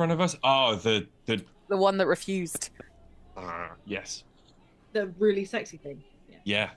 front of us? Oh, the The one that refused. yes. The really sexy thing. Yeah. Yeah.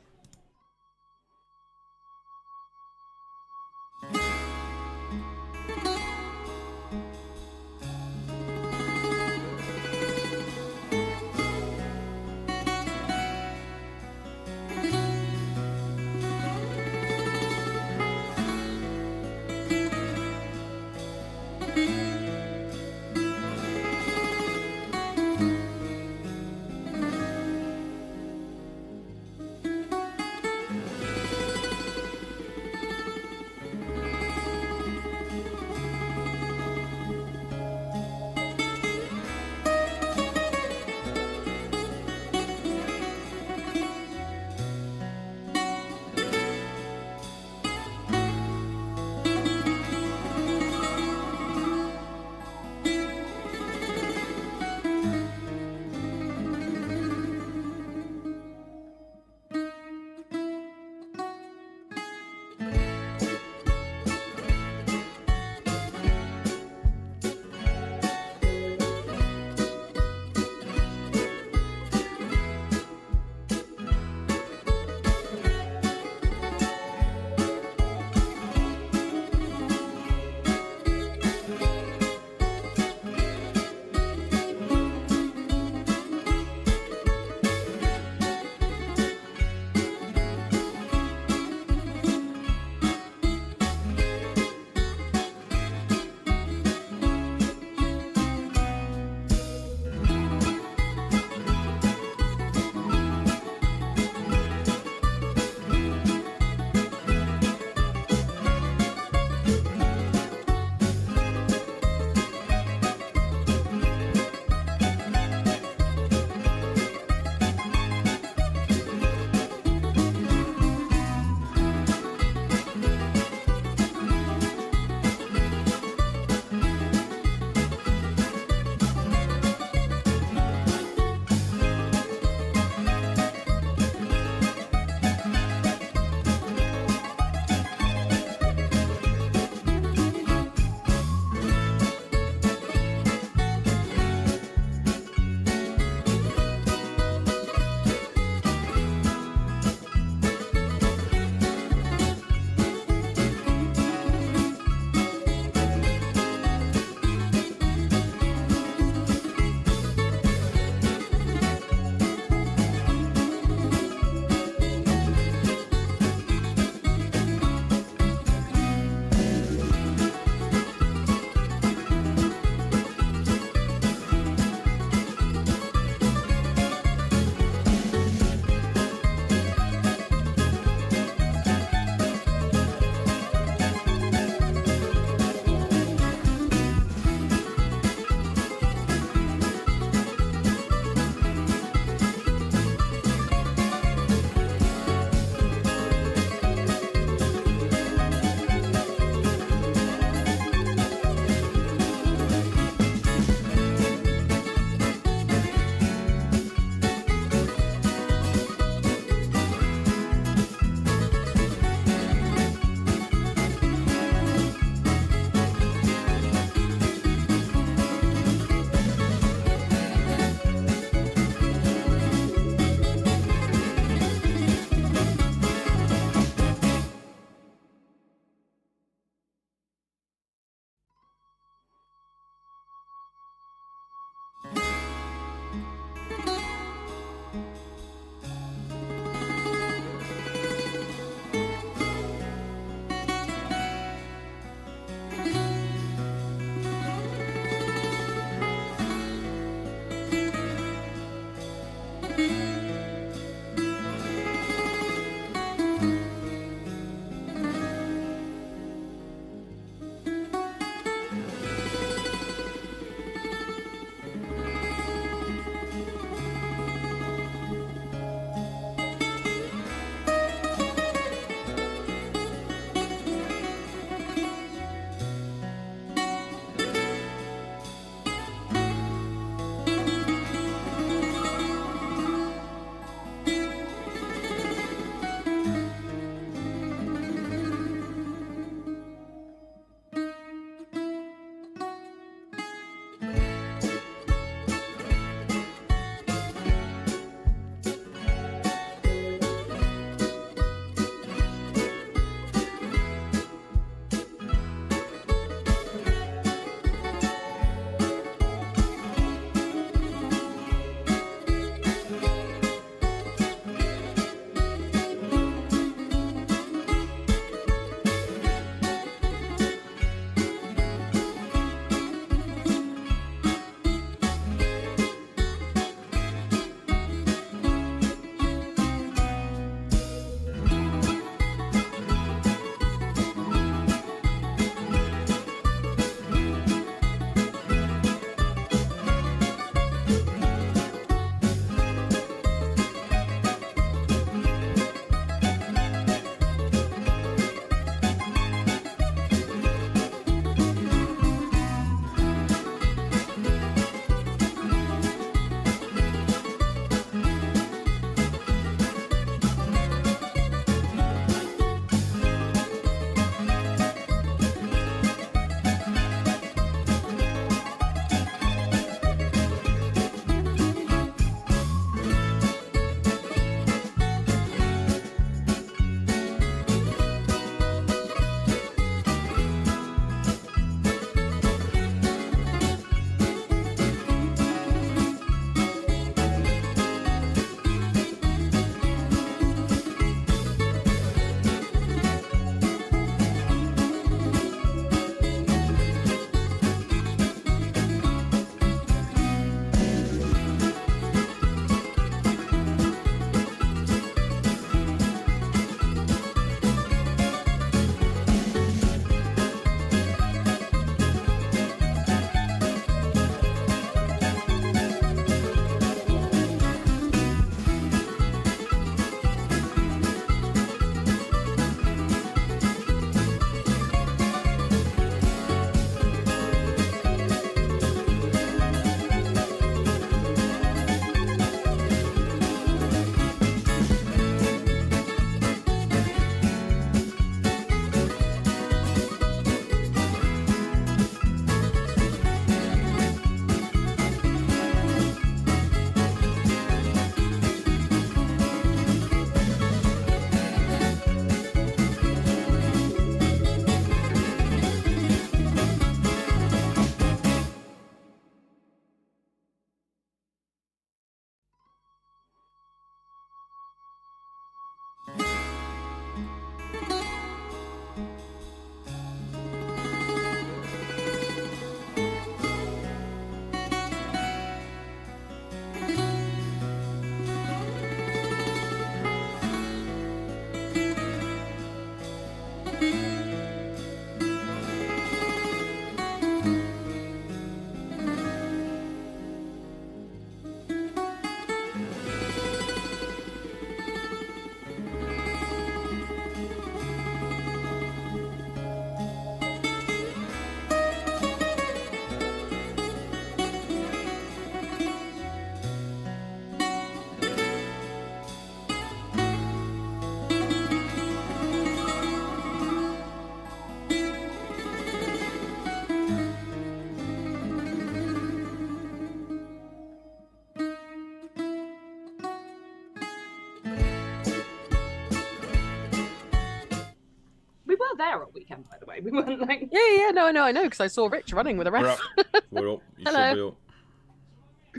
there all weekend, by the way. We weren't like. Yeah, no, I know, because I saw Rich running with a We're ref. up. We're up. You Hello. should be up.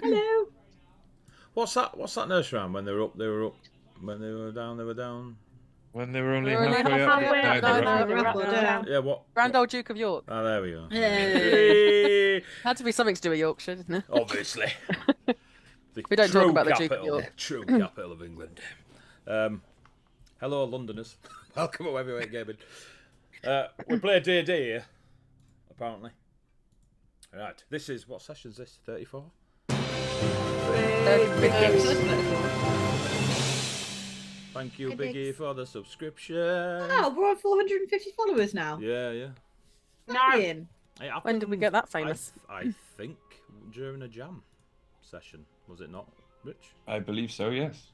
Hello. What's that nurse round? When they were up, they were up. When they were down, they were down. When they were only We're only halfway up. halfway No, up. they were No, up. they were up. down. Yeah, what? Grand old Duke of York. Oh, there we go. Hey. Had to be something to do with Yorkshire, didn't it? Obviously. We don't talk about the Duke of York. True capital of England. Hello, Londoners. Welcome to Heavyweight Gaming. We play D&D here, apparently. Right, this is, what session is this? 34? Big games. Thank you, Hey, Biggie, Biggs. for the subscription. Oh, we're on 450 followers now. Yeah. Brilliant. Hey, When did we get that famous? I think during a jam session, was it not, Rich? I believe so, yes.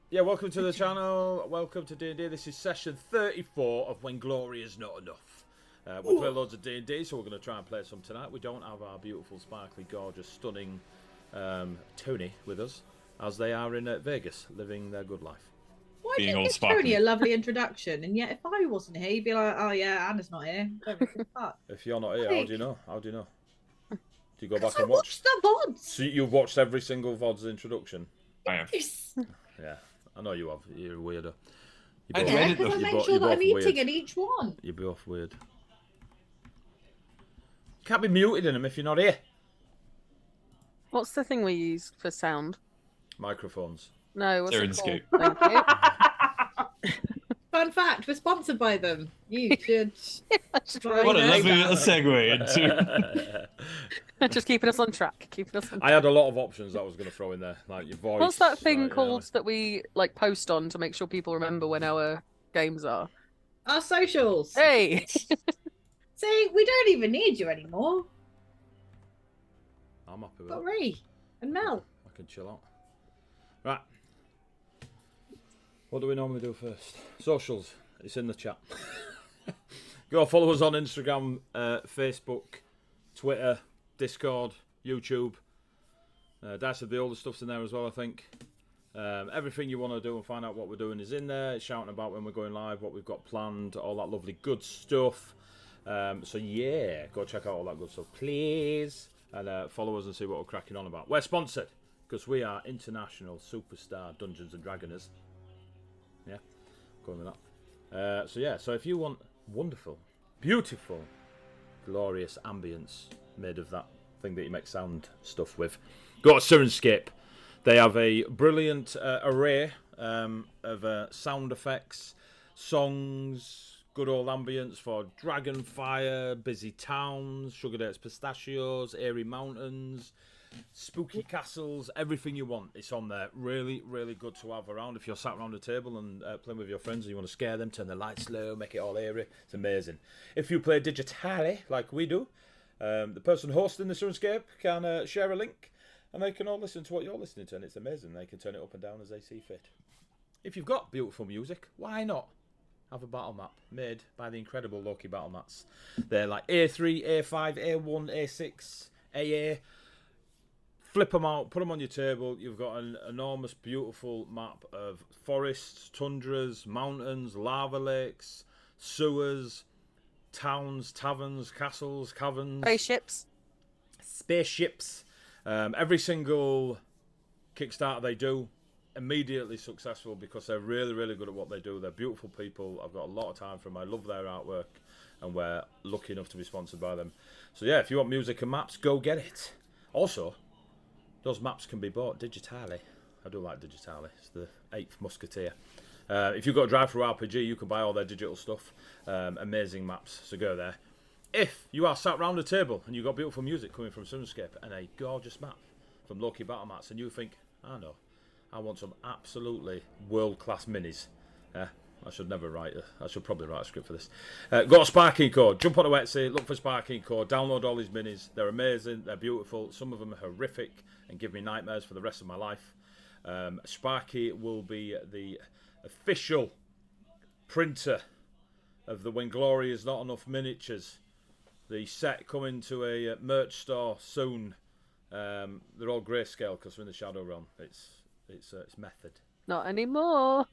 Yeah, welcome to the channel. Welcome to D&D. This is session 34 of When Glory Is Not Enough. We play loads of D&D, so we're going to try and play some tonight. We don't have our beautiful, sparkly, gorgeous, stunning Tony with us, as they are in Vegas, living their good life. Why Being did all you give sparkly. Tony a lovely introduction? And yet, if I wasn't here, you'd be like, "Oh yeah, Anna's not here." Don't give a fuck. If you're not here, how do you know? How do you know? Do you go 'Cause back I and watch? watched the VODs. So you've watched every single VOD's introduction? I have. Yes. Yeah, I know you have. You're a weirdo. I You're read Yeah, it because I though. make You're sure that both I'm eating weird. at each one. You're both weird. You can't be muted in them if you're not here. What's the thing we use for sound? Microphones. No, what's it Serenscape. called? Thank Fun fact: we're sponsored by them. You should. you. What a Right. lovely little segue into. Just keeping us on track. Keeping us on I had a lot of options that I was going to throw in there, like your voice. What's that thing like, called that we like post on to make sure people remember when our games are? Our socials. Hey, See, we don't even need you anymore. I'm happy with Got that. Ray and Mel. I can chill out. Right. What do we normally do first? Socials. It's in the chat. Go follow us on Instagram, Facebook, Twitter, Discord, YouTube. Dice of the older stuff's in there as well, I think. Everything you want to do and find out what we're doing is in there. It's shouting about when we're going live, what we've got planned, all that lovely good stuff. So yeah, go check out all that good stuff, please. And follow us and see what we're cracking on about. We're sponsored because we are international superstar Dungeons and Dragoners. Yeah, going with that. So yeah, so if you want wonderful, beautiful, glorious ambience made of that thing that you make sound stuff with, go to Serenscape. They have a brilliant array of sound effects, songs, good old ambience for Dragonfire, busy towns, sugar dates, pistachios, airy mountains, spooky castles, everything you want. It's on there. Really, really good to have around. If you're sat around a table and playing with your friends and you want to scare them, turn the lights low, make it all airy. It's amazing. If you play digitally, like we do, the person hosting the Serenscape can share a link and they can all listen to what you're listening to, and it's amazing. They can turn it up and down as they see fit. If you've got beautiful music, why not have a battle map made by the incredible Loki battle mats? They're like A3, A5, A1, A6, AA. Flip them out, put them on your table. You've got an enormous, beautiful map of forests, tundras, mountains, lava lakes, sewers, towns, taverns, castles, caverns, spaceships. Every single Kickstarter they do, immediately successful because they're really, really good at what they do. They're beautiful people. I've got a lot of time for them. I love their artwork, and we're lucky enough to be sponsored by them. So yeah, if you want music and maps, go get it. Also, those maps can be bought digitally. I do like digitally. It's the 8th Musketeer. If you've got a drive through RPG, you can buy all their digital stuff. Amazing maps, so go there. If you are sat round a table and you've got beautiful music coming from Sunscape and a gorgeous map from Loki Battle Mats, and you think, I know, I want some absolutely world-class minis. I should never write. I should probably write a script for this. Go to Sparking Code. Jump on the Etsy. Look for Sparking Code. Download all these minis. They're amazing. They're beautiful. Some of them are horrific and give me nightmares for the rest of my life. Sparky will be the official printer of the When Glory Is Not Enough miniatures. The set coming to a merch store soon. They're all grayscale because we're in the Shadow Realm. It's method. Not anymore.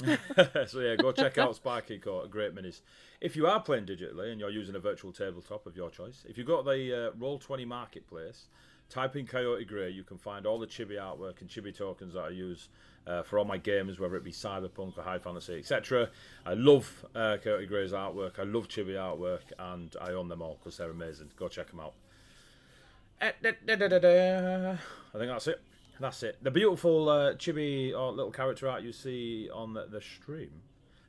So yeah, go check out Sparky Court, great minis. If you are playing digitally and you're using a virtual tabletop of your choice, if you've got the Roll20 marketplace, type in Coyote Grey, you can find all the chibi artwork and chibi tokens that I use for all my games, whether it be Cyberpunk or High Fantasy, etc. I love Coyote Grey's artwork, I love chibi artwork, and I own them all because they're amazing. Go check them out. I think that's it. That's it. The beautiful chibi or little character art you see on the stream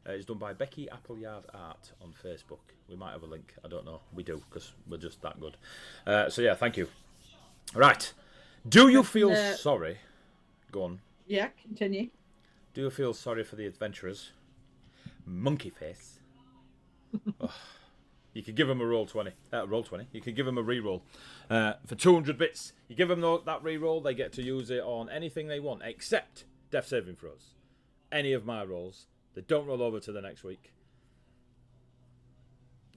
is done by Becky Appleyard Art on Facebook. We might have a link. I don't know. We do because we're just that good. So yeah, thank you. Right. Do you feel sorry? Go on. Yeah, continue. Do you feel sorry for the adventurers? Monkey face. Oh. You could give them a roll 20. You could give them a reroll. For 200 bits, you give them that reroll, they get to use it on anything they want, except death saving throws. Any of my rolls. They don't roll over to the next week.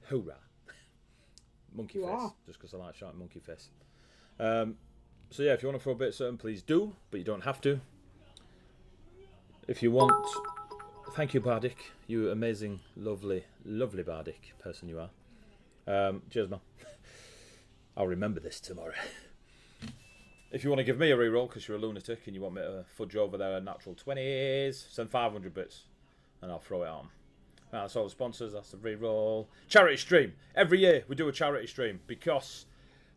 Hoorah. Monkey face. Just because I like shouting monkey face. So yeah, if you want to throw a bit certain, please do, but you don't have to. If you want... Thank you, Bardic. You amazing, lovely, lovely Bardic person you are. Cheers, man. I'll remember this tomorrow. If you want to give me a reroll because you're a lunatic and you want me to fudge over there a natural 20s, send 500 bits and I'll throw it on. Right, that's all the sponsors. That's the reroll. Charity stream. Every year we do a charity stream because,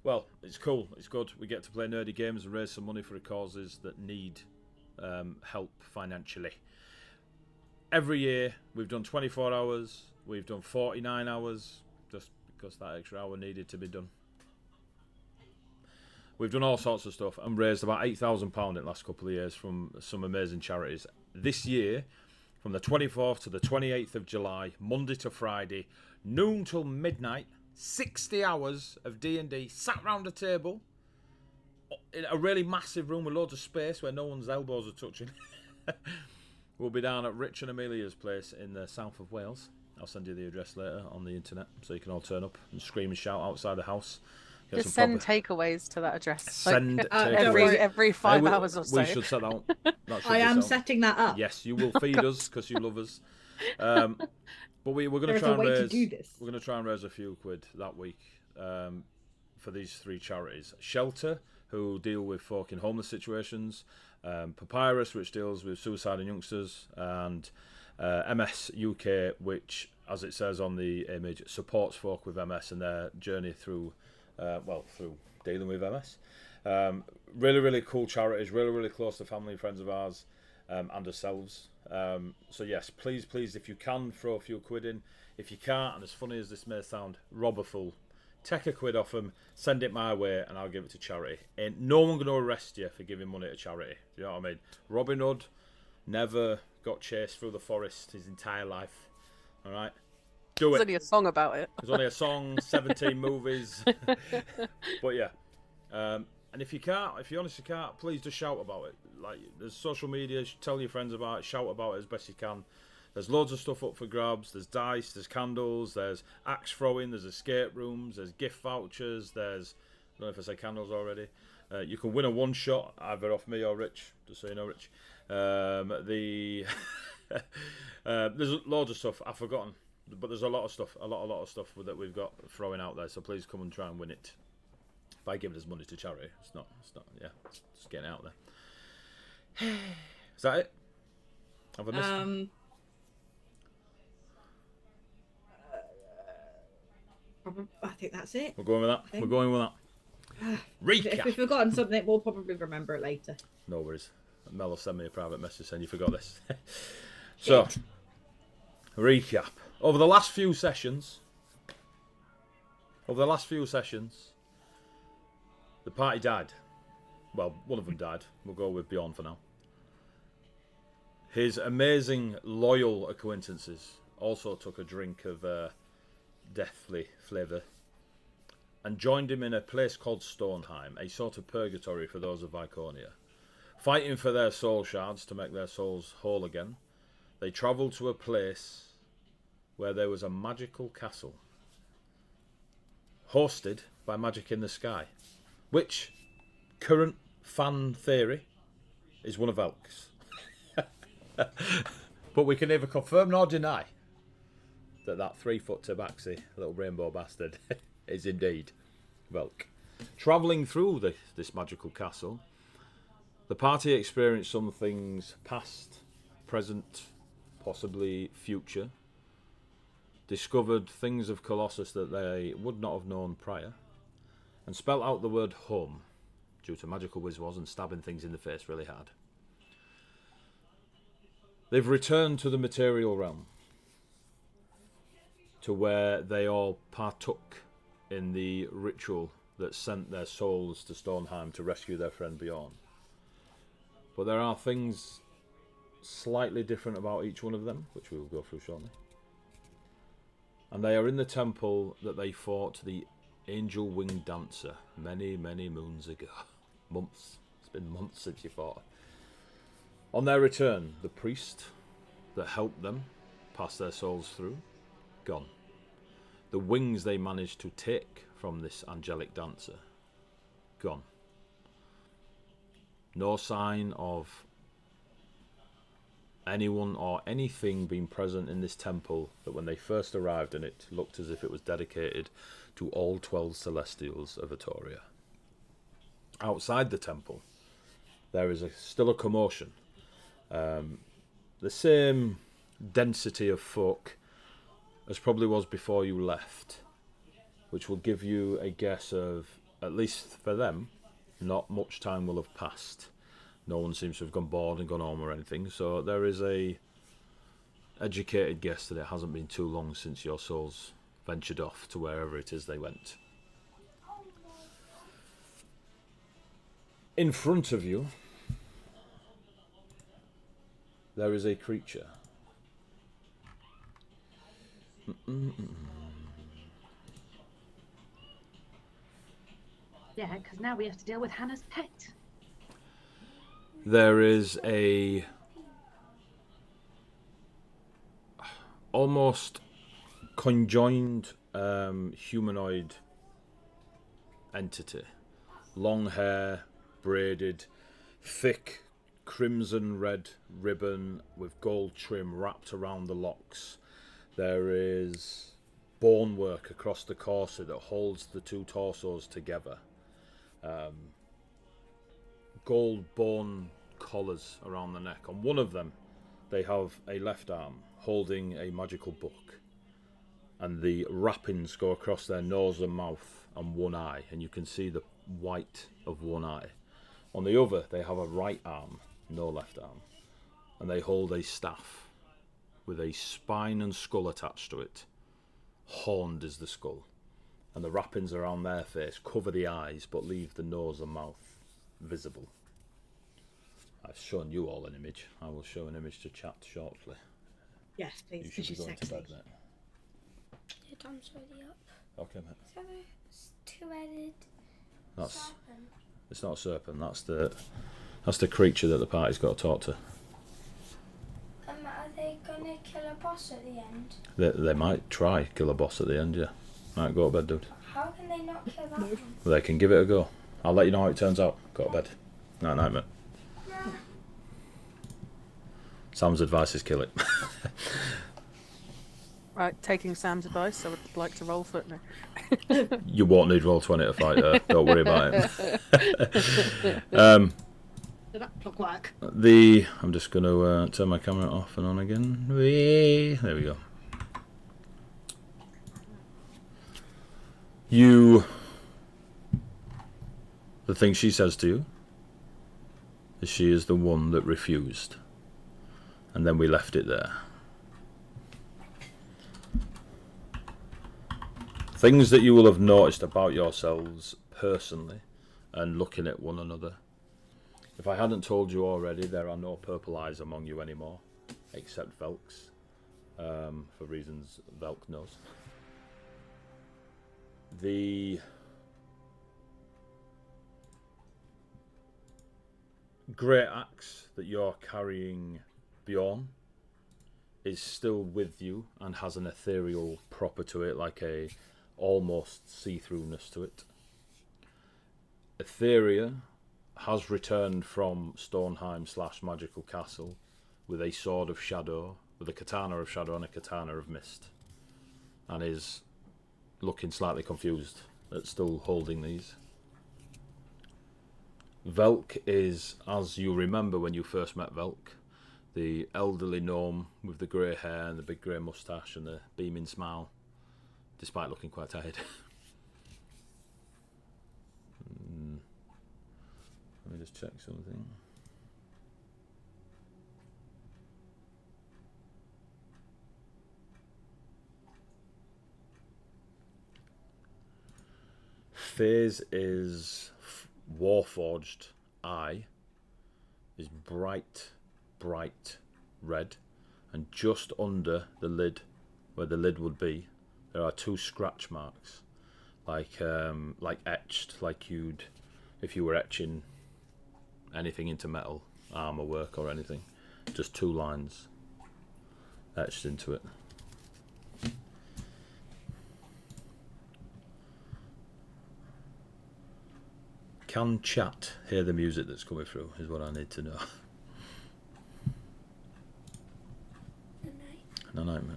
well, it's cool. It's good. We get to play nerdy games and raise some money for causes that need help financially. Every year we've done 24 hours. We've done 49 hours. Just because that extra hour needed to be done. We've done all sorts of stuff and raised about £8,000 in the last couple of years from some amazing charities. This year, from the 24th to the 28th of July, Monday to Friday, noon till midnight, 60 hours of D&D, sat round a table, in a really massive room with loads of space where no one's elbows are touching. We'll be down at Rich and Amelia's place in the south of Wales. I'll send you the address later on the internet so you can all turn up and scream and shout outside the house. Get Just send takeaways to that address. Send takeaways. Every 5 hours or so. We should set that up. I am setting that up. Yes, you will feed us because you love us. But we're going to try and raise. We're going to try and raise a few quid that week for these three charities: Shelter, who deal with folk in homeless situations; Papyrus, which deals with suicide and youngsters; and MS UK, which, as it says on the image, supports folk with MS and their journey through through dealing with MS. Really, really cool charities, really, really close to family and friends of ours and ourselves. So yes, please, if you can, throw a few quid in. If you can't, and as funny as this may sound, rob a fool. Take a quid off them, send it my way, and I'll give it to charity. Ain't no one going to arrest you for giving money to charity. Do you know what I mean? Robin Hood never got chased through the forest his entire life. All right? Do it. There's only a song about it. There's only a song, 17 movies. But yeah. And if you honestly can't, please just shout about it. Like, there's social media, tell your friends about it, shout about it as best you can. There's loads of stuff up for grabs. There's dice, there's candles, there's axe throwing, there's escape rooms, there's gift vouchers, there's, I don't know if I say candles already. You can win a one shot either off me or Rich, just so you know, Rich. There's loads of stuff I've forgotten, but there's a lot of stuff, a lot of stuff that we've got throwing out there. So please come and try and win it. If I give this money to charity, it's not. Yeah, it's just getting out there. Is that it? Have I missed? I think that's it. We're going with that. We're going with that. Recap. If we've forgotten something, we'll probably remember it later. No worries. Mel will send me a private message saying you forgot this. So, recap. Over the last few sessions, the party died. Well, one of them died. We'll go with Bjorn for now. His amazing, loyal acquaintances also took a drink of deathly flavour and joined him in a place called Stonheim, a sort of purgatory for those of Viconia. Fighting for their soul shards to make their souls whole again, they travelled to a place where there was a magical castle hosted by Magic in the Sky, which, current fan theory, is one of Elk's. But we can neither confirm nor deny that 3-foot tabaxi, little rainbow bastard, is indeed Velk. Travelling through this magical castle, the party experienced some things past, present, possibly future, discovered things of Colossus that they would not have known prior, and spelt out the word home due to magical wizards and stabbing things in the face really hard. They've returned to the material realm, to where they all partook in the ritual that sent their souls to Stonheim to rescue their friend Bjorn. But there are things slightly different about each one of them, which we will go through shortly. And they are in the temple that they fought the Angel Winged Dancer many, many moons ago. Months. It's been months since you fought. On their return, the priest that helped them pass their souls through, gone. The wings they managed to take from this angelic dancer, gone. No sign of anyone or anything being present in this temple that when they first arrived in it looked as if it was dedicated to all 12 Celestials of Atoria. Outside the temple, there is still a commotion. The same density of folk as probably was before you left, which will give you a guess of, at least for them, not much time will have passed. No one seems to have gone bored and gone home or anything, so there is a educated guess that it hasn't been too long since your souls ventured off to wherever it is they went. In front of you, there is a creature. Yeah, because now we have to deal with Hannah's pet. There is a almost conjoined humanoid entity. Long hair, braided, thick crimson red ribbon with gold trim wrapped around the locks. There is bone work across the corset that holds the two torsos together. Gold bone collars around the neck. On one of them, they have a left arm holding a magical book, and the wrappings go across their nose and mouth and one eye, and you can see the white of one eye. On the other, they have a right arm, no left arm, and they hold a staff with a spine and skull attached to it. Horned is the skull, and the wrappings around their face cover the eyes but leave the nose and mouth visible. I've shown you all an image. I will show an image to chat shortly. Yes, please, You because should be she's going to sexy. bed, mate. Your time's already up. Okay, mate. Is that a two-headed That's serpent? It's not a serpent. That's the creature that the party's got to talk to. Are they gonna kill a boss at the end? They might try kill a boss at the end. Yeah. Right, go to bed, dude. How can they not kill that one? Well, they can give it a go. I'll let you know how it turns out. Go to bed. Night, night, mate. Sam's advice is kill it. Right, taking Sam's advice, I would like to roll for it now. You won't need roll 20 to fight her. Don't worry about it. Did that clockwork? I'm just going to turn my camera off and on again. There we go. The thing she says to you is she is the one that refused. And then we left it there. Things that you will have noticed about yourselves personally and looking at one another. If I hadn't told you already, there are no purple eyes among you anymore, except Velk's, for reasons Velk knows. The great axe that you're carrying, Bjorn, is still with you and has an ethereal proper to it, like a almost see-throughness to it. Etheria has returned from Stonheim / Magical Castle with a sword of shadow, with a katana of shadow and a katana of mist, and is looking slightly confused at still holding these. Velk is, as you remember when you first met Velk, the elderly gnome with the grey hair and the big grey moustache and the beaming smile, despite looking quite tired. Let me just check something. Phase is Warforged eye is bright red, and just under the lid, where the lid would be, there are 2 scratch marks, like etched, like you'd if you were etching anything into metal, armor work or anything. Just 2 lines etched into it. Can chat hear the music that's coming through is what I need to know. No night, mate.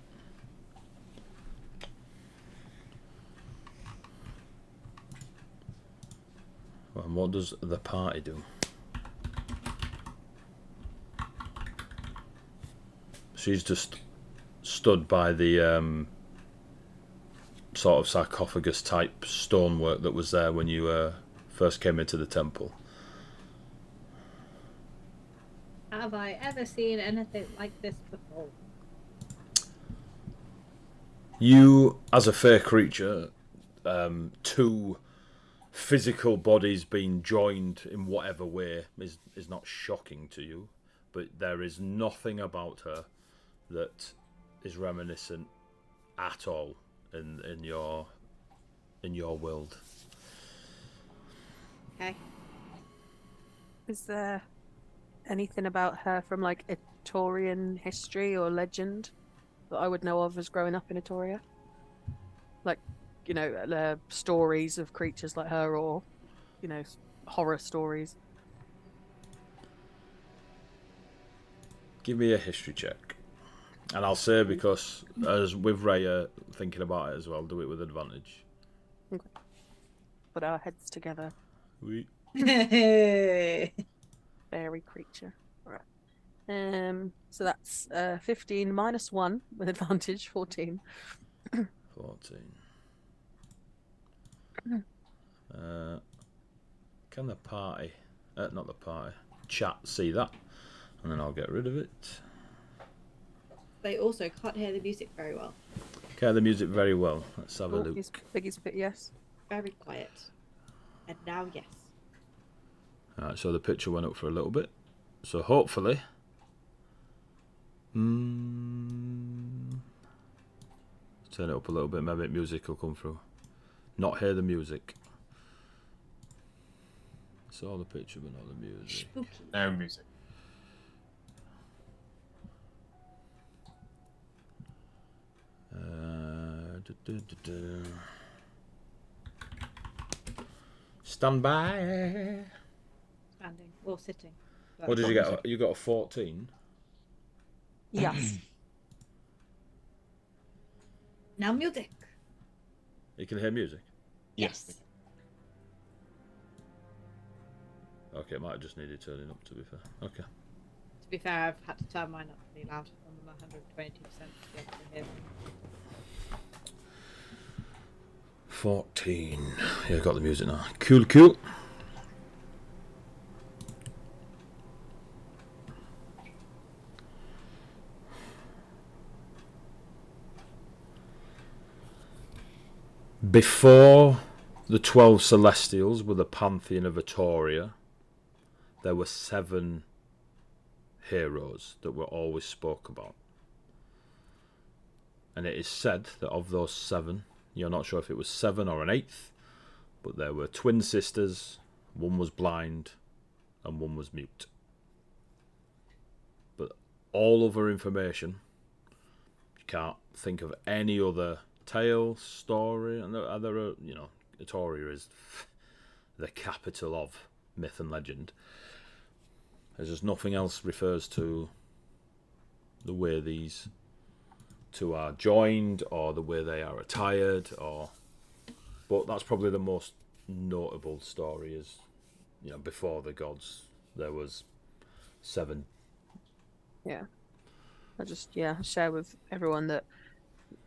Well, and what does the party do? She's just stood by the sort of sarcophagus type stonework that was there when you first came into the temple. Have I ever seen anything like this before? You, as a fair creature, 2 physical bodies being joined in whatever way is not shocking to you, but there is nothing about her that is reminiscent at all in your world. Okay. Is there anything about her from like Etorian history or legend that I would know of as growing up in Etoria? Like, you know, stories of creatures like her, or, you know, horror stories. Give me a history check. And I'll say, because as with Raya thinking about it as well, do it with advantage. Okay. Put our heads together. Oui. Fairy creature. Right. So that's 15 minus 1 with advantage, 14. 14. Can the party, not the party, chat see that? And then I'll get rid of it. They also can't hear the music very well. Okay, the music very well. Let's have a look. Biggie's bit yes. Very quiet. And now, yes. Alright, so the picture went up for a little bit. So hopefully... turn it up a little bit, maybe music will come through. Not hear the music. Saw the picture but not the music. Spooky. No music. Stand by. Standing or sitting. What did you get? You got a 14. Yes. Now music. You can hear music. Yes. Okay, it might have just needed turning up, to be fair. Okay. To be fair, I've had to turn mine up pretty loud. I'm 120% to be able to hear. 14. Yeah, got the music now. Cool, cool. Before the 12 Celestials were the pantheon of Etoria, there were 7 heroes that were always spoke about. And it is said that of those 7, you're not sure if it was 7 or an 8th, but there were twin sisters, one was blind and one was mute. But all other information, you can't think of any other tale, story, and there are, you know, Etoria is the capital of myth and legend. There's just nothing else refers to the way these two are joined, or the way they are attired, but that's probably the most notable story. Is, you know, before the gods there was 7. Yeah. I just share with everyone that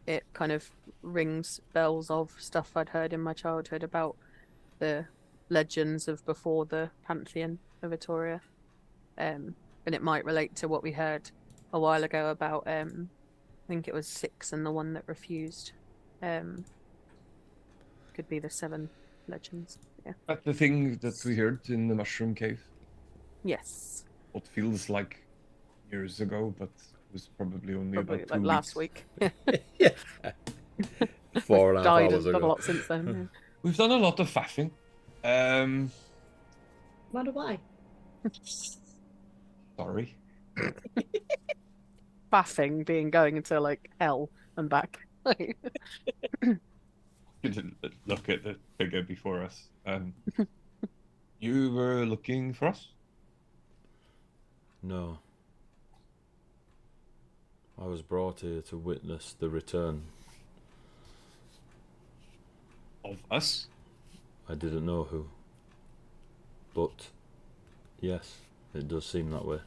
it kind of rings bells of stuff I'd heard in my childhood about the legends of before the pantheon of Itoria. And it might relate to what we heard a while ago about I think it was 6 and the one that refused. Could be the 7 legends. Yeah. But the thing that we heard in the mushroom cave, Yes. what feels like years ago, but was probably only Probably about like 2 last weeks. week. Yeah. 4.5 Died hours a ago. lot since then. We've done a lot of faffing. Wonder why. Sorry. Faffing being going into like hell and back. Didn't look at the figure before us. You were looking for us? No. I was brought here to witness the return. Of us? I didn't know who. But, yes, it does seem that way.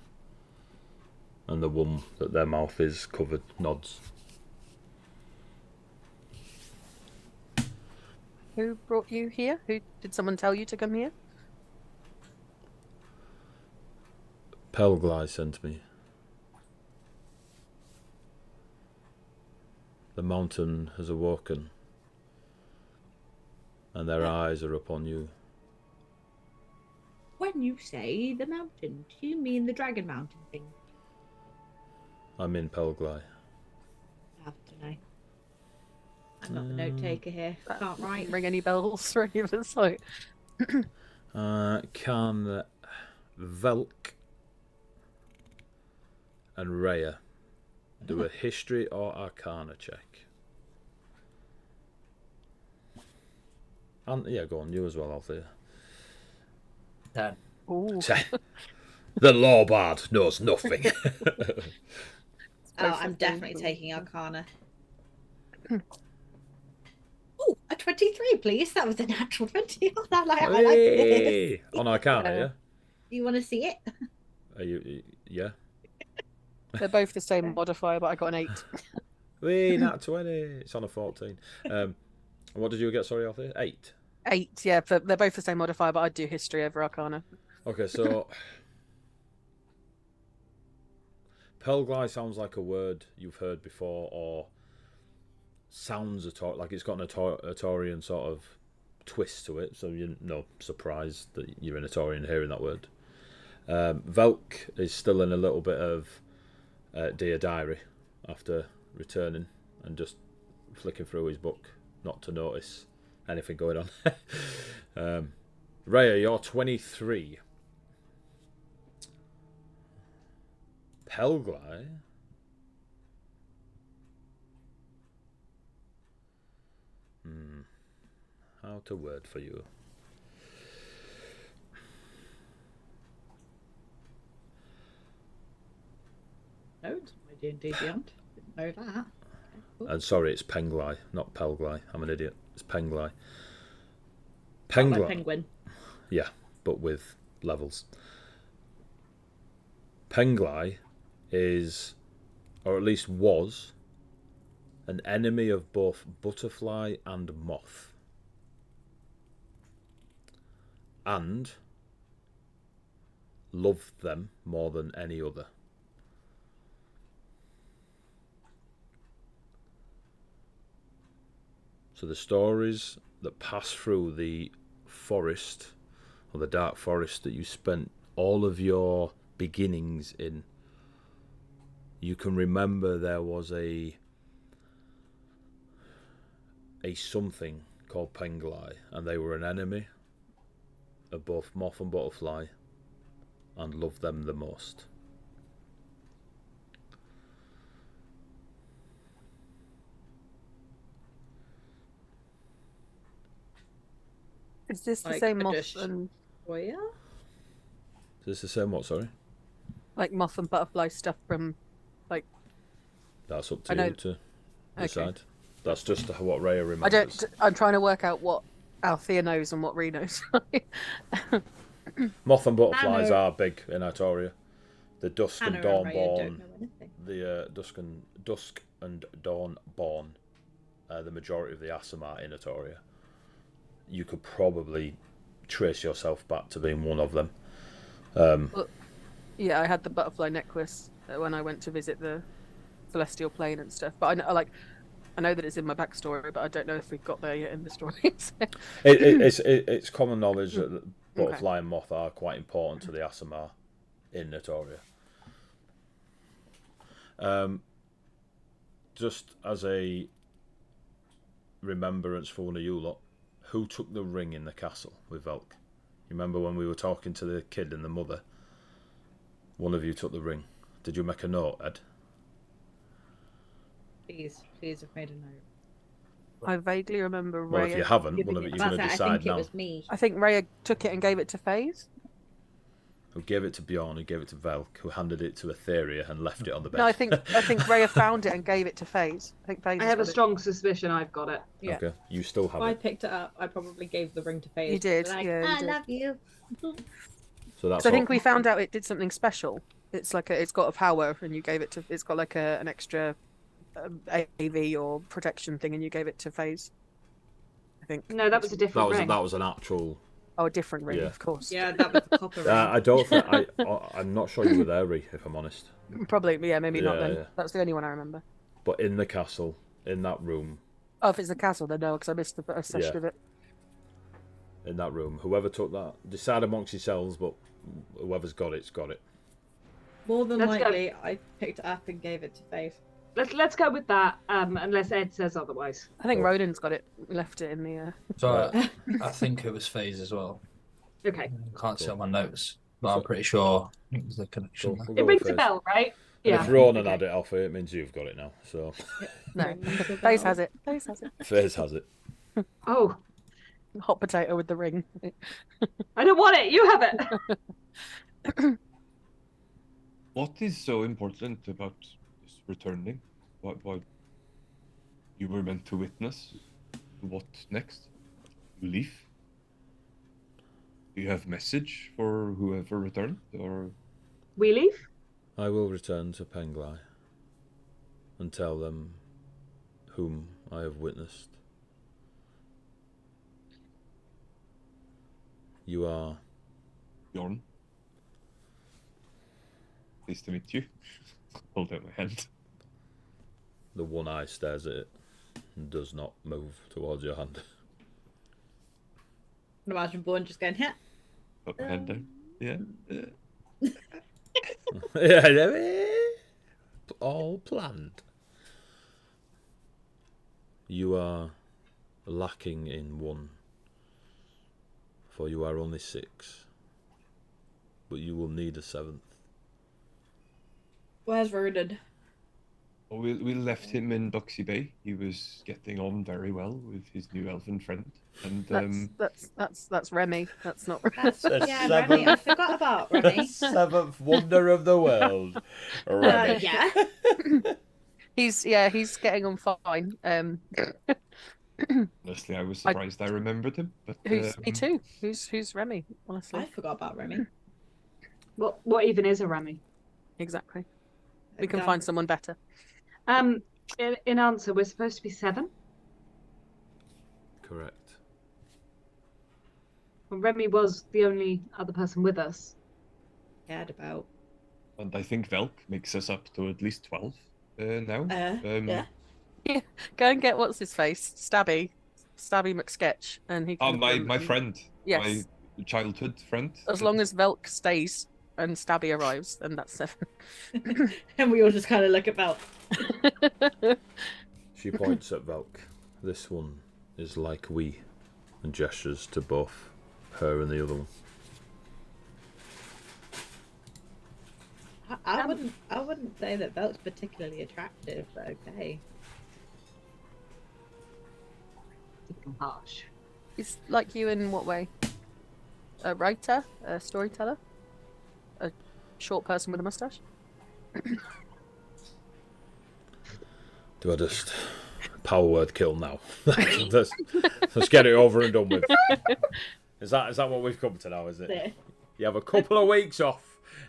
And the one that their mouth is covered nods. Who brought you here? Who did someone tell you to come here? Pelglai sent me. The mountain has awoken, and their eyes are upon you. When you say the mountain, do you mean the Dragon Mountain thing? I'm in Pelglai. I have to know. I'm not the note taker here. Can't write. Ring any bells or any of the site? Can Velk and Rhea do a history or arcana check? And yeah, go on, you as well, Althea. 10. Ooh. The Lawbard knows nothing. Oh, I'm definitely taking Arcana. Oh, a 23, please. That was a natural 20. I like this. Hey! On arcana, yeah? You want to see it? Are you, yeah? They're both the same modifier, but I got an 8. Wee, nat 20. It's on a 14. What did you get, sorry, Althea? 8. 8, yeah, but they're both the same modifier, but I'd do history over arcana. Okay, so Pelglai sounds like a word you've heard before, or sounds like it's got an Atorian sort of twist to it, so you're no surprised that you're an Atorian hearing that word. Velk is still in a little bit of Dear Diary after returning and just flicking through his book, not to notice anything going on. Rhea, you're 23. Pelglai? How to word for you? No, it's my D&D Beyond. Didn't know that. And sorry, it's Penglai, not Pelglai. I'm an idiot. It's Penglai. Like Penglai. penguin. Yeah, but with levels. Penglai is, or at least was, an enemy of both butterfly and moth. And loved them more than any other. So the stories that pass through the forest, or the dark forest that you spent all of your beginnings in, you can remember there was a something called Penglai, and they were an enemy of both moth and butterfly, and loved them the most. Is this the Like same a moth dish. and Oh, yeah? Is this the same what, sorry? like moth and butterfly stuff from like That's up I to know- you to Okay. decide. That's just what Rhea I remembers. don't. I'm trying to work out what Althea knows and what Ree knows. Moth and butterflies Hannah- are big in Artoria. The dusk Hannah and and dawn Rhea don't born. know anything. The dusk and dawn born. The majority of the Asimar in Artoria. You could probably trace yourself back to being one of them. Yeah, I had the butterfly necklace when I went to visit the celestial plane and stuff. But I know that it's in my backstory, but I don't know if we've got there yet in the story. So- It's common knowledge that butterfly and moth are quite important to the Asimar in Notoria. Just as a remembrance for one of you lot, who took the ring in the castle with Velk? You remember when we were talking to the kid and the mother? One of you took the ring. Did you make a note, Ed? Please, I've made a note. I vaguely remember Well, if Rhea. you haven't, giving one of it you to- you're going to I decide think now. it was me. I think Rhea took it and gave it to FaZe. Who gave it to Bjorn, who gave it to Velk, who handed it to Etheria and left it on the bed. No, I think Rhea found it and gave it to FaZe. I think FaZe. I have a strong suspicion I've got it. Yeah. Okay, you still If have I it. picked it up, I probably gave the ring to FaZe. You did, Like, yeah, you I did. love you. So that's So I think all. we found out it did something special. It's like it's got a power, and you gave it to. It's got like an extra AV or protection thing, and you gave it to FaZe. I think. No, that was a different ring. That was an actual. Oh, a different ring, Yeah. of course. Yeah, that was the copper ring. I don't think I'm not sure you were there, Ree, if I'm honest. Probably, yeah, maybe not Yeah, then. yeah. That's the only one I remember. But in the castle, in that room, Oh, if it's the castle, then no, because I missed the first session Yeah. of it. whoever took that, decide amongst yourselves, but whoever's got it's got it. More than Let's go. likely, I picked it up and gave it to FaZe. Let's go with that, unless Ed says otherwise. I think Cool. Rodin's got it. Left it in the. So I think it was FaZe as well. Okay. I can't see Cool. on my notes, but I'm pretty sure it was the connection. Cool. there. We'll go It with rings a Faze. bell, right? And Yeah. if Ronan Okay. had it off it means you've got it now. So No, FaZe has it. FaZe has it. Faze has it. Oh, Hot potato with the ring. I don't want it. You have it. What is so important about this returning? What you were meant to witness? What next? You leave? Do you have message for whoever returned, or We leave. I will return to Penglai and tell them whom I have witnessed. You are Bjorn? Pleased to meet you. Hold out my hand. the one eye stares at it and does not move towards your hand. I can imagine Bourne just going, yeah. Put my hand down. Yeah. Yeah, all planned. You are lacking in one, for you are only 6, but you will need a 7th. Where's Ronan? Well, we left him in Doxy Bay. He was getting on very well with his new elven friend, and That's Remy. That's not. That's, yeah, Remy. I forgot about Remy. 7th wonder of the world. Yeah. He's getting on fine. honestly, I was surprised I remembered him. But Me too. Who's Remy? Honestly, I forgot about Remy. What even is a Rami? exactly. We can find someone better. In answer, we're supposed to be 7. Correct. Well, Remy was the only other person with us. Cared about. And I think Velk makes us up to at least 12 now. Yeah. Go and get what's his face, Stabby McSketch, and he. Oh, Can my friend. Yes. My childhood friend. As long as Velk stays and Stabby arrives, then that's 7. And we all just kind of look about. She points at Velk. This one is like we, and gestures to both her and the other one. I wouldn't say that Velk's particularly attractive, but okay. Harsh. He's like you in what way? A writer, a storyteller, a short person with a mustache. Do I just power word kill now? let's get it over and done with. Is that what we've come to now? Is it? Yeah. You have a couple of weeks off,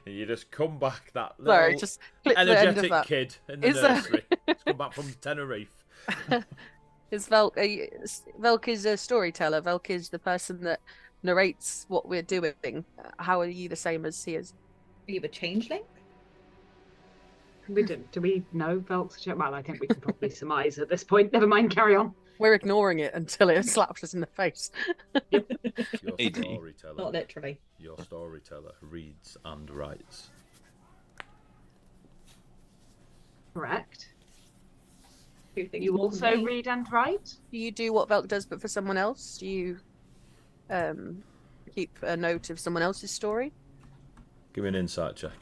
and you just come back that little Sorry, just clip the end of energetic that. kid in the nursery. He's come back from Tenerife. Is Velk? Velk is a storyteller. Velk is the person that narrates what we're doing. How are you the same as he is? Are you a changeling? Do we know Velk's? Well, I think we can probably surmise at this point. Never mind, carry on. We're ignoring it until it slaps us in the face. Your AD. storyteller. Not literally. Your storyteller reads and writes. Correct. Who thinks You more also than me? read and write? Do you do what Velk does, but for someone else? Do you keep a note of someone else's story? Give me an insight check.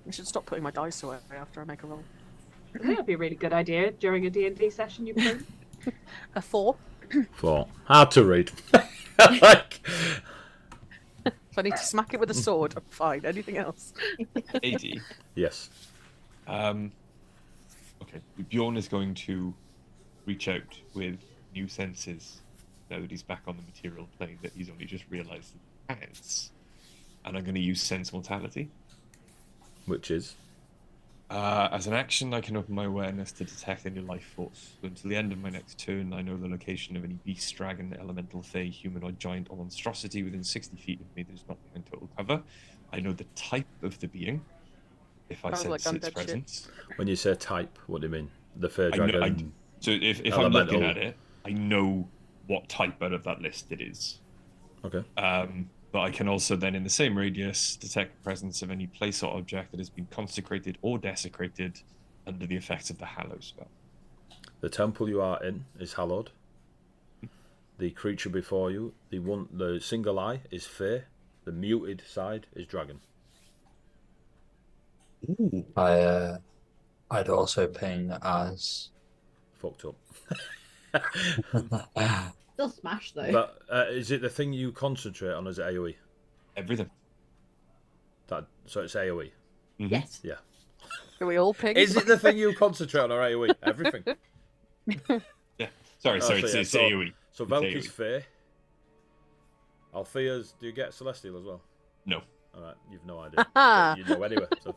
I should stop putting my dice away after I make a roll. I think that'd be a really good idea during a D&D session. You play. A 4. 4. Hard to read. Like, If I need to smack it with a sword, I'm fine. Anything else? AD. yes. Okay. Bjorn is going to reach out with new senses now that he's back on the material plane that he's only just realised that he has. And I'm going to use sense mortality. Which is? As an action, I can open my awareness to detect any life force. So until the end of my next turn, I know the location of any beast, dragon, elemental, fey, humanoid, giant, or monstrosity within 60 feet of me that is not in total cover. I know the type of the being, if I Sounds sense like its undead shit. presence. When you say type, what do you mean? The fair I know- dragon. So if I'm looking Elemental. at it, I know what type out of that list it is. Okay. But I can also then, in the same radius, detect the presence of any place or object that has been consecrated or desecrated under the effects of the Hallow spell. The temple you are in is hallowed. The creature before you, the single eye is fair. The muted side is dragon. Ooh. I'd also ping as. Fucked up. Still smash though. But is it the thing you concentrate on? Or is it AOE? Everything. So it's AOE. Yes. Yeah. Are we all ping? Is it the thing you concentrate on or AOE? Everything. Yeah. Sorry, Oh, it's so yeah, AoE. So It's Velk AoE. is fair. Althea's, do you get Celestial as well? No. Alright, you've no idea. But you know anyway. So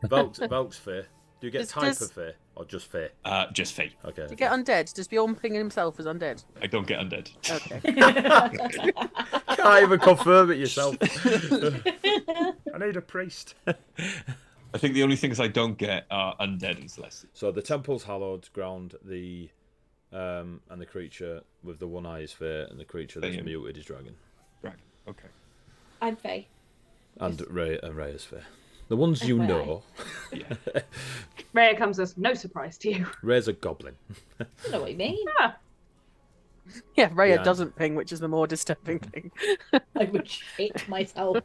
Velk's fair. Do you get Does- type does- of fair or just fair? Just fate. Okay. Do you get undead? Does Bjorn ping himself as undead? I don't get undead. Okay. Can't even confirm it yourself. I need a priest. I think the only things I don't get are undead and celestial. So the temple's hallowed ground, and the creature with the one eye is fair, and the creature that's Fae. muted is dragon. Dragon. Okay. I'm Faye. And Ray is fair. The ones you FYI. know. Yeah. Rhea comes as no surprise to you. Ray's a goblin. I don't know what you mean. Yeah. Yeah, Rhea Yeah. doesn't ping, which is the more disturbing thing. I would shit myself.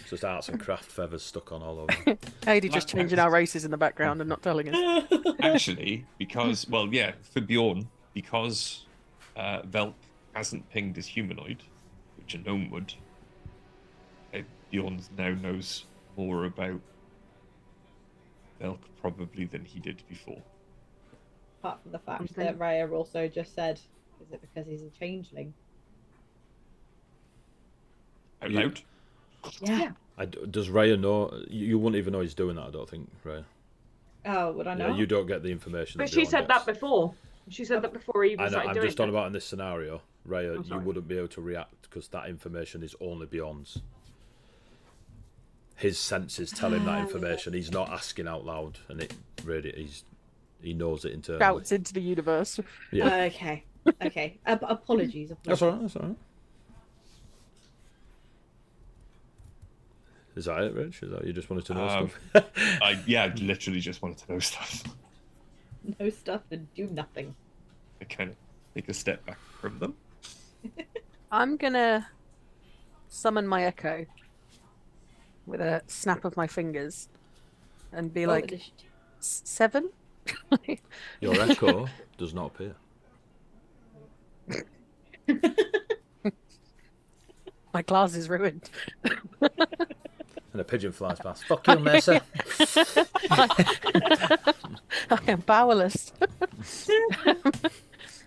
Just arts and craft feathers stuck on all over. Heidi just changing our races in the background and not telling us. Actually, because, well, yeah, for Bjorn, because Velk hasn't pinged his humanoid, which a gnome would, Bjorn now knows more about Velk probably than he did before. Apart from the fact I'm that Raya also just said, is it because he's a changeling? Out Yeah. loud? Yeah. Does Raya know? You wouldn't even know he's doing that, I don't think, Raya. Oh, would I know? Yeah, you don't get the information. But that she Bjorn said gets. that before. She said that before he even I know, started I'm doing just on it. about in this scenario, Raya, Oh, you sorry. wouldn't be able to react because that information is only Bjorn's. His senses tell him that information. He's not asking out loud, and it really he knows it internally. Shouts into the universe. Yeah, Okay. Okay. Apologies. that's all right. That's all right. Is that it, Rich? Is that you just wanted to know stuff? I literally just wanted to know stuff. No stuff and do nothing. I kind of take a step back from them. I'm gonna summon my echo with a snap of my fingers and be What like, would this- 7? Your echo does not appear. My glass is ruined. And a pigeon flies past. Fuck you, Mesa. I am powerless. That's it,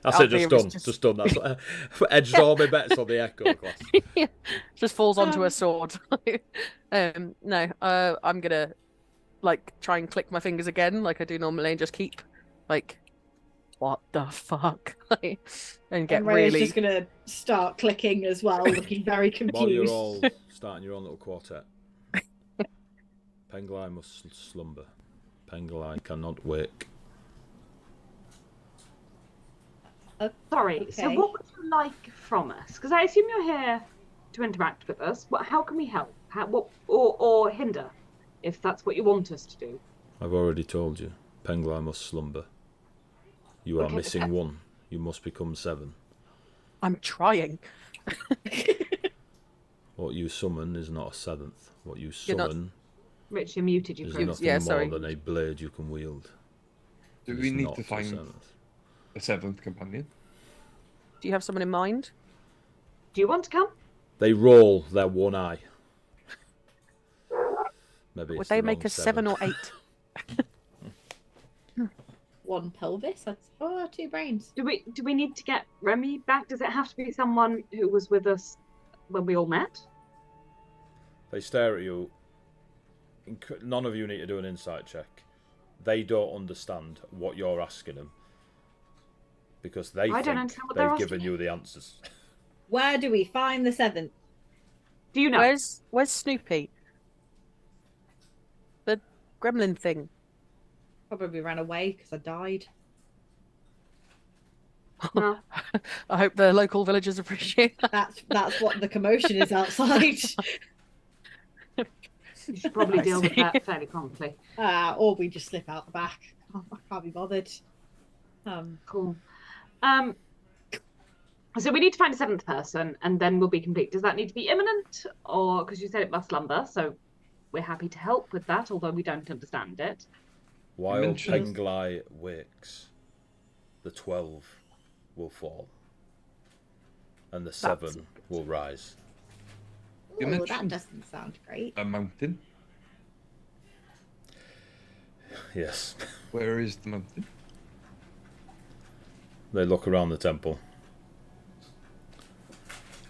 Althea just is done. just- Just done. That's edged all my bets on the echo class. Just falls onto a sword. No, I'm gonna like try and click my fingers again, like I do normally, and just keep like, what the fuck, like, and get And Ray is really. just gonna start clicking as well, looking very While you're confused. all starting your own little quartet. Penglai must slumber. Penglai cannot wake. Sorry, so Okay. what would you like from us? Because I assume you're here to interact with us. How can we help? Or hinder, if that's what you want us to do? I've already told you. Penglai must slumber. You are Okay, missing but- one. You must become 7. I'm trying. What you summon is not a 7th. What you You're not- summon Rich, you muted you is for a nothing yeah, more sorry. than a blade you can wield. Do It we is need not to a find 7th. a 7th companion? Do you have someone in mind? Do you want to come? They roll their one eye. Maybe Would it's they the make wrong a 7 or 8? One pelvis. That's 2 brains. Do we need to get Remy back? Does it have to be someone who was with us when we all met? They stare at you. None of you need to do an insight check. They don't understand what you're asking them because they I don't think understand what they're they've given asking. you the answers. Where do we find the 7th? Do you know? Where's Snoopy? The gremlin thing. Probably ran away because I died. No. I hope the local villagers appreciate that. That's what the commotion is outside. You should probably I deal with see. that fairly promptly. Or we just slip out the back. I can't be bothered. Cool. So we need to find a 7th person, and then we'll be complete. Does that need to be imminent, or because you said it must slumber? So we're happy to help with that, although we don't understand it. While mentioned- Penglai wakes, the 12 will fall, and the 7 will rise. You Oh, that mentioned- doesn't sound great. A mountain? Yes. Where is the mountain? They look around the temple.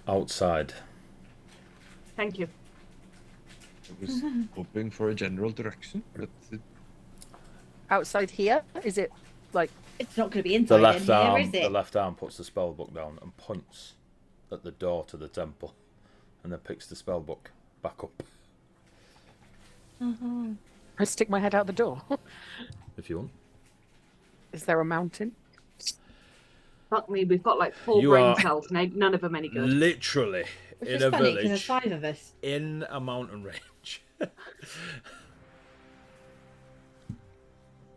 Outside. Thank you. I was hoping for a general direction, but Outside here? Is it like It's not going to be The inside in left here, arm, is it? the left arm puts the spell book down and points at the door to the temple, and then picks the spell book back up. I stick my head out the door? If you want. Is there a mountain? Fuck me, we've got like 4 You brain are- cells, and none of them any good. Literally Which in is a funny because there's village 5 of us. in a mountain range.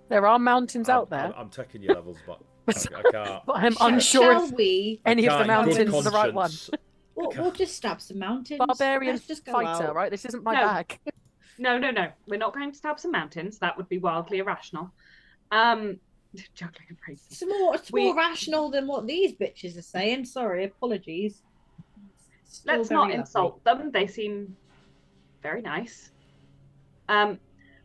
There are mountains out there, I'm taking your levels, but I can't. but I'm Shall unsure if we? any of the can't in good mountains are the right one. conscience- We'll just stab some mountains. Barbarian Let's just go fighter, out. right? This isn't my No. bag. No. We're not going to stab some mountains. That would be wildly irrational. Juggling and praise. It's more We- rational than what these bitches are saying. Sorry, apologies. Still Let's very not lovely. insult them. They seem very nice.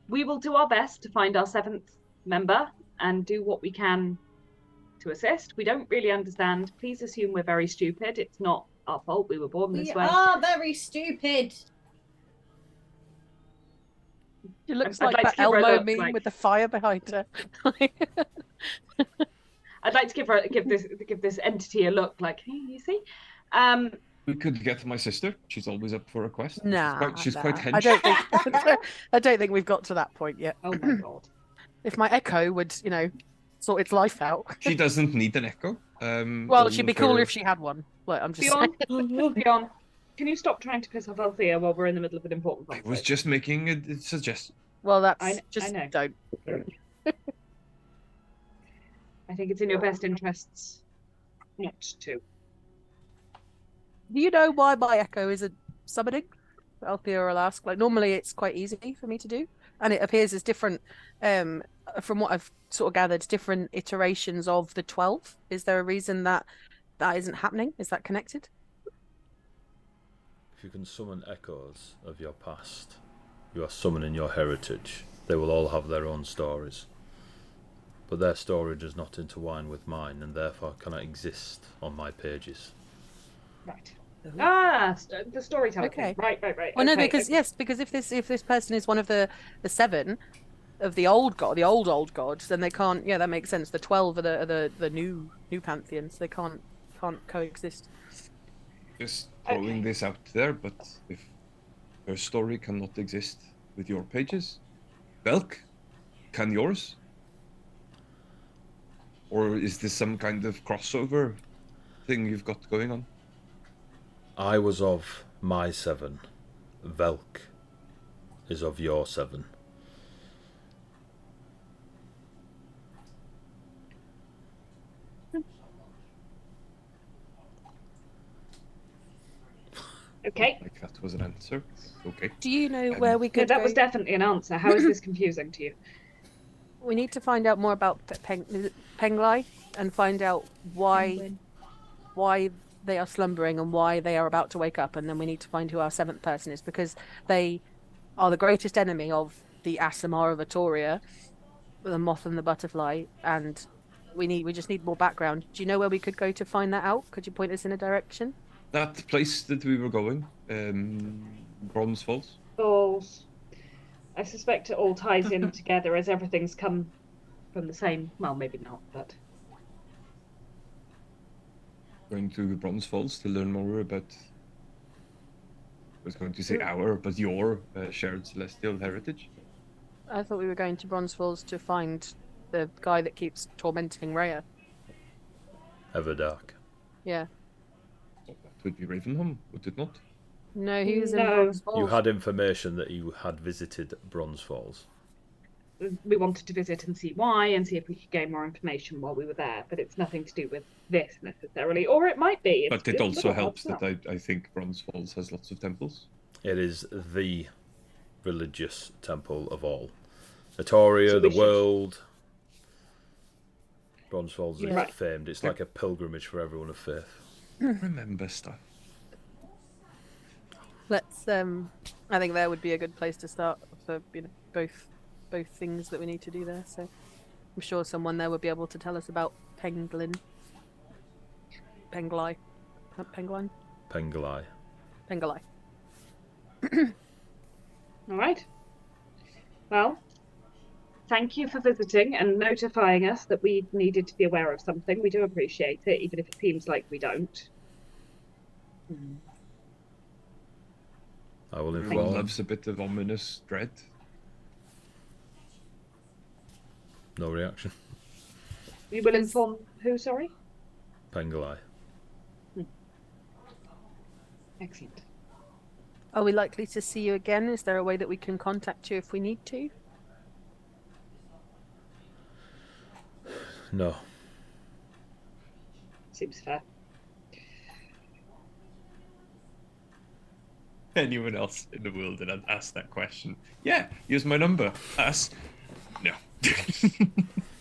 We will do our best to find our 7th member and do what we can to assist. We don't really understand. Please assume we're very stupid. It's not our fault. We were born We this way. are very stupid. She looks I'd like like that to give her a Elmo look, meme like- with the fire behind her. I'd like to give this entity a look. Like, hey, you see. we could get my sister. She's always up for a quest. Nah, she's quite nah. hench. I don't think I don't think we've got to that point yet. Oh my god. If my echo would, sort its life out. She doesn't need an echo. Well, all she'd be of cooler her- if she had one. Like, I'm just Beyond, saying. Beyond, can you stop trying to piss off Althea while we're in the middle of an important I was conversation? just making a suggestion. Well, that's I just know. don't. I think it's in your best interests not to. Do you know why my echo isn't summoning? Althea will ask. Like, normally it's quite easy for me to do, and it appears as different. From what I've sort of gathered, different iterations of the 12. Is there a reason that isn't happening? Is that connected? If you can summon echoes of your past, you are summoning your heritage. They will all have their own stories. But their story does not intertwine with mine, and therefore cannot exist on my pages. Right. Oh. The storyteller Okay. thing. Right. Well, no, Okay, because okay. yes, because if this person is one of the seven of the old god, the old gods, then they can't. Yeah, that makes sense. The 12 are the new pantheons. They can't coexist. Just throwing this out there, but if her story cannot exist with your pages, Belk, can yours? Or is this some kind of crossover thing you've got going on? I was of my 7. Velk is of your 7. Okay. Like that was an answer. Okay. Do you know where we No, could that go? was definitely an answer. How is this confusing to you? We need to find out more about Penglai and find out why they are slumbering and why they are about to wake up, and then we need to find who our 7th person is, because they are the greatest enemy of the Asimar of Atoria, the moth and the butterfly, and we just need more background. Do you know where we could go to find that out? Could you point us in a direction? That place that we were going, Bronze Falls. Balls. I suspect it all ties in together as everything's come from the same. Well, maybe not, but Going to Bronze Falls to learn more about. I was going to say our, but your shared celestial heritage. I thought we were going to Bronze Falls to find the guy that keeps tormenting Rhea. Everdark. Yeah. Oh, that would be Ravenholm, would it not? No, he was in No. Bronze Falls. You had information that you had visited Bronze Falls. we wanted to visit and see why and see if we could gain more information while we were there. But it's nothing to do with this necessarily, or it might be. But it also helps that I think Bronze Falls has lots of temples. It is the religious temple of all. Atoria, So the we should- world. Bronze Falls is Right. famed. It's like a pilgrimage for everyone of faith. Remember stuff. Let's I think that would be a good place to start for both things that we need to do there. So I'm sure someone there would be able to tell us about Penglai. Penglai. All right. Well, thank you for visiting and notifying us that we needed to be aware of something. We do appreciate it, even if it seems like we don't. I will Everyone inform. loves a bit of ominous dread. No reaction. We will inform who, sorry? Penglai. Excellent. Are we likely to see you again? Is there a way that we can contact you if we need to? No. Seems fair. Anyone else in the world that had asked that question? Yeah, use my number. Us? No.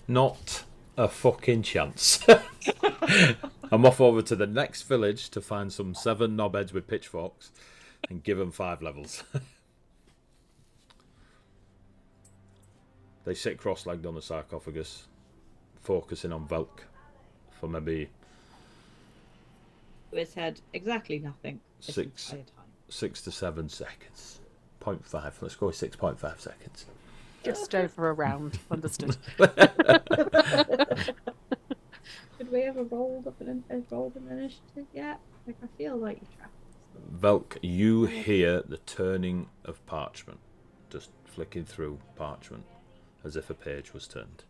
Not a fucking chance. I'm off over to the next village to find some 7 knobheads with pitchforks and give them 5 levels. They sit cross-legged on the sarcophagus, focusing on Velk for maybe It's had exactly nothing. this 6 entire time. 6 to 7 seconds. 0.5. Let's go with 6.5 seconds. Just over a round. Understood. Did we ever rolled an initiative yet? Like, I feel like you trapped. Velk, you hear the turning of parchment, just flicking through parchment as if a page was turned.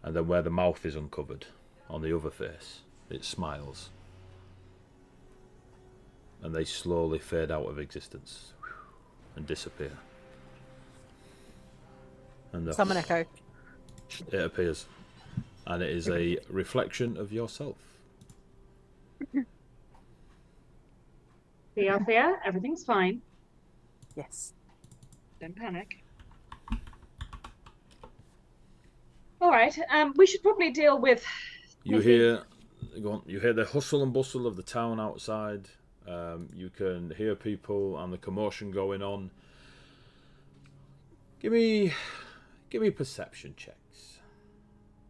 And then where the mouth is uncovered, on the other face, it smiles. And they slowly fade out of existence and disappear. And Summon Echo. it appears. And it is a reflection of yourself. Thea, everything's fine. Yes. Don't panic. All right. We should probably deal with. You hear the hustle and bustle of the town outside. You can hear people and the commotion going on. Give me perception checks.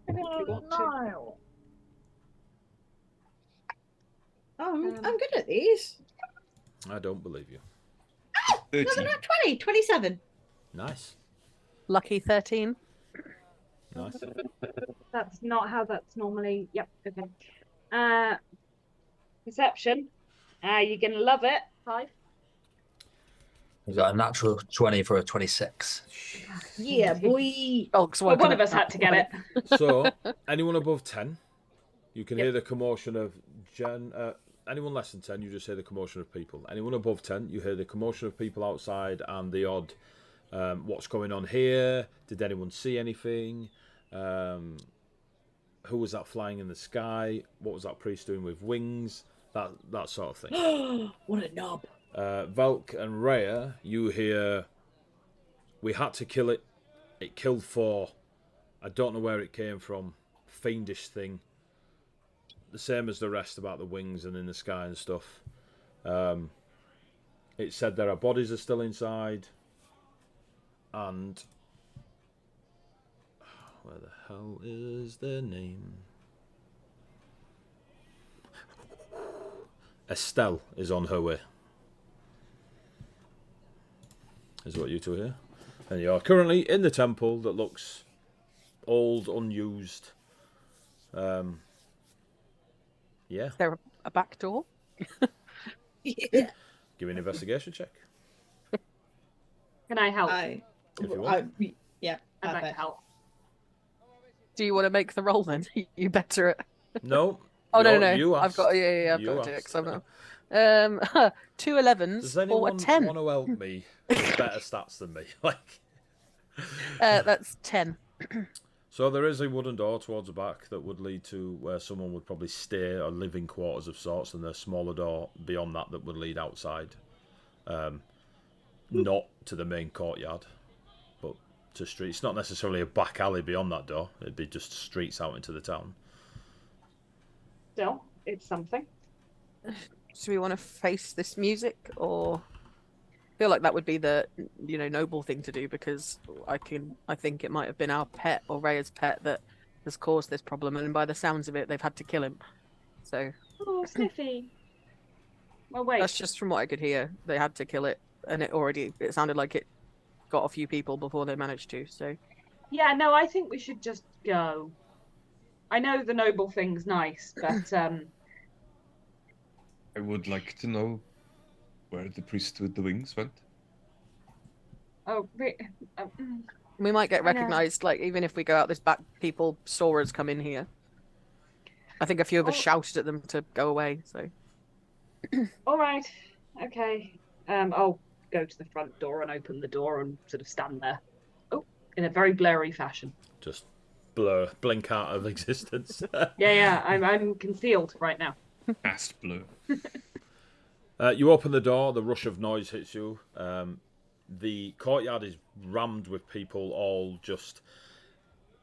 If you want to. Oh, I'm good at these. I don't believe you. 30. No, not 20. 27. Nice. Lucky 13. Nice. That's not how that's normally. Yep. Okay. Perception. You're gonna love it. 5. You got a natural 20 for a 26. Yeah, boy. Dogs Well, one of us had to get it. So, anyone above 10, you can hear the commotion of anyone less than 10, you just hear the commotion of people. Anyone above 10, you hear the commotion of people outside and the odd, what's going on here? Did anyone see anything? Who was that flying in the sky? What was that priest doing with wings? That sort of thing. What a knob. Velk and Rhea, you hear, we had to kill it. It killed 4. I don't know where it came from. Fiendish thing. The same as the rest about the wings and in the sky and stuff. It said that our bodies are still inside. And where the hell is their name? Estelle is on her way. Is what you two hear. And you are currently in the temple that looks old, unused. Yeah. Is there a back door? Yeah. Give me an investigation check. Can I help? If you want. Yeah, I'd like to perfect. help. Do you want to make the roll then? You better it. No. Oh no, You I've got asked. I've You got to do it asked. 'cause I'm not. 2 11s Does or a anyone 10. want to help me with better stats than me? Like, That's 10. so there is a wooden door towards the back that would lead to where someone would probably stay or live in quarters of sorts, and there's a smaller door beyond that would lead outside. Not to the main courtyard, but to streets. It's not necessarily a back alley beyond that door. It'd be just streets out into the town. Still, it's something. Do we want to face this music, or I feel like that would be the noble thing to do, because I think it might have been our pet or Rhea's pet that has caused this problem, and by the sounds of it, they've had to kill him. So Oh, Sniffy. Well, wait. that's just from what I could hear. They had to kill it, and it sounded like it got a few people before they managed to. So Yeah, no, I think we should just go. I know the noble thing's nice, but I would like to know where the priest with the wings went. oh, we might get I know. recognized, like even if we go out this back, people saw us come in here. I think a few of us shouted at them to go away. So all right, okay. I'll go to the front door and open the door and sort of stand there. Oh, in a very blurry fashion. Just blink out of existence. Yeah, I'm concealed right now. Cast blue. You open the door, the rush of noise hits you. The courtyard is rammed with people all just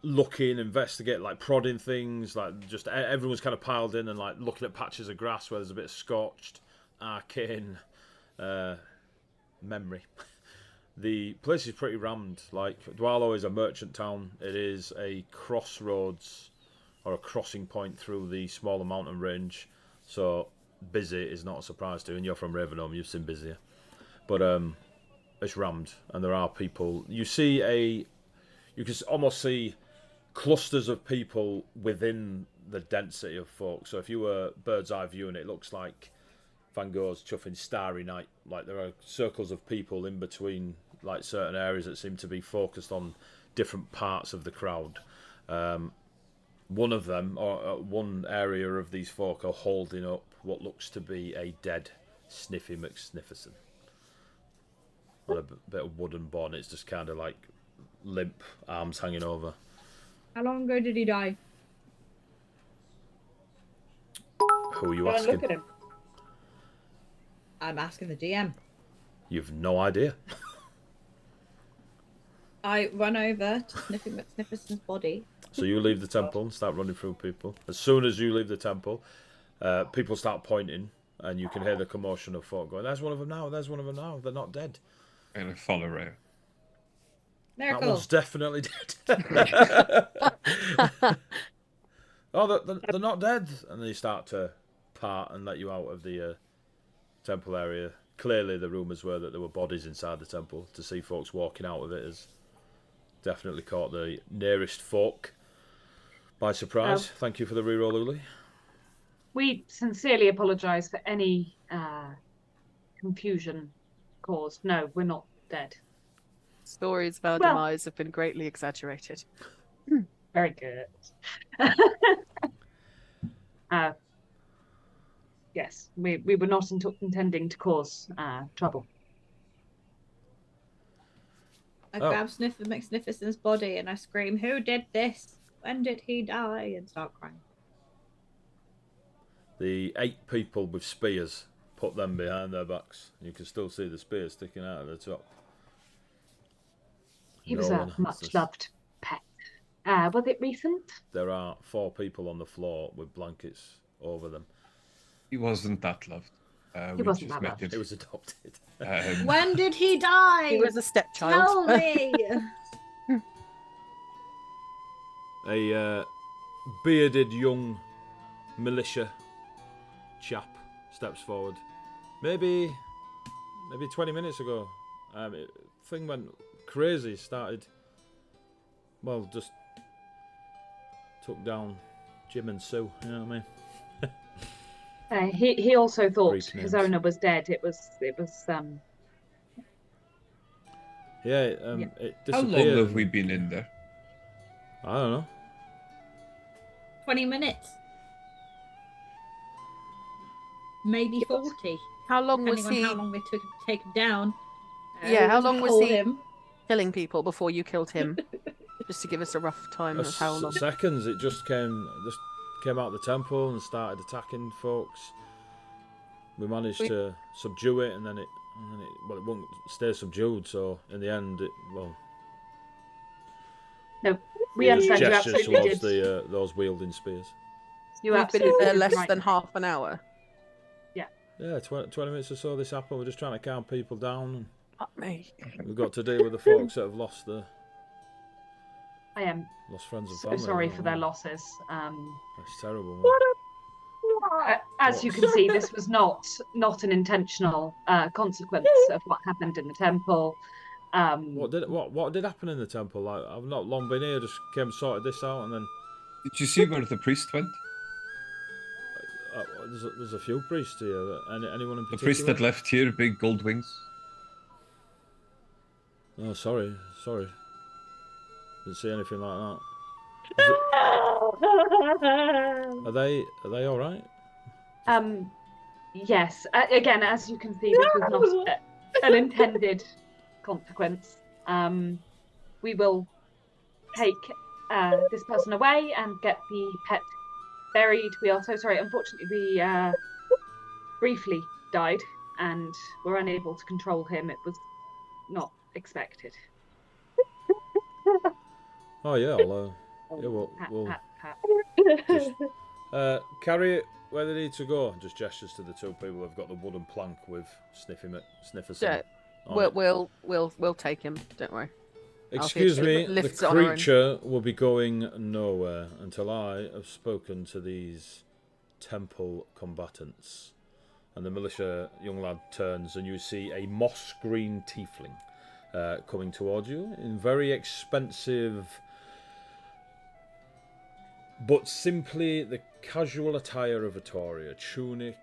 looking, investigating, like prodding things, like just everyone's kind of piled in and like looking at patches of grass where there's a bit of scorched, arcane memory. The place is pretty rammed. Like, Dwalo is a merchant town. It is a crossroads or a crossing point through the smaller mountain range. So busy is not a surprise to you, and you're from Ravenholm, you've seen busier. But it's rammed, and there are people. You can almost see clusters of people within the density of folk. So if you were bird's eye viewing it, looks like Van Gogh's chuffing Starry Night. Like, there are circles of people in between, like, certain areas that seem to be focused on different parts of the crowd. One of them, or one area of these folk, are holding up what looks to be a dead Sniffy McSnifferson on a bit of wooden bonnet. It's just kind of like limp, arms hanging over. How long ago did he die? Who are you Go and asking? look at him. I'm asking the DM. You've no idea. I run over to Sniffy McSnifferson's body. So you leave the temple and start running through people. As soon as you leave the temple, people start pointing, and you can hear the commotion of folk going, "There's one of them now, there's one of them now, they're not dead." And I follow Rhea. Miracle. That one's definitely dead. Oh, they're not dead. And they start to part and let you out of the temple area. Clearly, the rumours were that there were bodies inside the temple. To see folks walking out of it has definitely caught the nearest folk by surprise. Thank you for the reroll, Uli. We sincerely apologise for any confusion caused. No, we're not dead. Stories of our Well- demise have been greatly exaggerated. Very good. Yes, we were not intending to cause trouble. I grab Sniffer McSnifferson's body and I scream, "Who did this? When did he die?" and start crying. The 8 people with spears put them behind their backs. You can still see the spears sticking out of the top. He was No a one has much this. loved pet. Was it recent? There are 4 people on the floor with blankets over them. He wasn't that loved. He We wasn't just that met loved. him. It was adopted. When did he die? He was a stepchild. Tell me. A bearded young militia chap steps forward. Maybe 20 minutes ago. Thing went crazy. Started, well, just took down Jim and Sue. You know what I mean? He also thought Greek his names. owner was dead. It was Yeah, it How long disappeared. have we been in there? I don't know. 20 minutes. Maybe 40. How long was Depending he on how long they took to take him down. Yeah, how We long was hold he- him. killing people before you killed him? Just to give us a rough time of how long. Seconds. It just came out of the temple and started attacking folks. We managed to subdue it, and then it won't stay subdued. So in the end, no. We just understand you gestures absolutely towards did. those wielding spears. You We've been absolutely there did less right. than half an hour. Yeah, 20 minutes or so. This happened. We're just trying to calm people down. Fuck me. And we've got to deal with the folks that have lost I am friends and so family. sorry for their losses. That's terrible. Man. As you can see, this was not an intentional consequence of what happened in the temple. What did happen in the temple? Like, I've not long been here. Just came and sorted this out, and then Did you see where the priest went? there's a few priests here. Anyone in particular? The priest that left here, big gold wings. Oh, sorry. Didn't see anything like that. Are they all right? Yes. Again, as you can see, this was not an intended consequence. We will take this person away and get the pet buried. We are so sorry. Unfortunately, we briefly died and were unable to control him. It was not expected. Oh yeah. We'll Pat. just, carry it where they need to go. Just gestures to the 2 people who've got the wooden plank with Snifferson. Yeah, on it. we'll take him. Don't worry. Excuse me, the lifts it on our own. creature will be going nowhere until I have spoken to these temple combatants. And the militia young lad turns, and you see a moss green tiefling coming towards you in very expensive, but simply the casual attire of Atoria: tunic,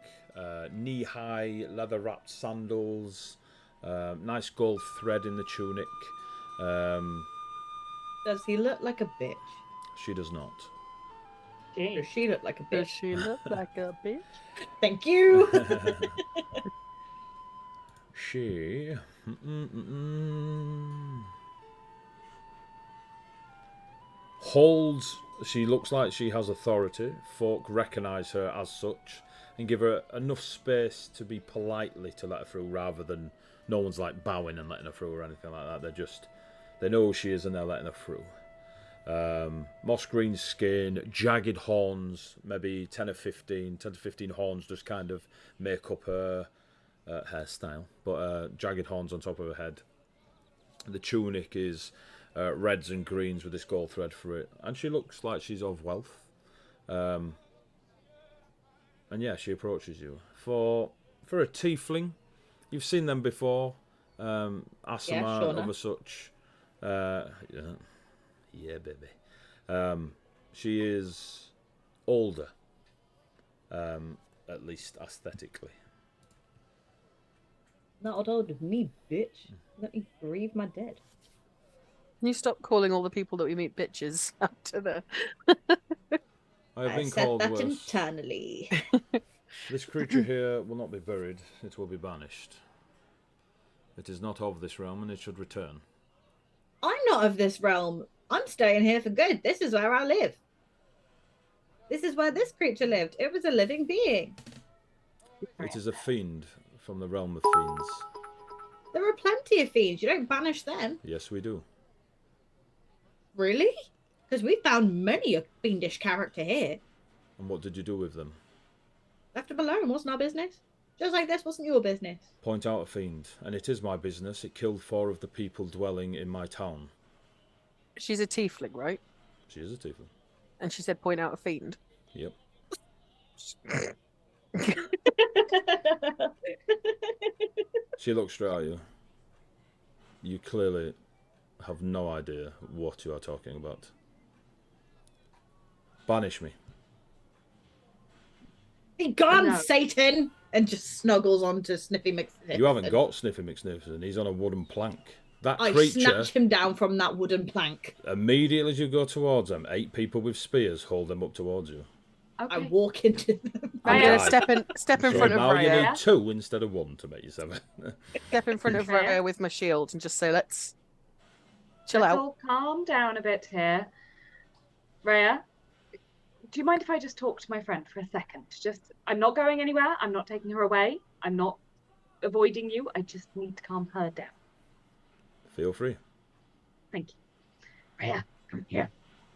knee-high leather-wrapped sandals, nice gold thread in the tunic. Does he look like a bitch? She does not. Does she look like a Does bitch? she look like a bitch? Thank you. She holds. She looks like she has authority. Folk recognise her as such and give her enough space to be politely to let her through, rather than no one's like bowing and letting her through or anything like that. They know who she is and they're letting her through. Moss green skin, jagged horns, maybe 10 to 15 horns just kind of make up her hairstyle, but jagged horns on top of her head. The tunic is reds and greens with this gold thread through it, and she looks like she's of wealth. And yeah, she approaches you. For a tiefling, you've seen them before. Asama Shauna. and other such. Yeah, baby. She is older, at least aesthetically. Not old as me, bitch. Let me grieve my dead. Can you stop calling all the people that we meet bitches after the... I have I been said called that worse. internally. This creature here will not be buried, it will be banished. It is not of this realm, and it should return. I'm not of this realm. I'm staying here for good. This is where I live. This is where this creature lived. It was a living being. It is a fiend from the realm of fiends. There are plenty of fiends. You don't banish them. Yes, we do. Really? Because we found many a fiendish character here. And what did you do with them? Left them alone. Wasn't our business. Just like this wasn't your business. Point out a fiend, and it is my business. It killed 4 of the people dwelling in my town. She's a tiefling, right? She is a tiefling. And she said point out a fiend. Yep. She looks straight at you. You clearly have no idea what you are talking about. Banish me. Be gone, No. Satan! And just snuggles onto Sniffy McSniff. You haven't got Sniffy McSniffson. He's on a wooden plank. That I creature, snatch him down from that wooden plank. immediately as you go towards them, 8 people with spears hold them up towards you. Okay. I walk into them. I'm Raya. gonna Right. step in So front of now you Raya. need 2 instead of 1 to make you 7. Step in front of Raya. Raya with my shield and just say, let's chill Let's out. all calm down a bit here. Rhea, do you mind if I just talk to my friend for a second? I'm not going anywhere. I'm not taking her away. I'm not avoiding you. I just need to calm her down. Feel free. Thank you. Rhea, come here.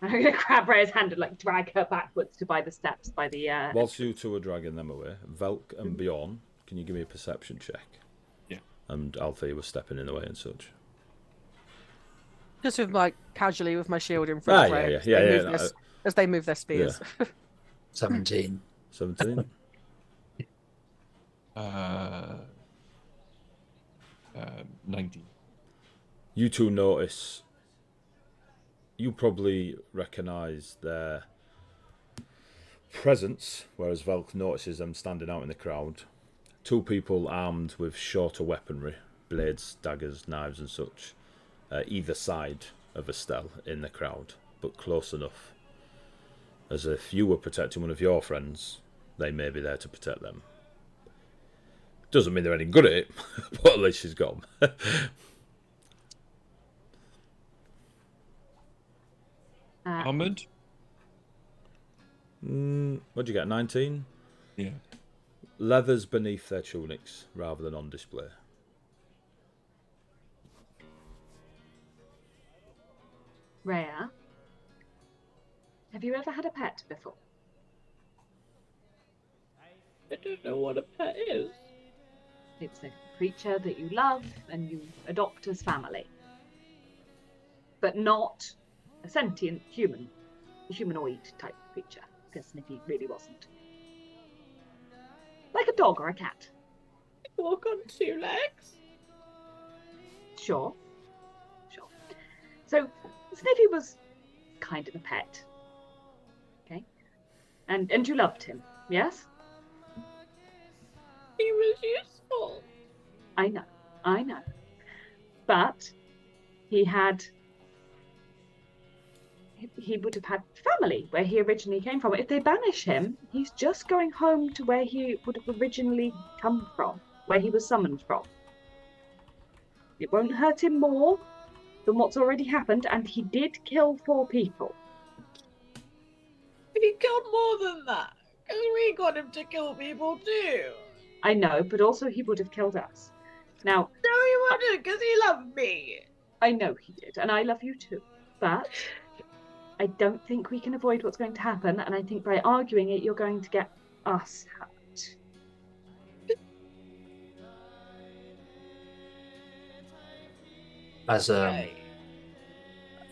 I'm going to grab Rhea's hand and like drag her backwards to by the steps by the. Whilst you 2 are dragging them away, Velk and Bjorn, can you give me a perception check? Yeah. And Althea was stepping in the way and such. Just with like casually with my shield in front of Raya. As they move their spears. 17. 17. 19. You 2 notice. You probably recognise their presence, whereas Velk notices them standing out in the crowd. 2 people armed with shorter weaponry, blades, daggers, knives and such, either side of Estelle in the crowd, but close enough. As if you were protecting one of your friends, they may be there to protect them. Doesn't mean they're any good at it, but at least she's got them. Armored? What'd you get, 19? Yeah. Leathers beneath their tunics, rather than on display. Rhea, have you ever had a pet before? I don't know what a pet is. It's a creature that you love and you adopt as family. But not a sentient human, a humanoid type creature, because Sniffy really wasn't. Like a dog or a cat. Walk on 2 legs. Sure. So, Sniffy was kind of a pet. Okay? And you loved him, yes? He was useful. I know. But he would have had family where he originally came from. If they banish him, he's just going home to where he would have originally come from, where he was summoned from. It won't hurt him more than what's already happened, and he did kill 4 people. But he killed more than that. Because we got him to kill people too. I know, but also he would have killed us. Now, No, he wouldn't, because he loved me. I know he did, and I love you too. But I don't think we can avoid what's going to happen, and I think by arguing it, you're going to get us hurt.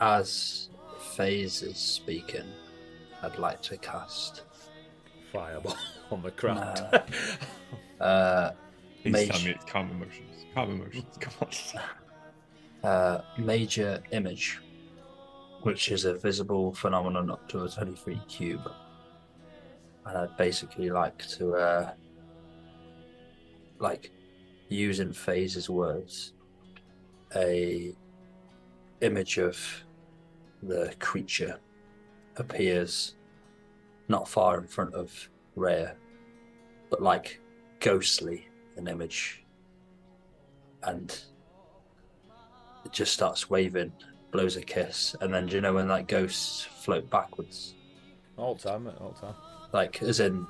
As FaZe is speaking, I'd like to cast Fireball on the crowd. Please tell me it's calm emotions. Calm emotions. Come on. Major Image, which is a visible phenomenon up to a 20 feet cube. And I'd basically like to, using FaZe's words, a image of the creature appears not far in front of Rhea, but like ghostly an image, and it just starts waving, blows a kiss, and then do you know when like ghosts float backwards? All time, mate, all time. Like as in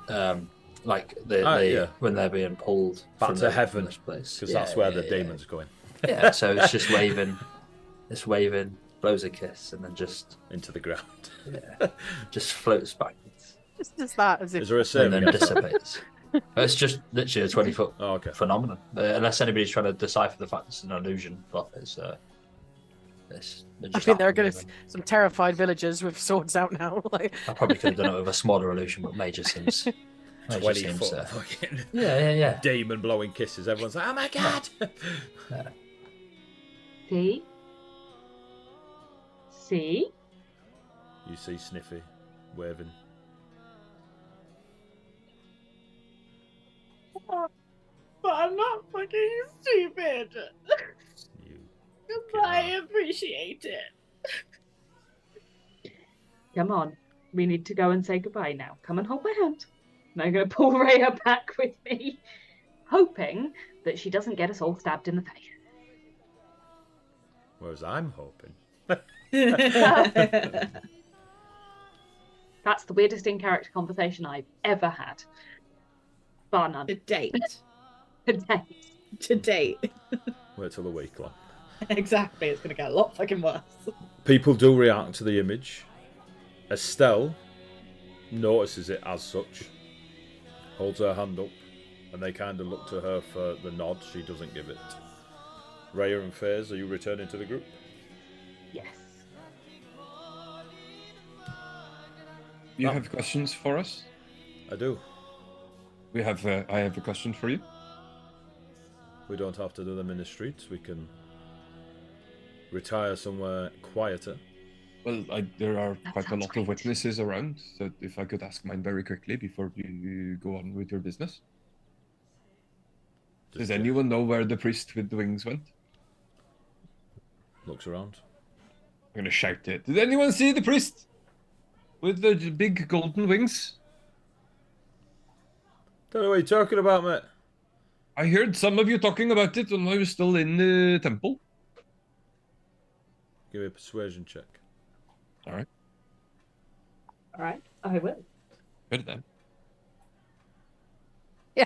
when they're being pulled Back from to heaven, from this place. because that's where the demon's going. Yeah, so it's just waving, blows a kiss, and then just into the ground. just floats backwards. Just does that as if. Is there a save? And then dissipates. It's just literally a 20-foot phenomenon. Unless anybody's trying to decipher the fact it's an illusion, but it's I think there are going to be some terrified villagers with swords out now. Like... I probably could have done it with a smaller illusion, but Major seems. 20 foot fucking yeah. demon blowing kisses. Everyone's like, oh my god. See? You see Sniffy waving. But I'm not fucking stupid. I appreciate it. Come on. We need to go and say goodbye now. Come and hold my hand. And I'm going to pull Rhea back with me, hoping that she doesn't get us all stabbed in the face. Whereas I'm hoping. That's the weirdest in-character conversation I've ever had. Bar none. To date. To date. To date. Wait till the week long. Exactly, it's going to get a lot fucking worse. People do react to the image. Estelle notices it as such, holds her hand up, and they kind of look to her for the nod. She doesn't give it. Rhea and FaZe, are you returning to the group? Yes. You have questions for us? I do. I have a question for you. We don't have to do them in the streets. We can retire somewhere quieter. Well, there are quite a lot of witnesses around, so if I could ask mine very quickly before you go on with your business. Does anyone know where the priest with the wings went? Looks around. I'm going to shout it. Did anyone see the priest with the big golden wings? Don't know what you're talking about, mate. I heard some of you talking about it when I was still in the temple. Give me a persuasion check. All right. All right, I will. Good then. Yeah.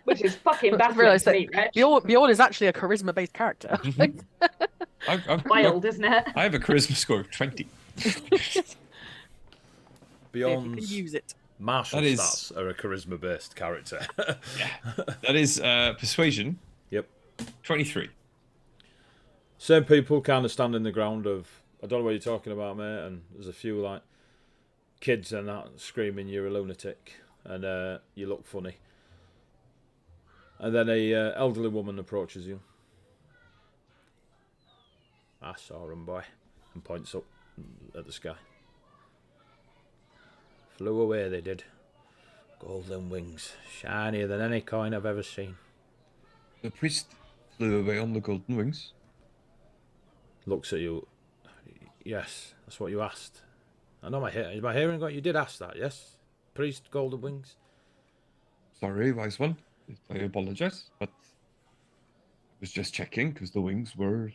Which is fucking I baffling realised to that me, Rich. Bjorn is actually a charisma-based character. Wild, isn't it? I have a charisma score of 20. Beyond's use it. martial That is- stats are a charisma-based character. That is persuasion. Yep. 23. Same people kind of stand in the ground of, I don't know what you're talking about, mate, and there's a few like kids and that screaming you're a lunatic and you look funny. And then a elderly woman approaches you. I saw him, boy, and points up at the sky. Flew away, they did. Golden wings, shinier than any coin I've ever seen. The priest flew away on the golden wings. Looks at you. Yes, that's what you asked. I know my hearing got. You did ask that, yes? Priest, golden wings. Sorry, wise one. I apologize, but I was just checking because the wings were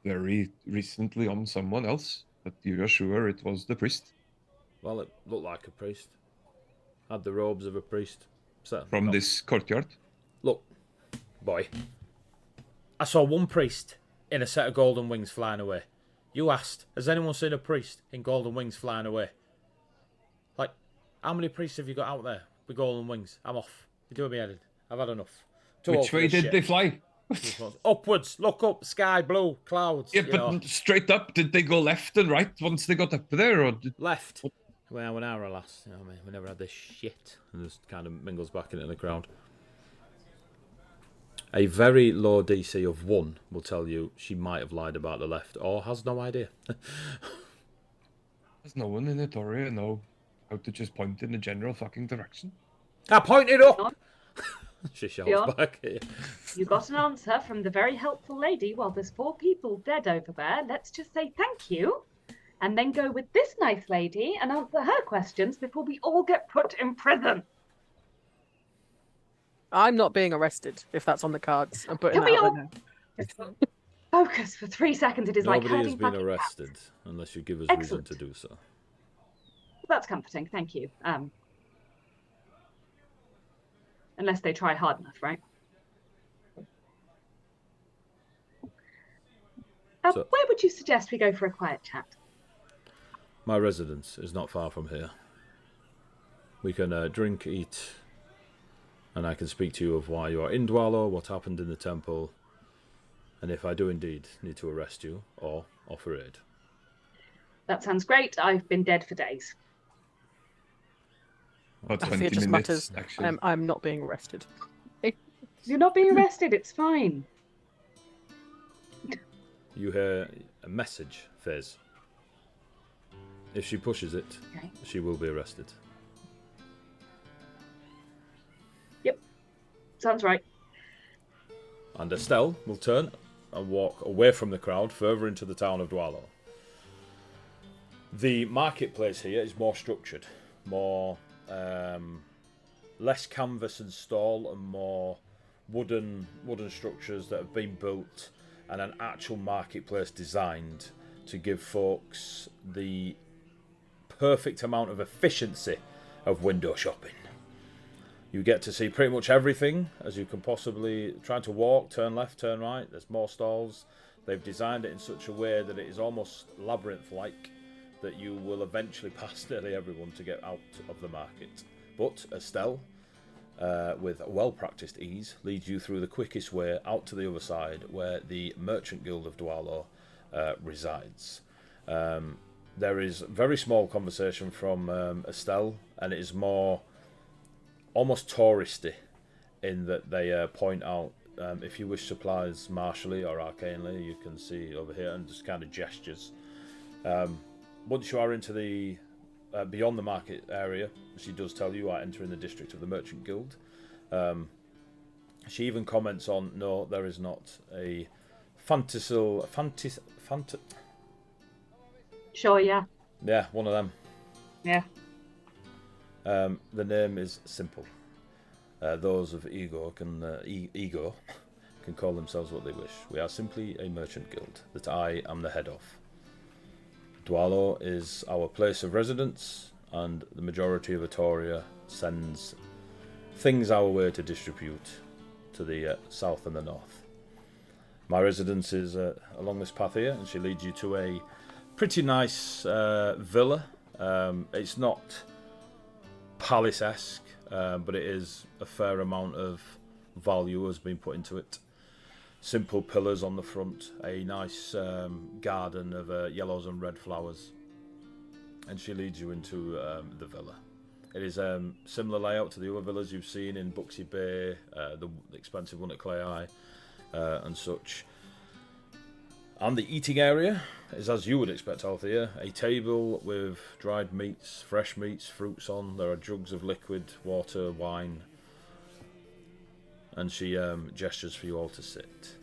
very recently on someone else. But you are sure it was the priest? Well, it looked like a priest. Had the robes of a priest. Certainly From not. this courtyard? Look, boy. I saw one priest in a set of golden wings flying away. You asked, has anyone seen a priest in golden wings flying away? Like, how many priests have you got out there with golden wings? I'm off. You're doing me headed. I've had enough. Too old Which for way this did shit. they fly? Upwards, look up, sky, blue, clouds. Yeah, but straight up, did they go left and right once they got up there, or Left. Well, an hour last. You know what I mean? We never had this shit. And just kind of mingles back into the crowd. A very low DC of 1 will tell you she might have lied about the left or has no idea. There's no one in Etoria know how to just point in the general fucking direction? I pointed up! She shouts Bjorn? back at you. You got an answer from the very helpful lady while there's 4 people dead over there. Let's just say thank you. And then go with this nice lady and answer her questions before we all get put in prison. I'm not being arrested if that's on the cards. I'm putting Can we that all out focus for 3 seconds? It is like Nobody has herding been fucking arrested cats. unless you give us Excellent. reason to do so. That's comforting, thank you. Unless they try hard enough, right? Where would you suggest we go for a quiet chat? My residence is not far from here. We can drink, eat, and I can speak to you of why you are in Dwalo, what happened in the temple, and if I do indeed need to arrest you or offer aid. That sounds great. I've been dead for days. About I 20 think it just minutes, matters. actually. I'm not being arrested. You're not being arrested. It's fine. You hear a message, Fez. If she pushes it, Okay. she will be arrested. Yep. Sounds right. And Estelle will turn and walk away from the crowd further into the town of Dwalo. The marketplace here is more structured, more less canvas and stall, and more wooden structures that have been built, and an actual marketplace designed to give folks the perfect amount of efficiency of window shopping. You get to see pretty much everything as you can possibly try to walk, turn left, turn right. There's more stalls. They've designed it in such a way that it is almost labyrinth-like, that you will eventually pass nearly everyone to get out of the market. But Estelle, with well-practiced ease, leads you through the quickest way out to the other side, where the Merchant Guild of Dwalo resides. There is very small conversation from Estelle, and it is more almost touristy in that they point out if you wish supplies martially or arcanely, you can see over here, and just kind of gestures. Once you are into the beyond the market area, she does tell you are entering the district of the Merchant Guild. She even comments on, no, there is not a Sure, yeah. Yeah, one of them. Yeah. The name is simple. Those of Ego can call themselves what they wish. We are simply a merchant guild that I am the head of. Dwalo is our place of residence, and the majority of Etoria sends things our way to distribute to the south and the north. My residence is along this path here, and she leads you to a pretty nice villa. It's not palace-esque, but it is a fair amount of value has been put into it. Simple pillars on the front, a nice garden of yellows and red flowers, and she leads you into the villa. It is similar layout to the other villas you've seen in Buxy Bay, the expensive one at Clay Eye, and such. And the eating area is as you would expect, Althea, a table with dried meats, fresh meats, fruits on. There are jugs of liquid, water, wine, and she gestures for you all to sit.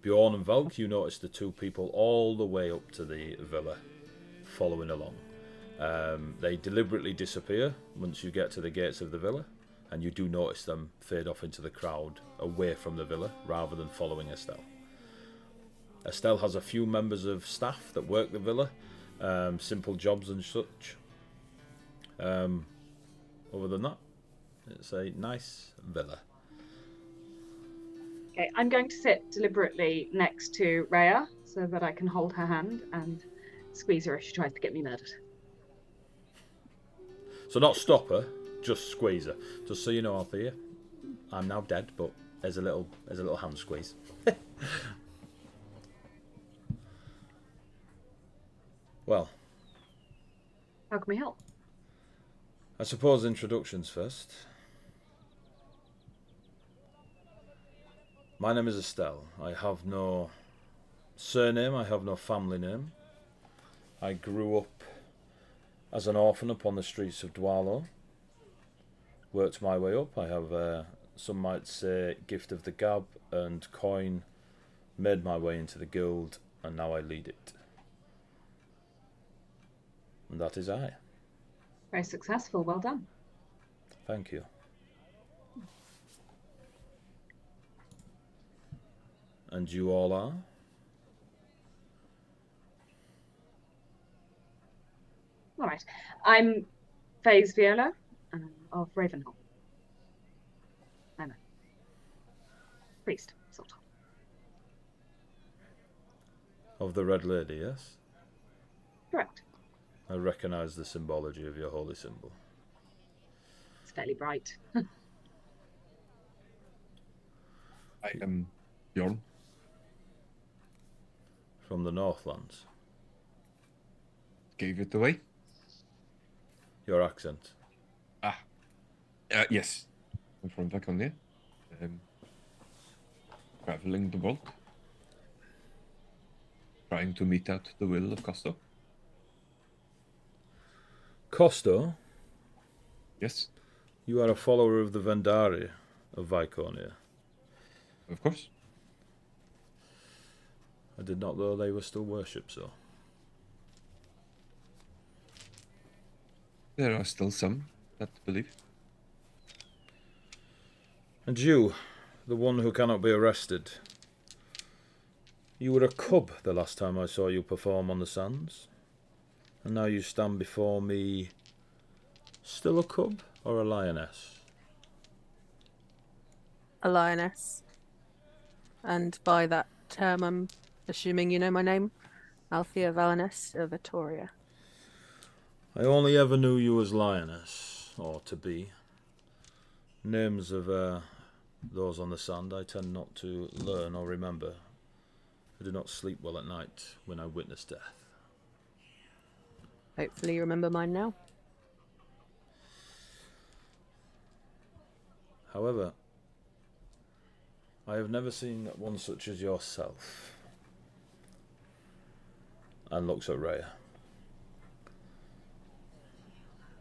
Bjorn and Velk, you notice the two people all the way up to the villa following along. They deliberately disappear once you get to the gates of the villa, and you do notice them fade off into the crowd away from the villa rather than following Estelle. Estelle has a few members of staff that work the villa, simple jobs and such. Other than that, it's a nice villa. Okay, I'm going to sit deliberately next to Rhea so that I can hold her hand and squeeze her if she tries to get me murdered. So not stop her, just squeeze her. Just so you know, Althea, I'm now dead, but as a little hand squeeze. Well, How can we help? I suppose introductions first. My name is Estelle. I have no surname, I have no family name. I grew up as an orphan upon the streets of Dwalo. Worked my way up. I have, some might say, gift of the gab and coin. Made my way into the guild, and now I lead it. And that is I. Very successful. Well done. Thank you. And you all are? All right. I'm Faze Viola of Ravenhall. I'm a priest, sort of. Of the Red Lady, yes? Correct. I recognise the symbology of your holy symbol. It's fairly bright. I am Bjorn. From the Northlands. Gave it away. Your accent. Yes. I'm from Laconia. Traveling the world. Trying to meet out the will of Costo. Costo, Yes, you are a follower of the Vendari of Viconia. of course. I did not know they were still worshipped so. There are still some that believe. And you, the one who cannot be arrested. You were a cub the last time I saw you perform on the sands. And now you stand before me, still a cub or a lioness? A lioness. And by that term, I'm assuming you know my name, Althea Valinus of Etoria. I only ever knew you as lioness, or to be. Names of those on the sand I tend not to learn or remember. I do not sleep well at night when I witness death. Hopefully you remember mine now. However, I have never seen one such as yourself. And looks at Rhea.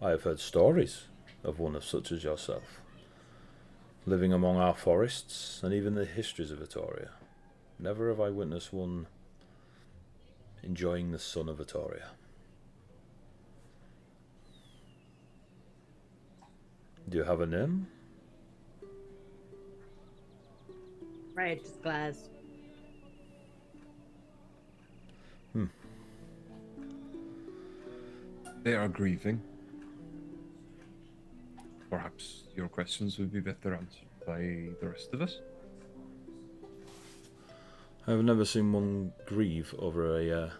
I have heard stories of one of such as yourself, living among our forests and even the histories of Etoria. Never have I witnessed one enjoying the sun of Etoria. Do you have a name? Right, just glares. They are grieving. Perhaps your questions would be better answered by the rest of us. I have never seen one grieve over a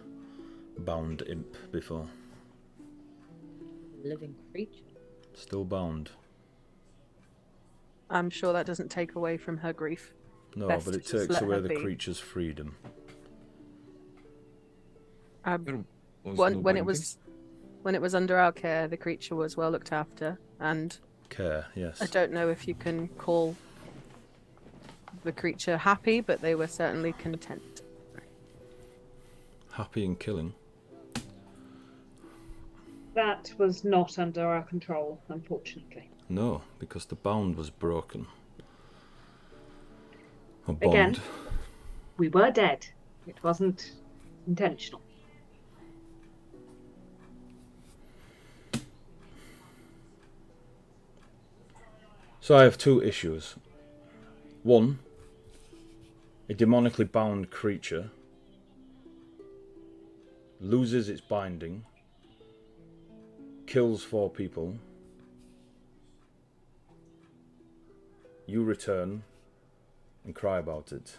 bound imp before. Living creature. Still bound. I'm sure that doesn't take away from her grief. No, Best but it to just takes let away her the be. creature's freedom. There was no When it binding. was under our care, the creature was well looked after, and Care, yes. I don't know if you can call the creature happy, but they were certainly content. Happy in killing. That was not under our control, unfortunately. No, because the bound was broken. A bond. Again, we were dead. It wasn't intentional. So I have two issues. One, a demonically bound creature loses its binding, kills 4 people, you return and cry about it.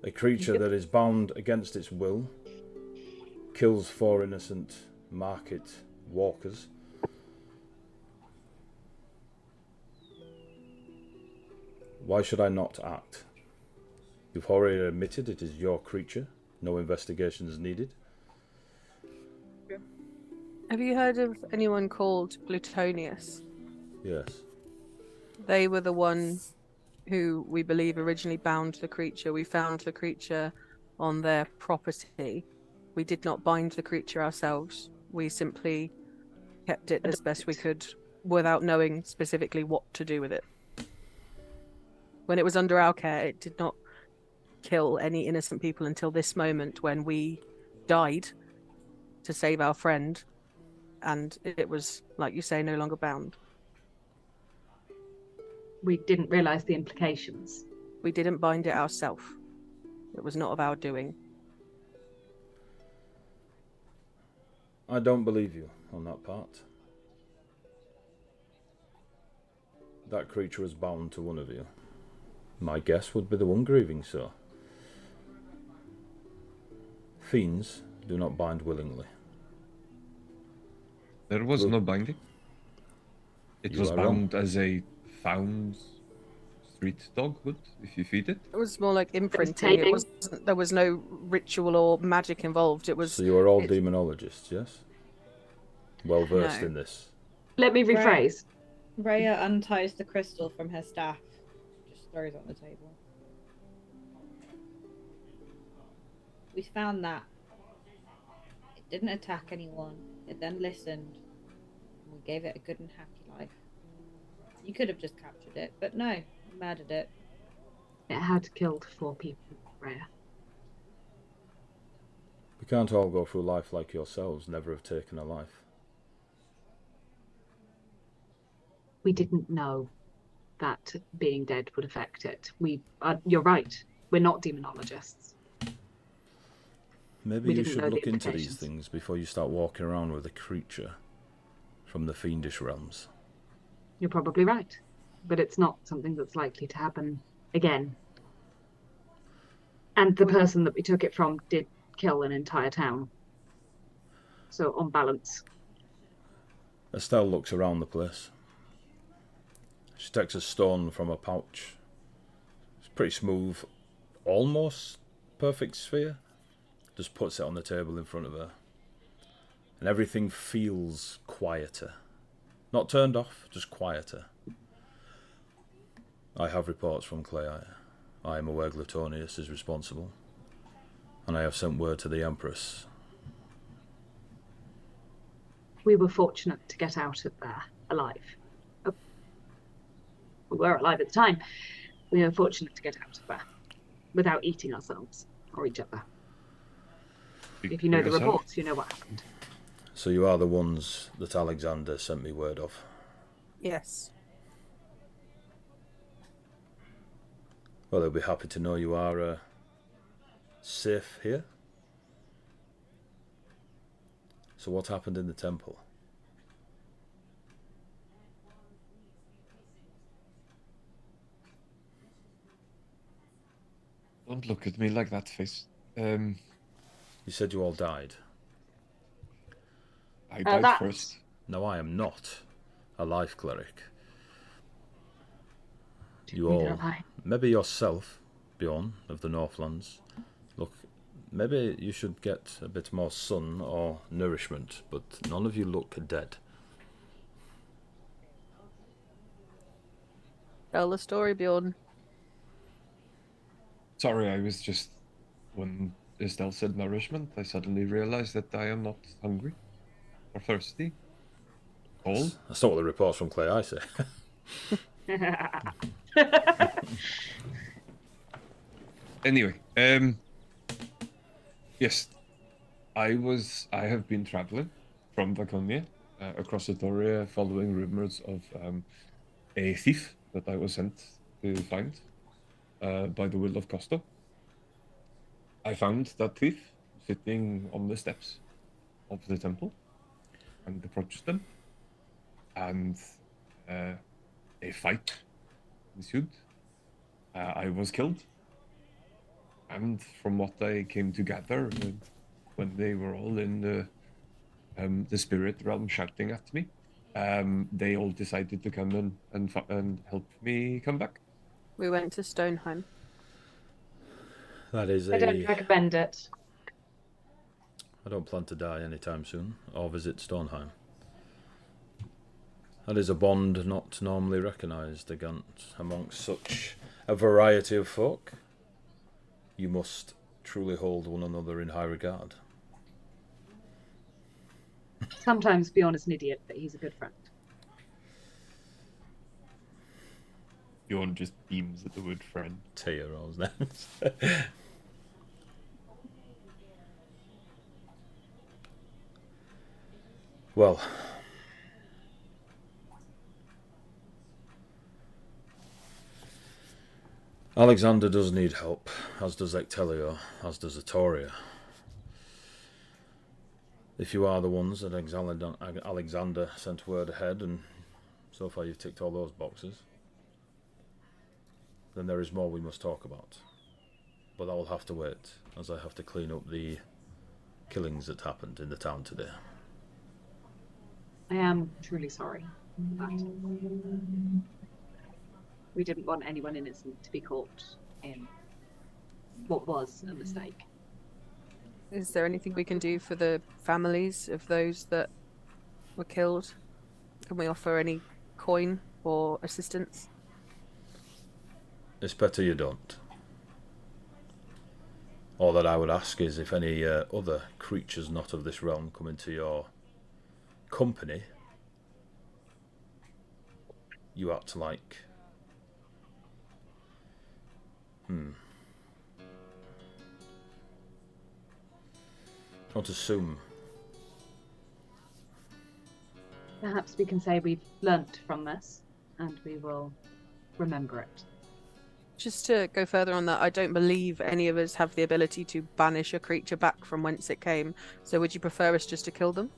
A creature that is bound against its will kills 4 innocent market walkers. Why should I not act? You've already admitted it is your creature. No investigation is needed. Have you heard of anyone called Plutonius? Yes. They were the one who we believe originally bound the creature. We found the creature on their property. We did not bind the creature ourselves. We simply kept it as best we could without knowing specifically what to do with it. When it was under our care, it did not kill any innocent people until this moment when we died to save our friend, and it was, like you say, no longer bound. We didn't realise the implications. We didn't bind it ourselves. It was not of our doing. I don't believe you on that part. That creature was bound to one of you. My guess would be the one grieving so. Fiends do not bind willingly. There was Well, no binding. It you was are bound as a found street dog would if you feed it. It was more like imprinting. It taming. wasn't. There was no ritual or magic involved. It was. So you are all it's- demonologists, yes? Well versed No. in this. Let me rephrase. Rhea unties the crystal from her staff, just throws it on the table. We found that. It didn't attack anyone. It then listened. And we gave it a good and happy life. You could have just captured it, but no, you murdered it. It had killed 4 people, Rhea. We can't all go through life like yourselves, never have taken a life. We didn't know that being dead would affect it. You're right. We're not demonologists. Maybe We you didn't should know the look into these implications. things before you start walking around with a creature from the fiendish realms. You're probably right. But it's not something that's likely to happen again. And the person that we took it from did kill an entire town. So on balance. Estelle looks around the place. She takes a stone from a pouch. It's pretty smooth, almost perfect sphere. Just puts it on the table in front of her. And everything feels quieter. Not turned off, just quieter. I have reports from Clei. I am aware Glutonius is responsible. And I have sent word to the Empress. We were fortunate to get out of there alive. We were alive at the time. We were fortunate to get out of there without eating ourselves or each other. If you know the reports, you know what happened. So you are the ones that Alexander sent me word of. Yes. Well, they'll be happy to know you are safe here. So what happened in the temple? Don't look at me like that, face. You said you all died. I died that's- first. No, I am not a life cleric. You Neither all, have I. maybe yourself, Bjorn of the Northlands. Look, maybe you should get a bit more sun or nourishment, but none of you look dead. Tell the story, Bjorn. Sorry, I was just... When Estelle said nourishment, I suddenly realized that I am not hungry or thirsty. Cold. That's not what the reports from Clay I say. Anyway, yes, I have been traveling from Vaconia across Etoria, following rumors of a thief that I was sent to find by the will of Costo. I found that thief sitting on the steps of the temple and approached them, and a fight ensued. I was killed. And from what I came to gather, when they were all in the spirit realm shouting at me, they all decided to come in and help me come back. We went to Stoneheim. That is I don't recommend it. I don't plan to die anytime soon, or visit Stonheim. That is a bond not normally recognised amongst such a variety of folk. You must truly hold one another in high regard. Sometimes Bjorn is an idiot, but he's a good friend. Bjorn just beams at the wood friend. Tia rolls next. Well, Alexander does need help, as does Ectelio, as does Atoria. If you are the ones that Alexander sent word ahead, and so far you've ticked all those boxes, then there is more we must talk about. But that will have to wait, as I have to clean up the killings that happened in the town today. I am truly sorry. But we didn't want anyone innocent to be caught in what was a mistake. Is there anything we can do for the families of those that were killed? Can we offer any coin or assistance? It's better you don't. All that I would ask is if any other creatures not of this realm come into your company, you act like... Don't assume. Perhaps we can say we've learnt from this, and we will remember it. Just to go further on that, I don't believe any of us have the ability to banish a creature back from whence it came. So would you prefer us just to kill them?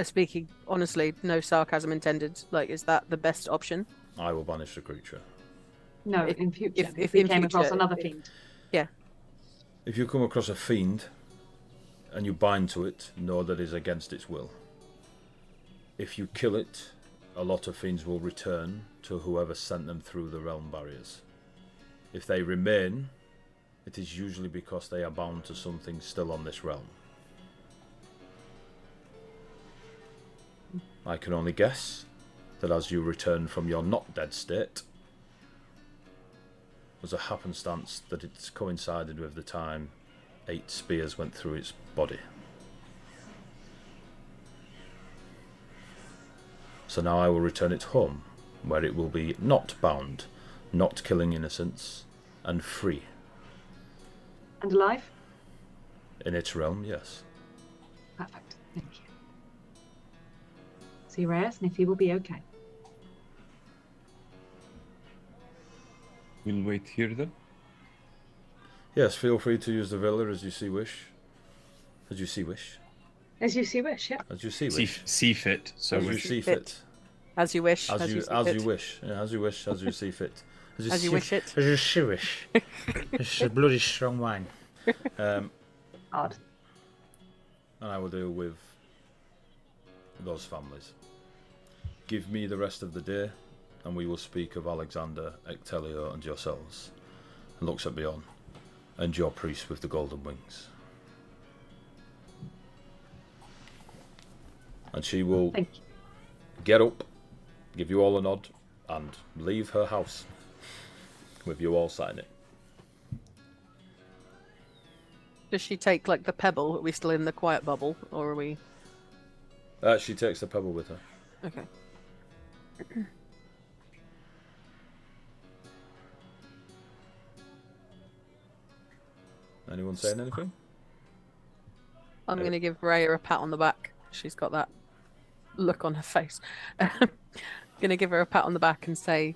Speaking honestly, no sarcasm intended. Like, is that the best option? I will banish the creature. No, If- in future, if we in came across future, another if- fiend. Yeah. If you come across a fiend and you bind to it, know that it is against its will. If you kill it, a lot of fiends will return to whoever sent them through the realm barriers. If they remain, it is usually because they are bound to something still on this realm. I can only guess that as you return from your not dead state, was a happenstance that it's coincided with the time 8 spears went through its body. So now I will return it home, where it will be not bound, not killing innocents, and free. And alive? In its realm, yes. Perfect. Thank you. See Reyes, and if he will be okay. We'll wait here then. Yes, feel free to use the villa as you see wish. As you see wish. As you see wish, yeah. As you see wish. See fit. So As you wish. see fit. As you wish. As you see fit. wish. Yeah, as you wish. As you see fit. As you wish it. As you see wish. It's a bloody strong wine. Odd. And I will deal with those families. Give me the rest of the day, and we will speak of Alexander, Ectelio, and yourselves. And looks at Bjorn, and your priest with the golden wings. And she will Thank you. get up, give you all a nod, and leave her house, with you all sat in it. Does she take like the pebble? Are we still in the quiet bubble, or are we? She takes the pebble with her. Okay. Anyone saying anything? I'm going to give Raya a pat on the back. She's got that look on her face. Going to give her a pat on the back and say,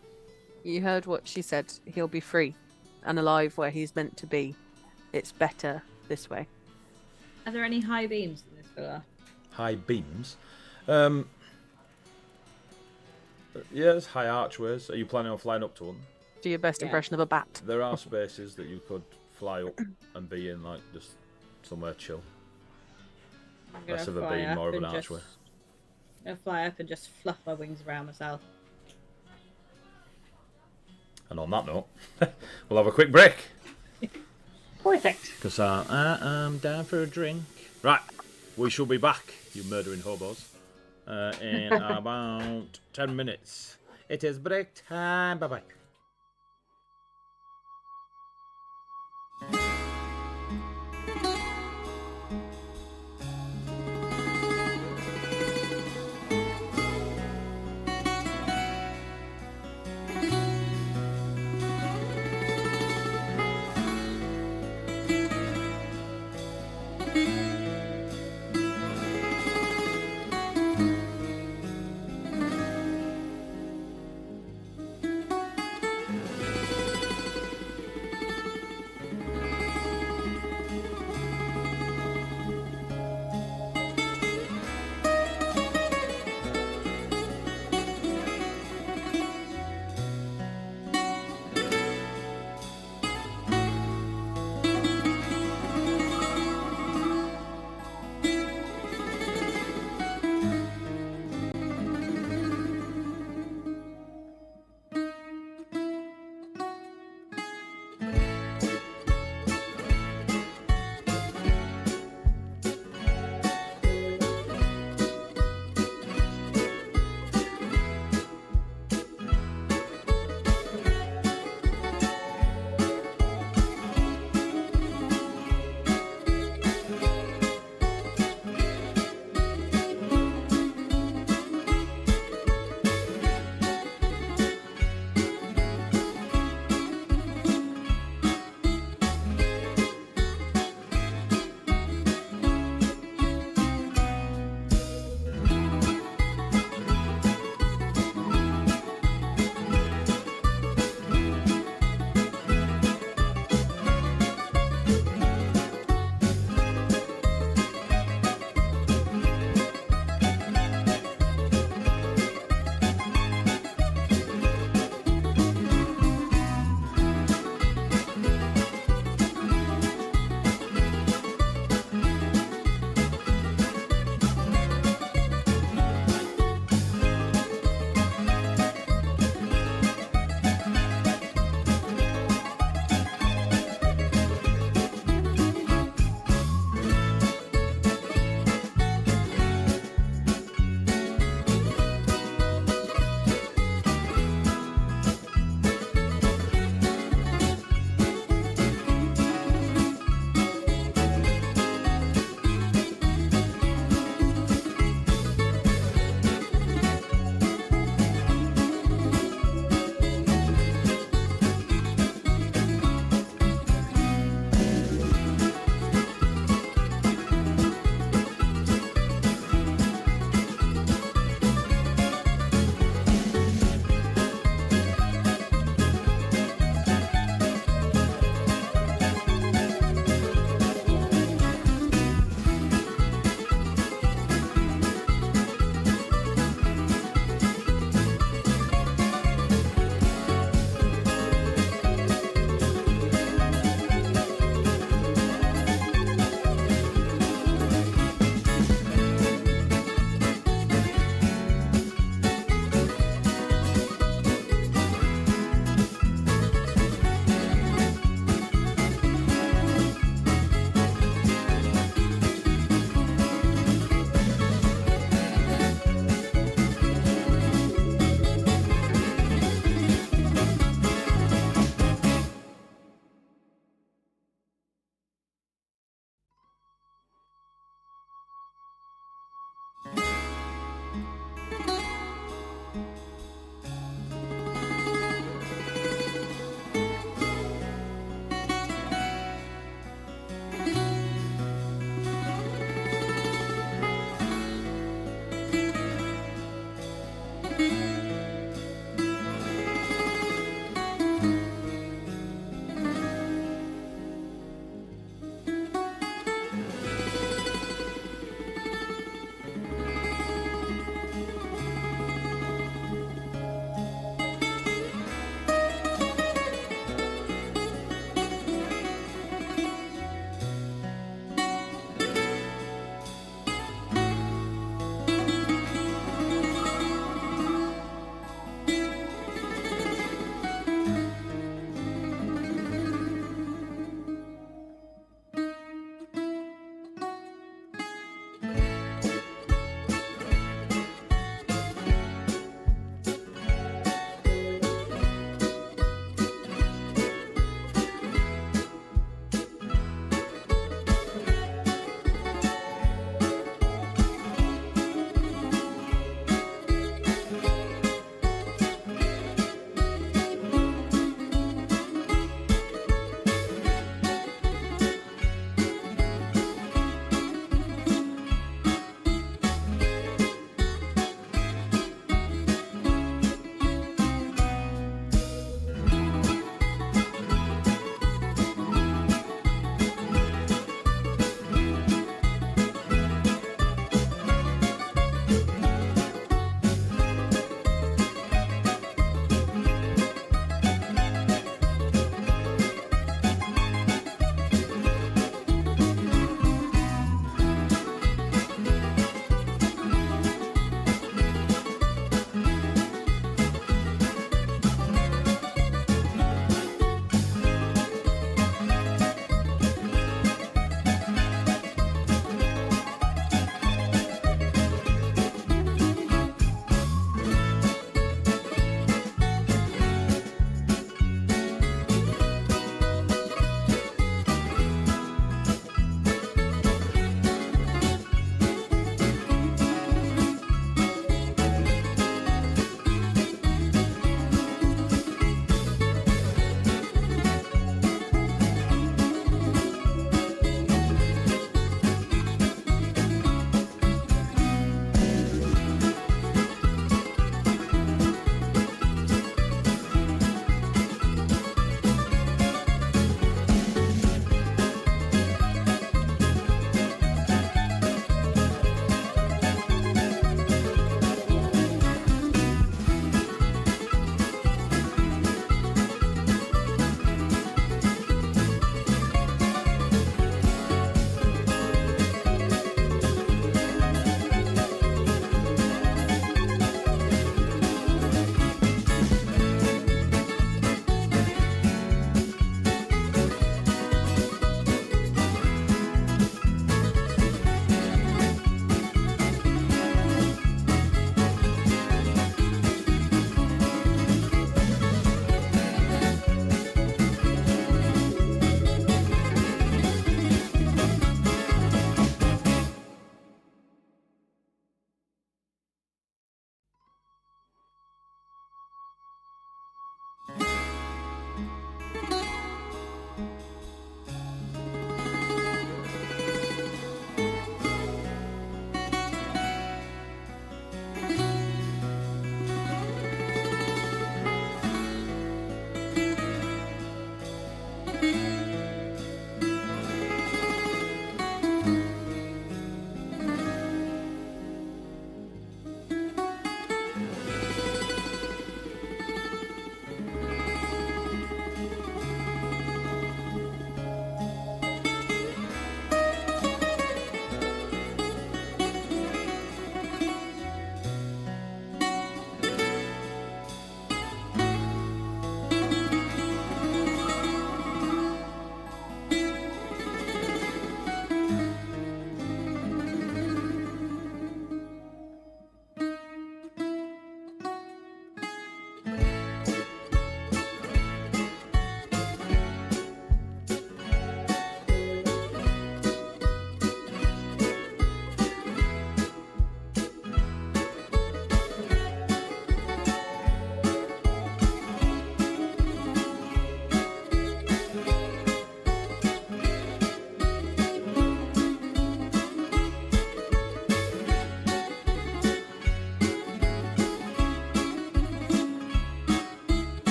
"You heard what she said. He'll be free and alive where he's meant to be. It's better this way." Are there any high beams in this villa? High beams. Yes, high archways. Are you planning on flying up to one? Do your best Yeah. impression of a bat. There are spaces that you could fly up and be in, like just somewhere chill. I'm gonna Less of a fly beam, up more of an and just- archway. I'm gonna fly up and just fluff my wings around myself. And on that note, we'll have a quick break. Perfect. Because I am down for a drink. Right, we shall be back, you murdering hobos, in about 10 minutes. It is break time. Bye-bye.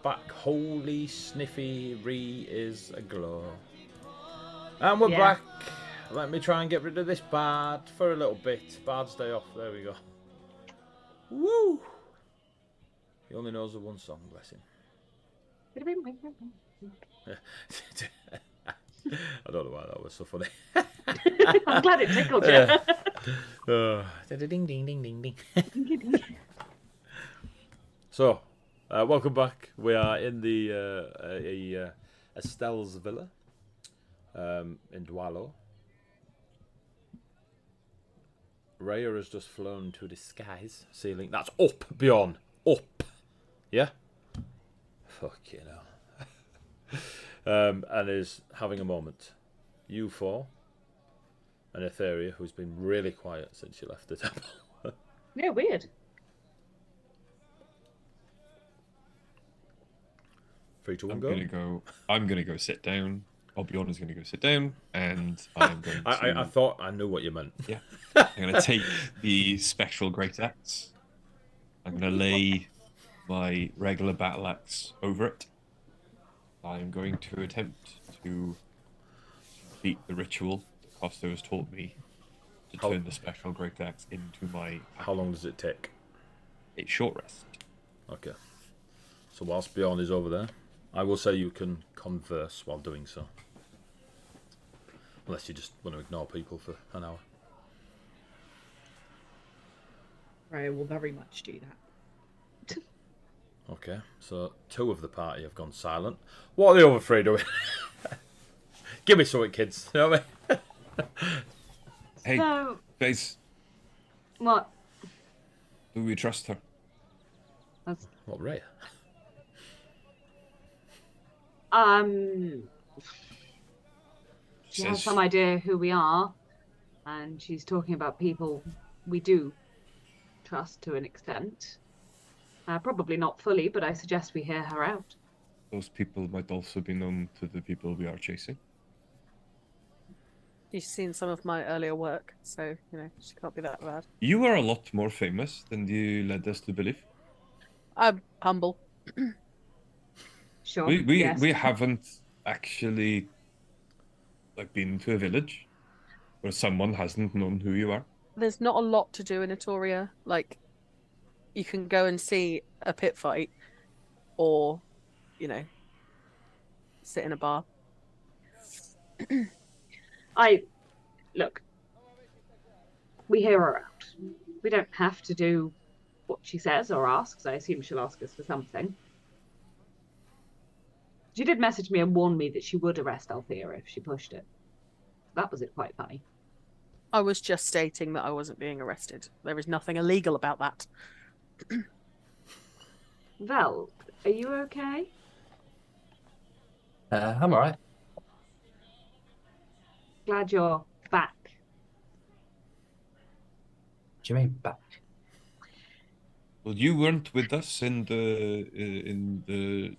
Back. Holy sniffy ree is aglow. And we're Yeah. back. Let me try and get rid of this bard for a little bit. Bard's day off. There we go. Woo! He only knows the one song, bless him. I don't know why that was so funny. I'm glad it tickled you. Yeah. Ding ding ding ding ding. So, welcome back. We are in the Estelle's villa in Dwalo. Rhea has just flown to the skies, ceiling. That's up, Bjorn. Up. Yeah? Fuck you know. And is having a moment. You four and Etheria, who's been really quiet since you left the temple. Yeah, weird. 3, 2, 1, I'm go. gonna go sit down. Bjorn is gonna go sit down, and I'm going to. I thought I knew what you meant. Yeah. I'm gonna take the spectral great axe. I'm gonna lay my regular battle axe over it. I'm going to attempt to complete the ritual that Costa has taught me to turn the spectral great axe into my. How long does it take? A short rest. Okay. So whilst Bjorn is over there, I will say you can converse while doing so. Unless you just want to ignore people for an hour. Right, will very much do that. Okay, so 2 of the party have gone silent. What are the other 3 doing? Give me something, kids. You know what I mean? Hey, So, guys, what? do we trust her? That's, What, Rhea? she has some idea who we are, and she's talking about people we do trust to an extent. Probably not fully, but I suggest we hear her out. Those people might also be known to the people we are chasing. You've seen some of my earlier work, so, you know, she can't be that bad. You are a lot more famous than you led us to believe. I'm humble. Sure. We yes. haven't actually been to a village where someone hasn't known who you are. There's not a lot to do in Etoria. Like, you can go and see a pit fight, or you know, sit in a bar. Look, we hear her out. We don't have to do what she says or asks. I assume she'll ask us for something. She did message me and warn me that she would arrest Althea if she pushed it. That was it quite funny. I was just stating that I wasn't being arrested. There is nothing illegal about that. Vel, are you okay? I'm alright. Glad you're back. What do you mean back? Well, you weren't with us in the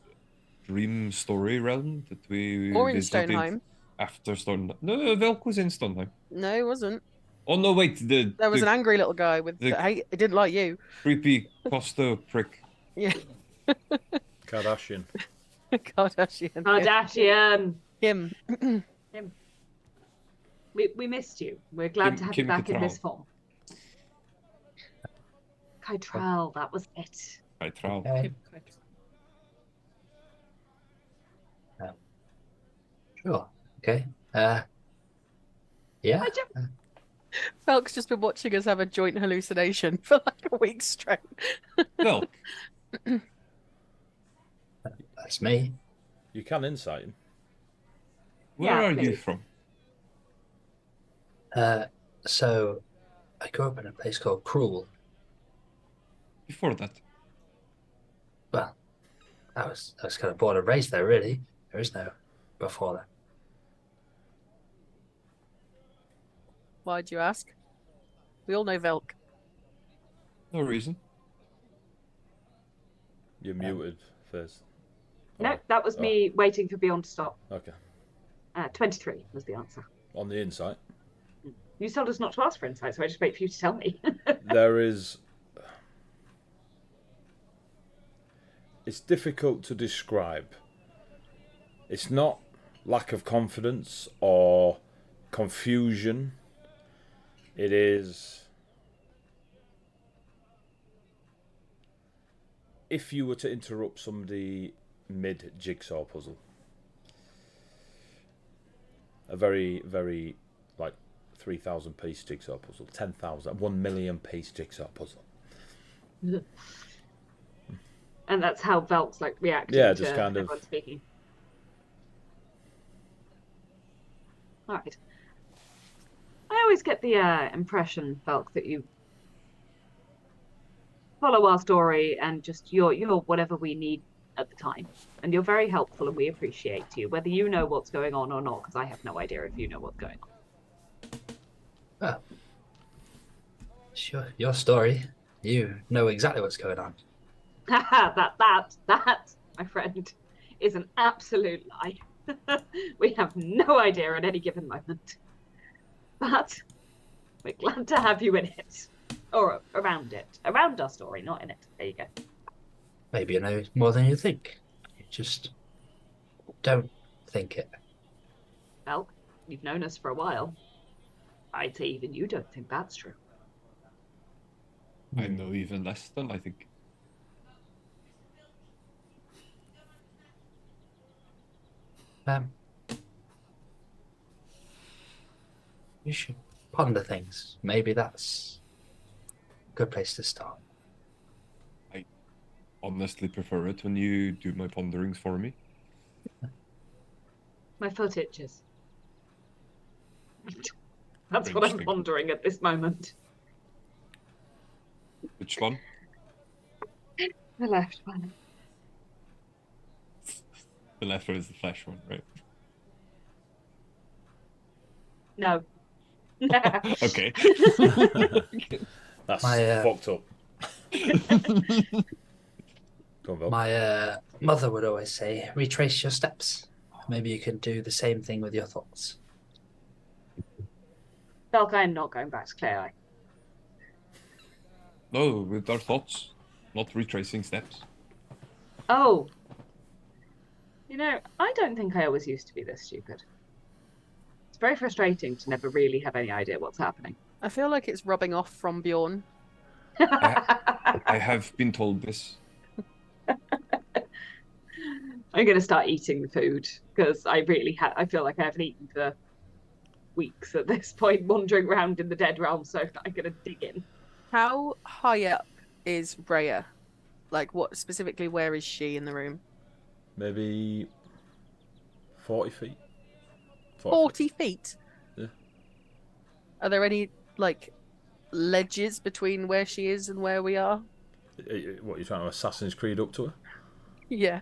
dream story realm that we Or in visited Stoneheim. after Stone. No, Velk was in Stoneheim. No, it wasn't. Oh no, wait, There was the an angry little guy with the- that it didn't like you. creepy Costa prick. Yeah. Kardashian. Kardashian. Kardashian. Him. Him. We missed you. We're glad to have you Kim back in Cattrall. this form. Kytrell, that was it. I trow. Okay. Sure. Okay. Yeah. I just- Felk's just been watching us have a joint hallucination for like a week straight. Velk, That's me. You can insight him. where Yeah, are you please. from? So I grew up in a place called Cruel. Before that, Well, I was kind of born and raised there, really. There is no before that. Why'd you ask? We all know Velk. no reason. You're muted first. No, that was me waiting for Beyond to stop. Okay. 23 was the answer. On the insight, You told us not to ask for insight, so I just wait for you to tell me. there is. It's difficult to describe. It's not lack of confidence or confusion. It is. If you were to interrupt somebody mid jigsaw puzzle, a very, very like 3,000 piece jigsaw puzzle, 10,000, 1 million piece jigsaw puzzle. And that's how Velk's like reacting Yeah, to just kind of- everyone speaking. All right. I always get the impression, Velk, that you follow our story and just you're whatever we need at the time. And you're very helpful and we appreciate you, whether you know what's going on or not, because I have no idea if you know what's going on. Well, sure. Your story. You know exactly what's going on. that, my friend, is an absolute lie. We have no idea at any given moment. But we're glad to have you in it. Or around it. Around our story, not in it. There you go. Maybe you know more than you think. You just don't think it. Well, you've known us for a while. I'd say even you don't think that's true. I know even less than I think. You should ponder things. Maybe that's a good place to start. Honestly prefer it when you do my ponderings for me. My foot itches. That's what I'm Interesting. pondering at this moment. Which one? The left one. The left one is the flesh one, right? No. Okay. That's My, fucked up. Go on, Vel. My mother would always say, retrace your steps. Maybe you can do the same thing with your thoughts. Belk, I'm not going back to Clay Eye. No, with our thoughts, not retracing steps. Oh. You know, I don't think I always used to be this stupid. It's very frustrating to never really have any idea what's happening. I feel like it's rubbing off from Bjorn. I have been told this. I'm going to start eating the food because I feel like I haven't eaten for weeks at this point, wandering around in the dead realm. So I'm going to dig in. How high up is Rhea? Like, what specifically? Where is she in the room? Maybe 40 feet. 40 feet. Yeah. Are there any like ledges between where she is and where we are? What, are you trying to Assassin's Creed up to her? Yeah.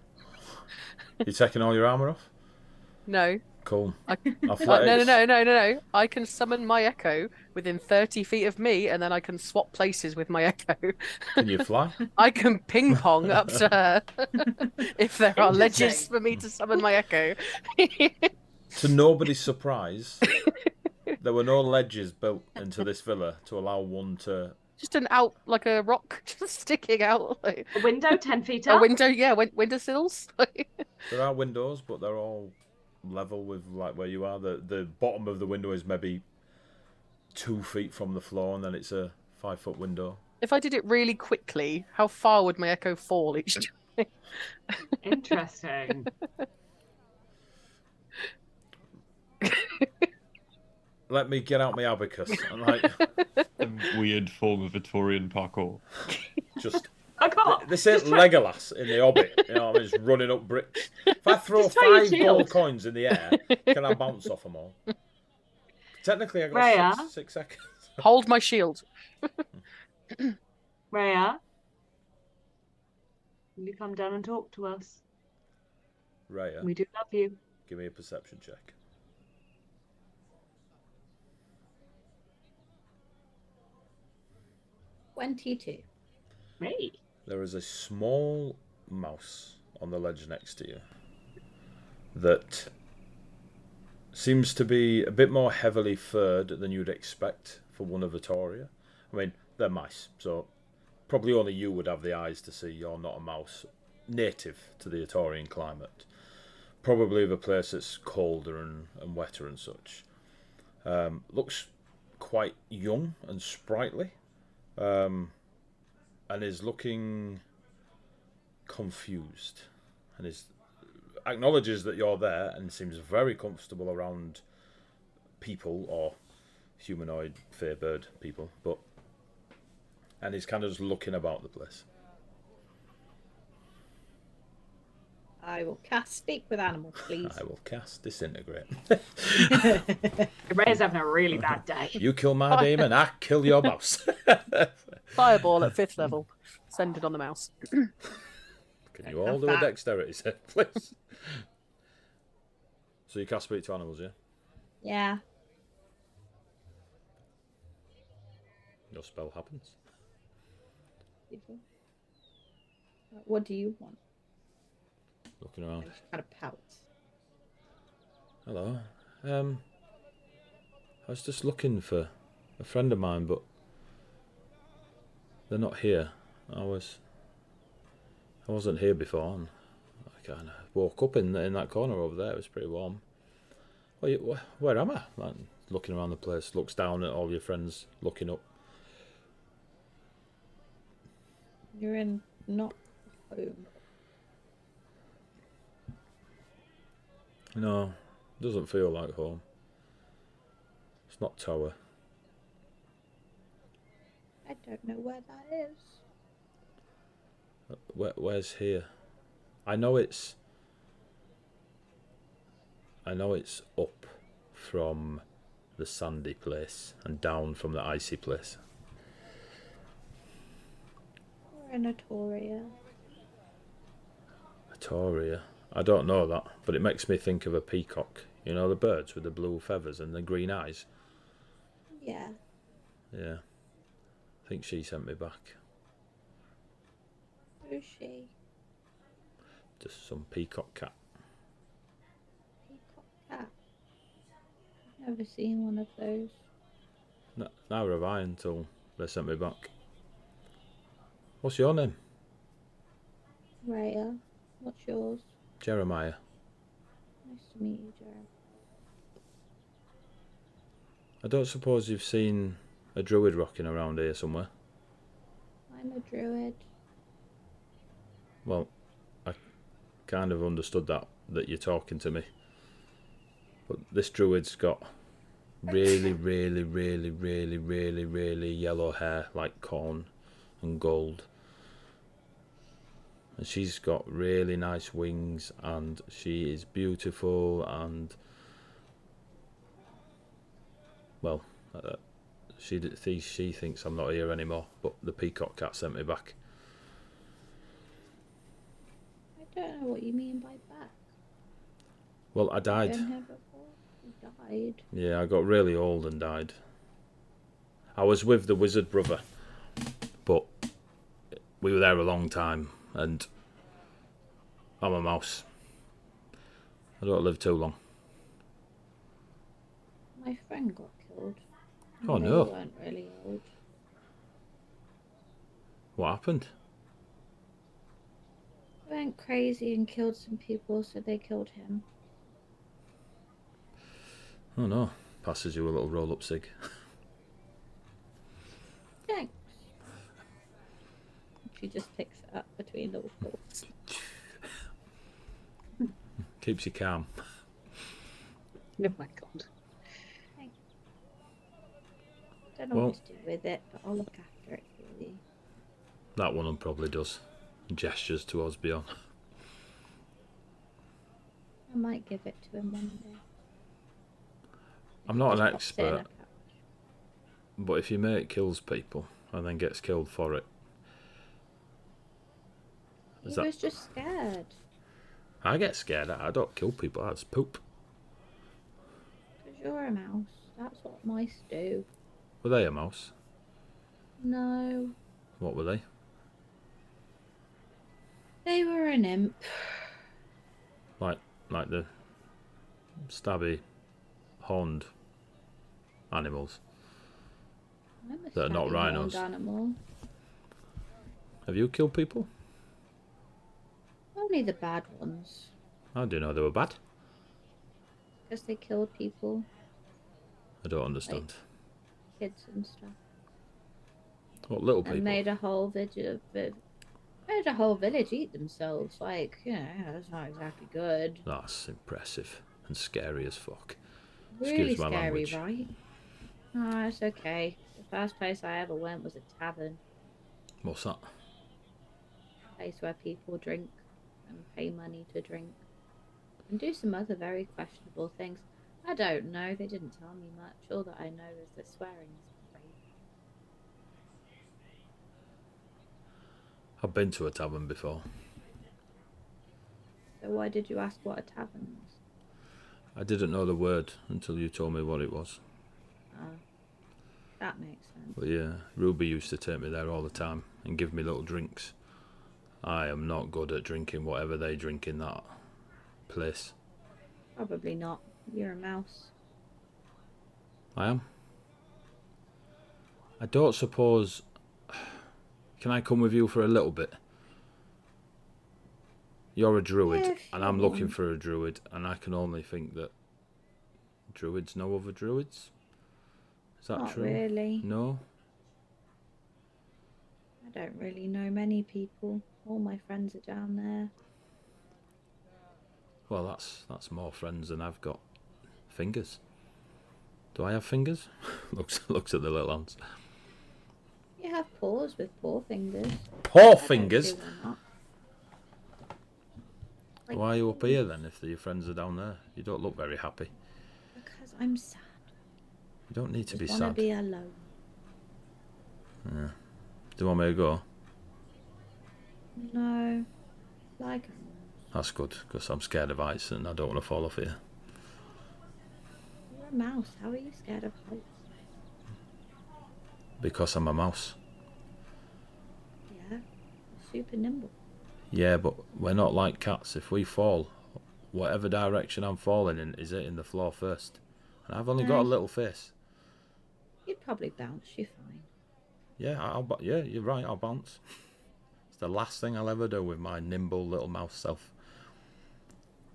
You taking all your armour off? No. Cool. No. I can summon my echo within 30 feet of me, and then I can swap places with my echo. Can you fly? I can ping pong up to her if there are ledges for me to summon my echo. To nobody's surprise, there were no ledges built into this villa to allow one to... Just like a rock just sticking out. Like... A window 10 feet A up? window, yeah, windowsills. There are windows, but they're all level with like where you are. The bottom of the window is maybe 2 feet from the floor, and then it's a 5-foot window. If I did it really quickly, how far would my echo fall each time? Interesting. Let me get out my abacus and like Some weird form of Victorian parkour. just. I can't. This ain't Legolas in the Hobbit. You know what I mean? Just running up bricks. If I throw Just try your 5 gold shield. coins in the air, can I bounce off them all? Technically, I got Rhea? 6 seconds. Hold my shield. Rhea, will you come down and talk to us? Rhea, We do love you. give me a perception check. 22. Great. There is a small mouse on the ledge next to you that seems to be a bit more heavily furred than you'd expect for one of Vitoria. I mean, they're mice, so probably only you would have the eyes to see you're not a mouse native to the Etorian climate. Probably of a place that's colder and wetter and such. Looks quite young and sprightly. And is looking confused, and acknowledges that you're there and seems very comfortable around people or humanoid fairbird people, and he's kind of just looking about the place. I will cast Speak with Animals, please. I will cast Disintegrate. Rhea's having a really bad day. You kill my demon, I kill your mouse. Fireball at 5th level. Send it on the mouse. Can you all do a dexterity set, please? So you cast Speak to Animals, yeah? Yeah. Your spell happens. Beautiful. What do you want? Looking around. I just kind of pouts. Hello. I was just looking for a friend of mine, but they're not here. I wasn't here before, and I kind of woke up in that corner over there. It was pretty warm. Where am I? Like, looking around the place, looks down at all your friends, looking up. You're in not home. No, doesn't feel like home. It's not Tower. I don't know where that is. Where's here? I know it's up from the sandy place and down from the icy place. We're in Atoria. Atoria. I don't know that, but it makes me think of a peacock. You know, the birds with the blue feathers and the green eyes? Yeah. Yeah. I think she sent me back. Who's she? Just some peacock cat. Peacock cat. I've never seen one of those. Neither have I until they sent me back. What's your name? Rhea. What's yours? Jeremiah. Nice to meet you, Jeremy. I don't suppose you've seen a druid rocking around here somewhere? I'm a druid. Well, kind of understood that you're talking to me. But this druid's got really, really, really, really, really, really yellow hair, like corn and gold. And she's got really nice wings, and she is beautiful, and well, she thinks I'm not here anymore, but the peacock cat sent me back. I don't know what you mean by back. Well, I died. Been here before? You died. Yeah, I got really old and died. I was with the wizard brother, but we were there a long time, and I'm a mouse. I don't live too long. My friend got killed. Oh, They no. weren't really old. What happened? He went crazy and killed some people, so they killed him. Oh no, passes you a little roll-up cig. Thanks. She just picks it up between the walls. Keeps you calm. Oh my god. Don't know Well- what to do with it, but I'll look after it for you. That one probably does. Gestures towards Beyond. I might give it to him one day. I'm not an Just pops it in a expert, pouch. but if your mate kills people and then gets killed for it, He is that... was just scared. I get scared. I don't kill people. That's poop. Because you're a mouse. That's what mice do. Were they a mouse? No. What were they? They were an imp. Like the stabby, horned animals. I'm a They're not stabby rhinos. horned animal. Have you killed people? Only the bad ones. I didn't know they were bad. Because they killed people, I don't understand. kids and stuff. What little And people? made a whole village eat themselves. Like, you know, that's not exactly good. That's impressive and scary as fuck. Really Excuse my scary, language. right? No, it's okay. The first place I ever went was a tavern. What's that? A place where people drink and pay money to drink. And do some other very questionable things. I don't know, they didn't tell me much. All that I know is the swearing is great. I've been to a tavern before. So why did you ask what a tavern was? I didn't know the word until you told me what it was. That makes sense. But yeah, Ruby used to take me there all the time and give me little drinks. I am not good at drinking whatever they drink in that place. Probably not. You're a mouse. I am. I don't suppose... Can I come with you for a little bit? You're a druid, Yeah, if and you I'm looking want. for a druid, and I can only think that druids know other druids. Is that Not true? really. No? I don't really know many people. All my friends are down there. Well, that's more friends than I've got fingers. Do I have fingers? looks at the little hands. You have paws with paw fingers. Paw I don't fingers? see why not. Like Why are you up here paws. then if your friends are down there? You don't look very happy. Because I'm sad. You don't need to be Just want sad. to be alone. Yeah. Do you want me to go? No. Like That's good, because I'm scared of heights and I don't want to fall off here. you're a mouse. How are you scared of heights? Because I'm a mouse. Yeah. You're super nimble. Yeah, but we're not like cats. If we fall, whatever direction I'm falling in is hitting the floor first. And I've only got a Nice. little face. You'd probably bounce. You're fine. Yeah, yeah, you're right, I'll bounce. It's the last thing I'll ever do with my nimble little mouse self.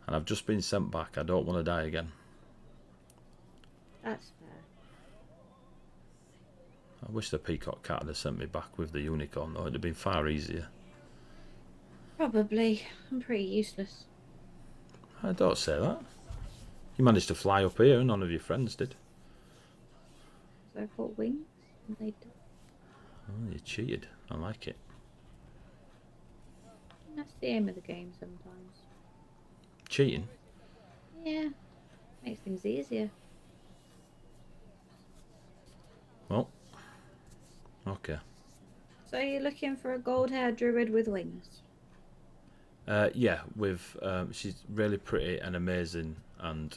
And I've just been sent back. I don't want to die again. That's fair. I wish the peacock cat had sent me back with the unicorn, though. It'd have been far easier. Probably. I'm pretty useless. I don't say that. You managed to fly up here, and none of your friends did. So I've got wings. And they don't. Oh, you cheated. I like it. That's the aim of the game sometimes. Cheating? Yeah. Makes things easier. Well, okay. So you're looking for a gold-haired druid with wings? Yeah, with she's really pretty and amazing, and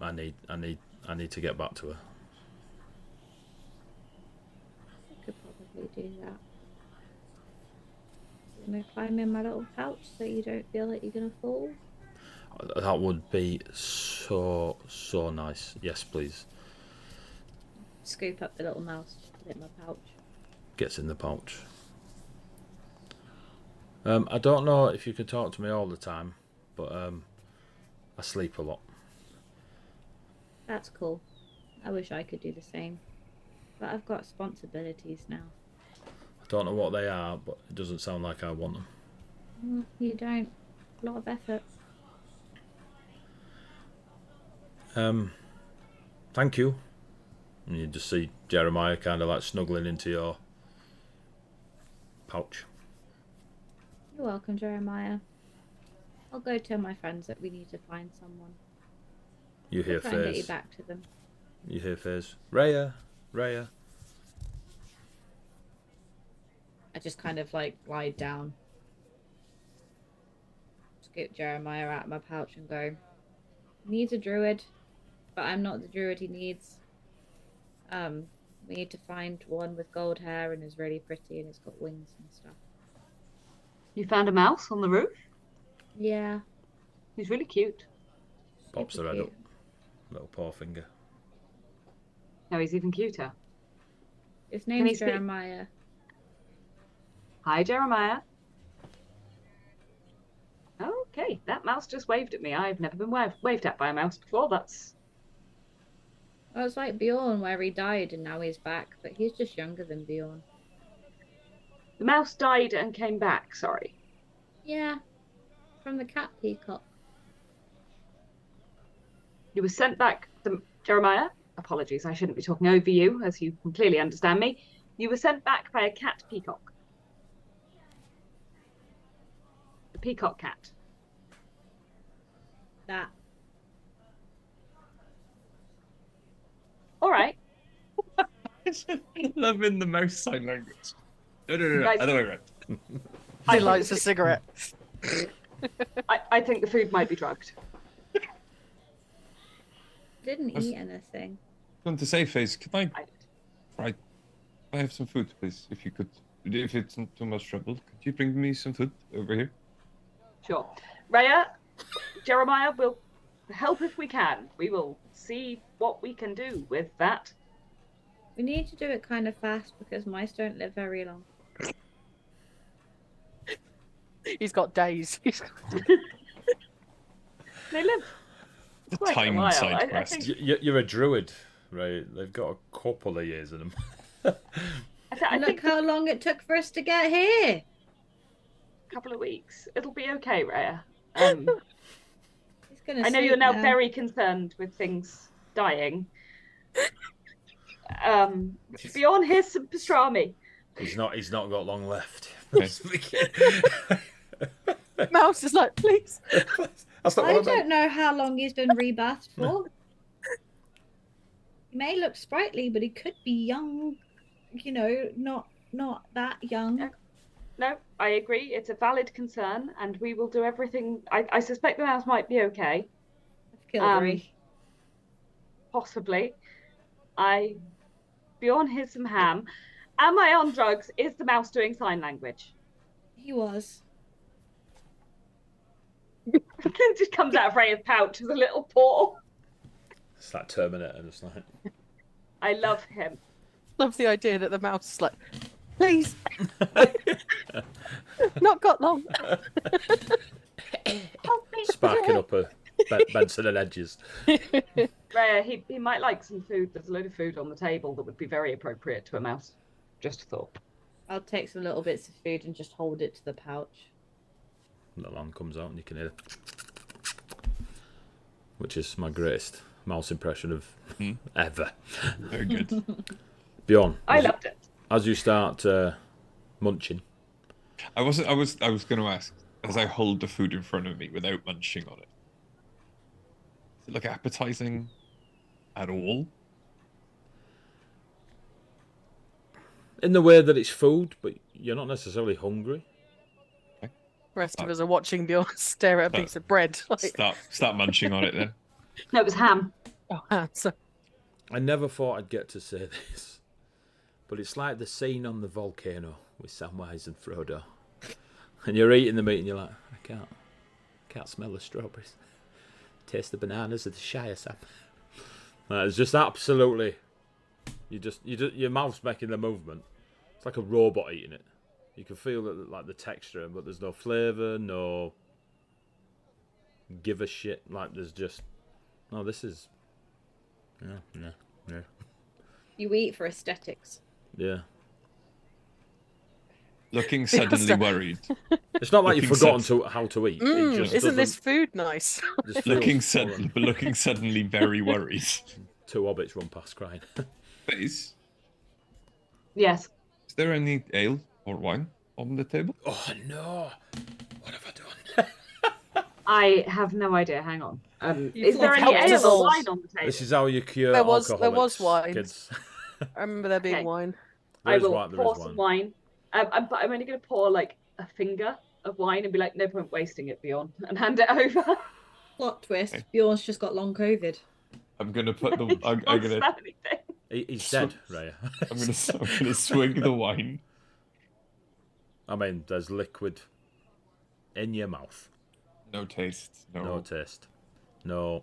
I need to get back to her. I could probably do that. I'm gonna climb in my little pouch so you don't feel like you're gonna fall. That would be so nice. Yes, please. Scoop up the little mouse, put it in my pouch. Gets in the pouch. I don't know if you can talk to me all the time, but I sleep a lot. That's cool. I wish I could do the same. But I've got responsibilities now. I don't know what they are, but it doesn't sound like I want them. You don't. A lot of effort. Thank you. And you just see Jeremiah kind of like snuggling into your pouch. You're welcome, Jeremiah. I'll go tell my friends that we need to find someone. You hear Try and get you Faze. back to them. You hear Faze. Raya. I just kind of like glide down. Scoop Jeremiah out of my pouch and go, needs a druid, but I'm not the druid he needs. We need to find one with gold hair and is really pretty and it's got wings and stuff. You found a mouse on the roof? Yeah. He's really cute. Pops super her head up. cute. Little paw finger. No, he's even cuter. His he name's speak? Jeremiah. Hi, Jeremiah. Okay, that mouse just waved at me. I've never been waved at by a mouse before. That's... Well, it's like Bjorn where he died and now he's back, but he's just younger than Bjorn. The mouse died and came back, sorry. Yeah. From the cat peacock. You were sent back, Jeremiah. Apologies, I shouldn't be talking over you, as you can clearly understand me. You were sent back by a cat peacock. The peacock cat. That. All right. Loving the mouse sign language. No. Guys- Other way around. He lights a cigarette. I think the food might be drugged. Didn't That's- eat anything. I want to say, Faze, can I did. I have some food, please? If you could, if it's not too much trouble, could you bring me some food over here? Sure. Raya, Jeremiah will help if we can. We will see what we can do with that. We need to do it kind of fast because mice don't live very long. He's got days. They live The quite a timed while. side I quest. think, You're a druid, right? They've got a couple of years in them. I Look think how long it took for us to get here. a couple of weeks. It'll be okay, Raya. He's gonna I know you're sleep now very concerned with things dying. Bjorn, here's some pastrami. He's not got long left. Mouse is like, please. That's not I what I meant. don't know how long he's been rebathed for. He may look sprightly, but he could be young. You know, not that young. No, I agree. It's a valid concern, and we will do everything. I suspect the mouse might be okay. I've killed Ree. Possibly. Bjorn, here's some ham. Am I on drugs? Is the mouse doing sign language? He was. It just comes out of Raya's pouch with a little paw. It's like Terminator, just like. I love him. Love the idea that the mouse is like, please. Not got long. Sparking up a Benson and Edges. Raya, he might like some food. There's a load of food on the table that would be very appropriate to a mouse. Just a thought. I'll take some little bits of food and just hold it to the pouch. and the land comes out and you can hear, which is my greatest mouse impression of ever. Very good. Bjorn, I loved it. as you start munching. I was going to ask, as I hold the food in front of me without munching on it, is it like appetizing at all? In the way that it's food, but you're not necessarily hungry. The rest of us are watching Bjorn stare at a piece of bread. Like, Start munching on it then. No, it was ham. oh, so I never thought I'd get to say this, but it's like the scene on the volcano with Samwise and Frodo. And you're eating the meat and you're like, I can't smell the strawberries. Taste the bananas of the Shire, Sam. It's just absolutely, your mouth's making the movement. It's like a robot eating it. You can feel like the texture, but there's no flavour, no give a shit. Like there's just, no, this is, yeah. You eat for aesthetics. Yeah. Looking suddenly worried. It's not like you've Looking forgotten how to eat. It just isn't this doesn't- food nice? just Looking feels foreign. suddenly very worried. Two hobbits run past crying. Is Yes. there any ale or wine on the table? Oh no! What have I done? I have no idea. Hang on. Is thought there any helped us ale or all. wine on the table? This is how you cure There was alcoholics, wine. kids. I remember there being Okay. wine. There I is will wine, there pour is some wine. wine. But I'm only going to pour like a finger of wine and be like, no point wasting it, Bjorn, and hand it over. Plot twist. Okay. Bjorn's just got long COVID. I'm gonna put the. I'm Can't gonna. smell anything. He's dead, Raya. I'm gonna swig the wine. I mean, there's liquid in your mouth. No taste. No taste. No,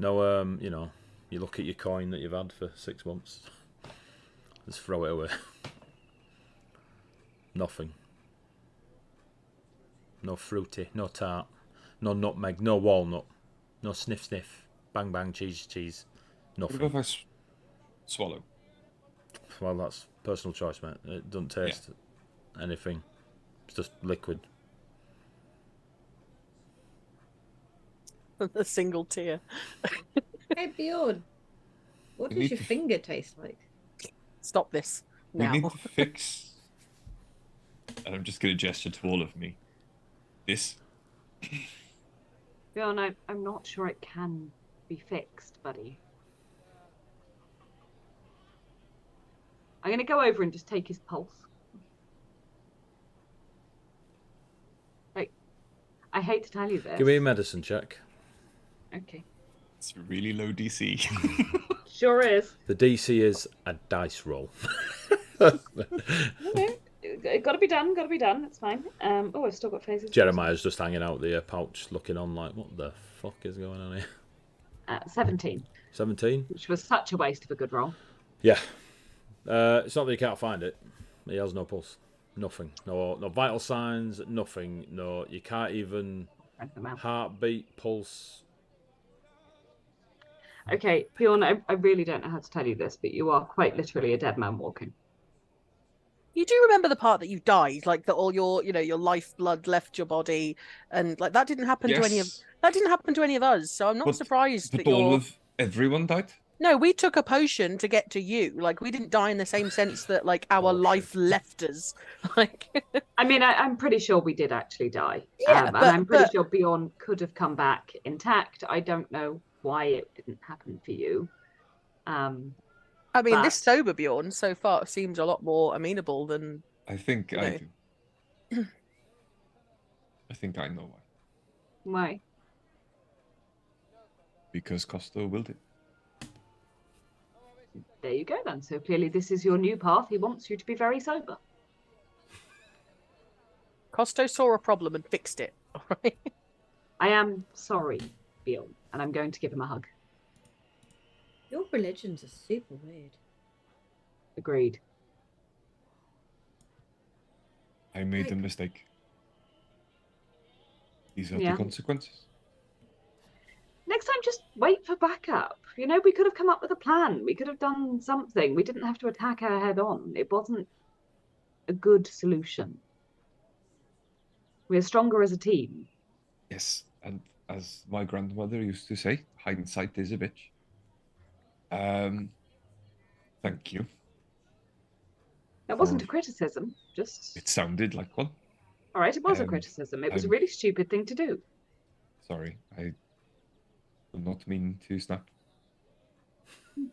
you look at your coin that you've had for 6 months. Just throw it away. Nothing. No fruity, no tart, no nutmeg, no walnut, no sniff, bang, bang, cheese. What Nothing. about if I swallow? Well, that's personal choice, mate. It doesn't taste anything. It's just liquid. A single tear. Hey Bjorn, what We does need your to- finger taste like? Stop this now. We need to fix. And I'm just gonna gesture to all of me. This. Bjorn, I'm not sure it can be fixed, buddy. I'm going to go over and just take his pulse. Like, I hate to tell you this. Give me a medicine check. Okay. It's a really low DC. Sure is. The DC is a dice roll. Gotta be done. It's fine. Oh, I've still got phases. Jeremiah's just hanging out the pouch looking on like, what the fuck is going on here? 17, 17? which was such a waste of a good roll. Yeah. It's not that you can't find it. He has no pulse. Nothing. No vital signs, nothing. No, you can't even Read them out. heartbeat, pulse. Okay, Bjorn, I really don't know how to tell you this, but you are quite literally a dead man walking. You do remember the part that you died, like that all your, your lifeblood left your body, and like that didn't happen to any of us. So I'm not But- surprised But that all you're. of everyone died. No, we took a potion to get to you. Like we didn't die in the same sense that like our Bullshit. life left us. Like I mean, I'm pretty sure we did actually die. Yeah, and I'm pretty but- sure Bjorn could have come back intact. I don't know why it didn't happen for you. I mean, But- this sober Bjorn so far seems a lot more amenable than. I think No. I do. I think I know why. Why? Because Costo willed it. There you go then. So clearly this is your new path. He wants you to be very sober. Costo saw a problem and fixed it. All right. I am sorry, Bjorn, and I'm going to give him a hug. Your religions are super weird. Agreed. I made a Like- mistake. These are Yeah. the consequences. Next time, just wait for backup. You know, we could have come up with a plan. We could have done something. We didn't have to attack her head on. It wasn't a good solution. We're stronger as a team. Yes, and as my grandmother used to say, hindsight is a bitch. Thank you. That wasn't a for- criticism. Just It sounded like one. all right. It was a Um, criticism. It was a I'm really stupid thing to do. sorry. I did not mean to snap.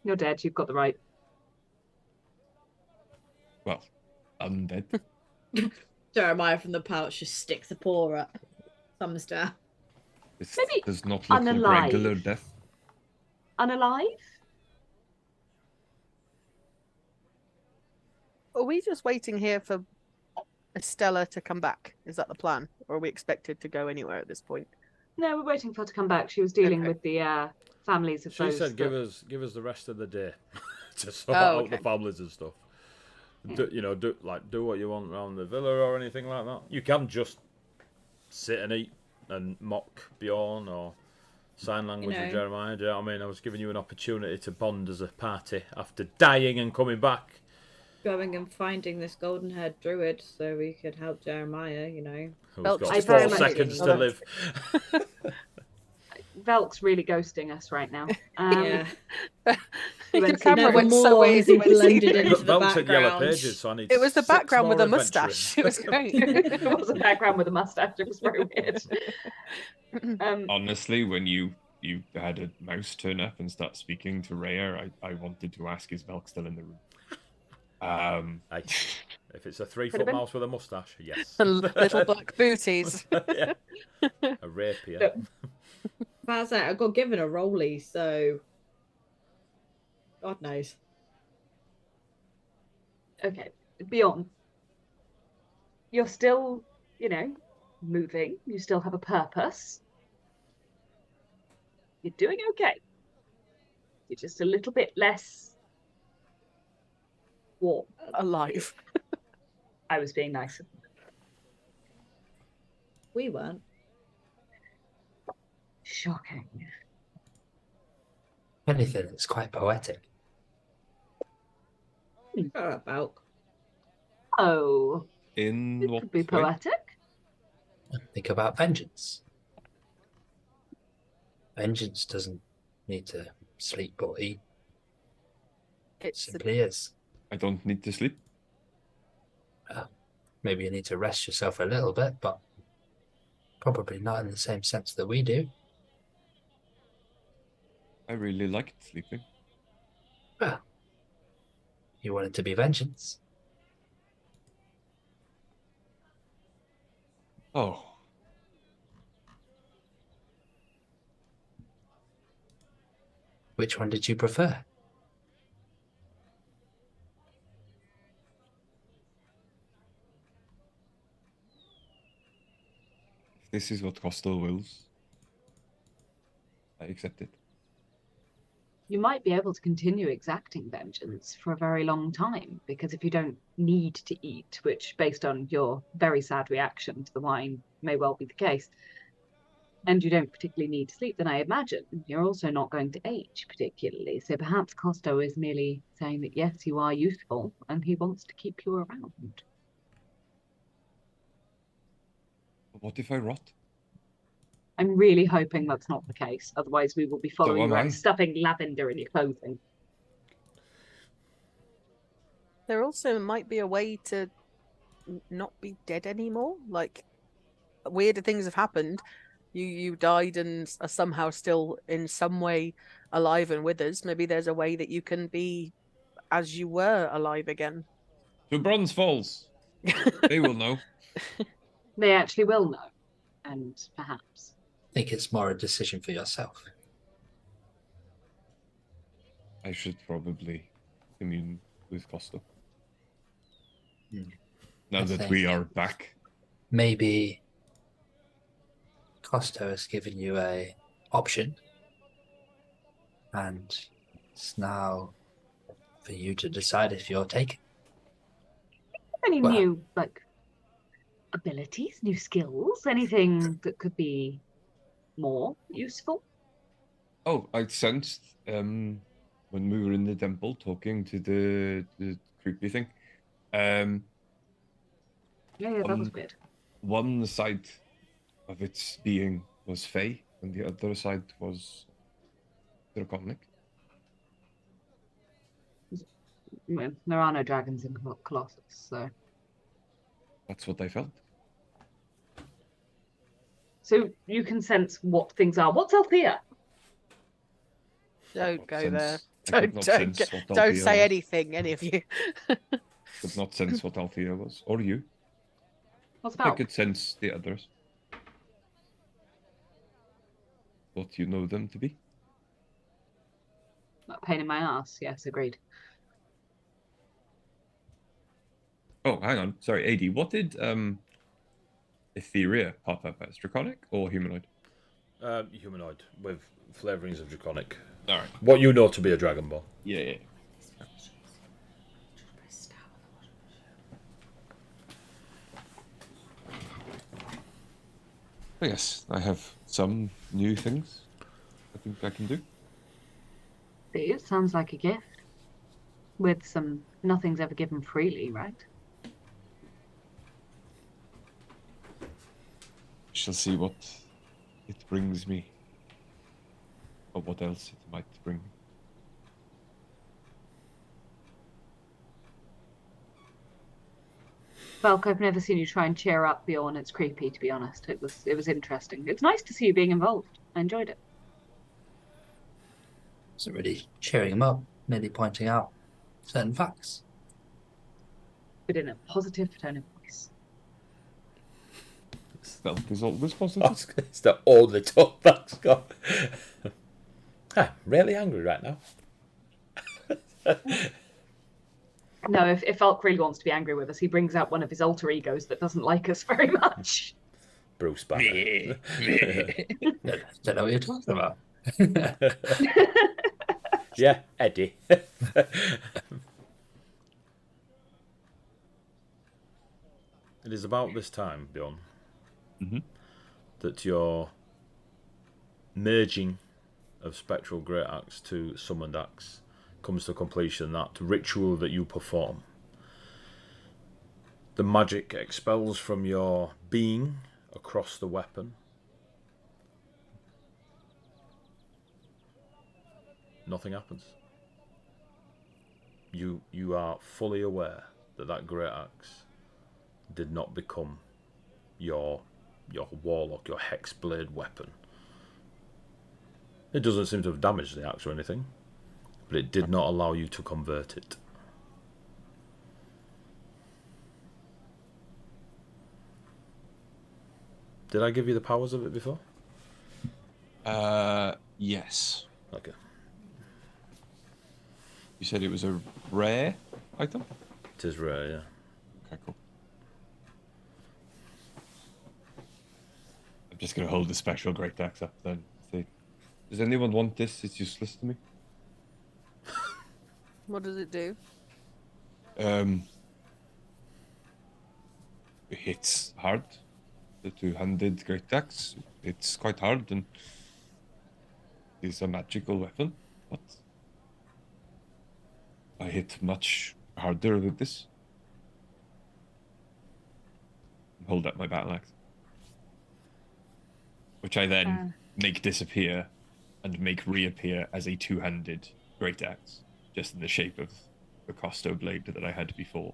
You're dead. You've got the right. Well, undead. Jeremiah from the pouch just sticks a paw up. Thumbs down. This Maybe does not look like unalive. regular death. Unalive? Are we just waiting here for Estella to come back? Is that the plan? Or are we expected to go anywhere at this point? No, we're waiting for her to come back. She was dealing Okay. with the families of She those. said, that... give us the rest of the day to sort Oh, out the okay. families and stuff. Do what you want around the villa or anything like that. You can just sit and eat and mock Bjorn or sign language with Jeremiah. Do you know what I mean? I was giving you an opportunity to bond as a party after dying and coming back. Going and finding this golden-haired druid so we could help Jeremiah, Who's Well, got I very 4 much seconds to live. Velk's really ghosting us right now. Yeah. The went camera Never went so more easy has he when he blended seen into it. the Velk's at Yellow background. Pages, so I need It was the 6 background with more a mustache. It was great. It was a background with a mustache. It was very weird. Honestly, when you had a mouse turn up and start speaking to Rhea, I wanted to ask, is Velk still in the room? Hey, if it's a 3-foot Could've been. mouse with a mustache, yes. And little black booties. Yeah. A rapier. Look. That's it. I got given a rollie, so God knows. Okay, Bjorn. You're still, moving. You still have a purpose. You're doing okay. You're just a little bit less warm. Alive. I was being nice. We weren't. Shocking. If anything, it's quite poetic. Shut up, Balk. Oh, In it what could be way? poetic. Think about vengeance. Vengeance doesn't need to sleep or eat. It It's the, simply is. I don't need to sleep. Maybe you need to rest yourself a little bit, but probably not in the same sense that we do. I really liked sleeping. Well, you want it to be vengeance. Oh. Which one did you prefer? If this is what Costello wills, I accept it. You might be able to continue exacting vengeance for a very long time, because if you don't need to eat, which based on your very sad reaction to the wine may well be the case, and you don't particularly need to sleep, then I imagine you're also not going to age particularly. So perhaps Costo is merely saying that yes, you are useful and he wants to keep you around. What if I rot? I'm really hoping that's not the case. Otherwise, we will be following am you around, I. stuffing lavender in your clothing. there also might be a way to not be dead anymore. Like, weirder things have happened. You died and are somehow still in some way alive and with us. Maybe there's a way that you can be as you were alive again. To Bronze Falls. They will know. They actually will know, and perhaps. I think it's more a decision for yourself. I should probably commune with Costa. Now I that think- we are back. Maybe Costa has given you a option, and it's now for you to decide if you're taking. Any Well- new, abilities, new skills, anything that could be more useful? Oh, I sensed when we were in the temple talking to the creepy thing. Yeah, that was weird. one side of its being was Fey, and the other side was draconic. Well, there are no dragons in Colossus, so. That's what I felt. So you can sense what things are. What's Althea? Don't go there. I could not sense what Don't Althea say was. anything, any of you. Could not sense what Althea was, or you. What's I about? could sense the others. What you know them to be. A pain in my ass. Yes, agreed. Oh, hang on. Sorry, AD. What did Etheria pop up as? Draconic or humanoid? Humanoid with flavourings of draconic. All right. What you know to be a Dragon Ball. Yeah. Yes, I have some new things I think I can do. It sounds like a gift. With some nothing's ever given freely, right? Shall see what it brings me. Or what else it might bring me. Velk, I've never seen you try and cheer up Bjorn. It's creepy, to be honest. It was interesting. It's nice to see you being involved. I enjoyed it. Wasn't really cheering him up, merely pointing out certain facts. But in a positive tone of voice. Velk is always positive. It's the only talk that's got. I'm really angry right now. No, if Velk really wants to be angry with us, he brings out one of his alter egos that doesn't like us very much. Bruce Banner. Don't know what you're talking about. Yeah, Eddie. It is about this time, Bjorn, that your merging of spectral great axe to summoned axe comes to completion. That ritual that you perform, the magic expels from your being across the weapon. Nothing happens. You are fully aware that great axe did not become your warlock, your hexblade weapon. It doesn't seem to have damaged the axe or anything, but it did not allow you to convert it. Did I give you the powers of it before? Yes. Okay. You said it was a rare item? It is rare, yeah. Okay, cool. I'm just going to hold the spectral great axe up then. See. Does anyone want this? It's useless to me. What does it do? It hits hard. The two-handed great axe. It's quite hard and it's a magical weapon, but I hit much harder with this. Hold up my battle axe, which I then make disappear and make reappear as a two-handed great axe, just in the shape of the Costo blade that I had before.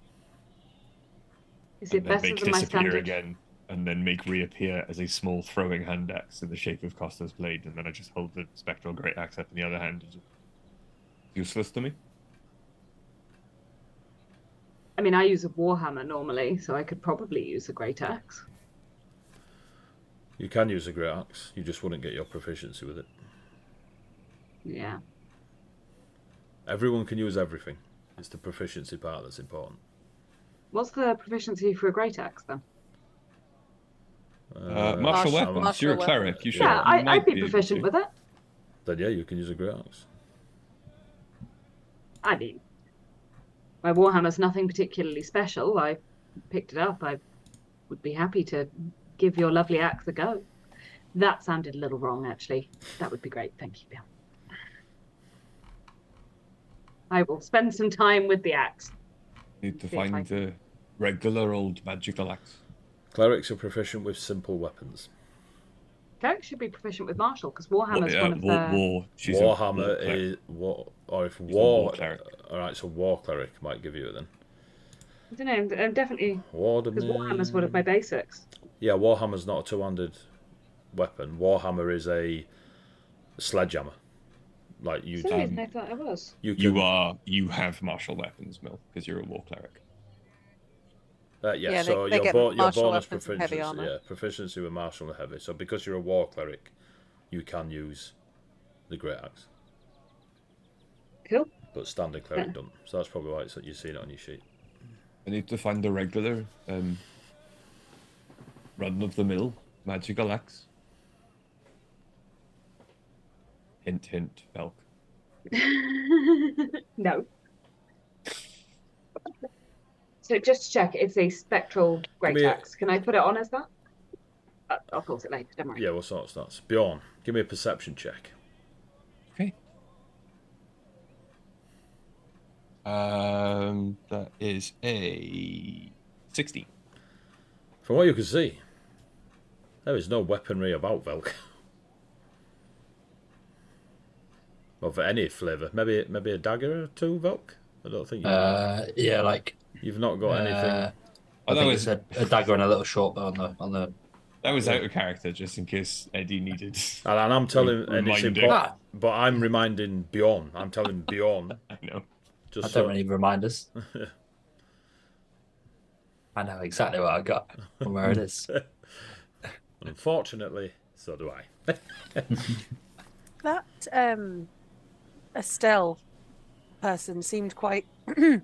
Is it better make than my disappear standard? again, and then make reappear as a small throwing hand axe in the shape of Costo's blade, and then I just hold the spectral great axe up in the other hand. Useless to me. I mean, I use a warhammer normally, so I could probably use a great axe. You can use a great axe, you just wouldn't get your proficiency with it. Yeah. Everyone can use everything. It's the proficiency part that's important. What's the proficiency for a great axe then? Martial weapons. You're a cleric. You should. Yeah, you I'd be able proficient to. with it. Then yeah, you can use a great axe. I mean, my warhammer's nothing particularly special. I picked it up. I would be happy to give your lovely axe a go. That sounded a little wrong, actually. That would be great. Thank you, Bill. I will spend some time with the axe. Need to find the regular old magical axe. Clerics are proficient with simple weapons. Cleric should be proficient with martial because Warhammer's one of war, the. war. She's a Warhammer war cleric. is war, or if She's a war. war cleric. All right, so war cleric might give you it then. I don't know. Definitely because Warhammer's one of my basics. Yeah, Warhammer's not a two-handed weapon. Warhammer is a sledgehammer. Like you. I thought I was. You have martial weapons, Mill, because you're a war cleric. Yeah, so they your get your martial bonus weapons and proficiency, heavy armor. proficiency with martial and heavy. So because you're a war cleric, you can use the great axe. Cool. But standard cleric don't. So that's probably why you've seen it on your sheet. I need to find the regular run-of-the-mill magical axe. Hint, hint, Belk. No. So just to check, it's a spectral great axe. Can I put it on as that? I'll pause it later. Don't worry. Yeah, what sort of stats? Bjorn, give me a perception check. Okay. That is a 60. From what you can see, there is no weaponry about Velk. Well, for any flavour, maybe a dagger or two, Velk. I don't think. Yeah, like you've not got anything. I think it's a dagger and a little short bow on the. That was out of character, just in case Eddie needed. And I'm telling, and it's important, Ah. but I'm reminding Bjorn. I'm telling Bjorn. I know. I don't need reminders. I know exactly what I got and where it is. Unfortunately, so do I. That Estelle person seemed quite. Do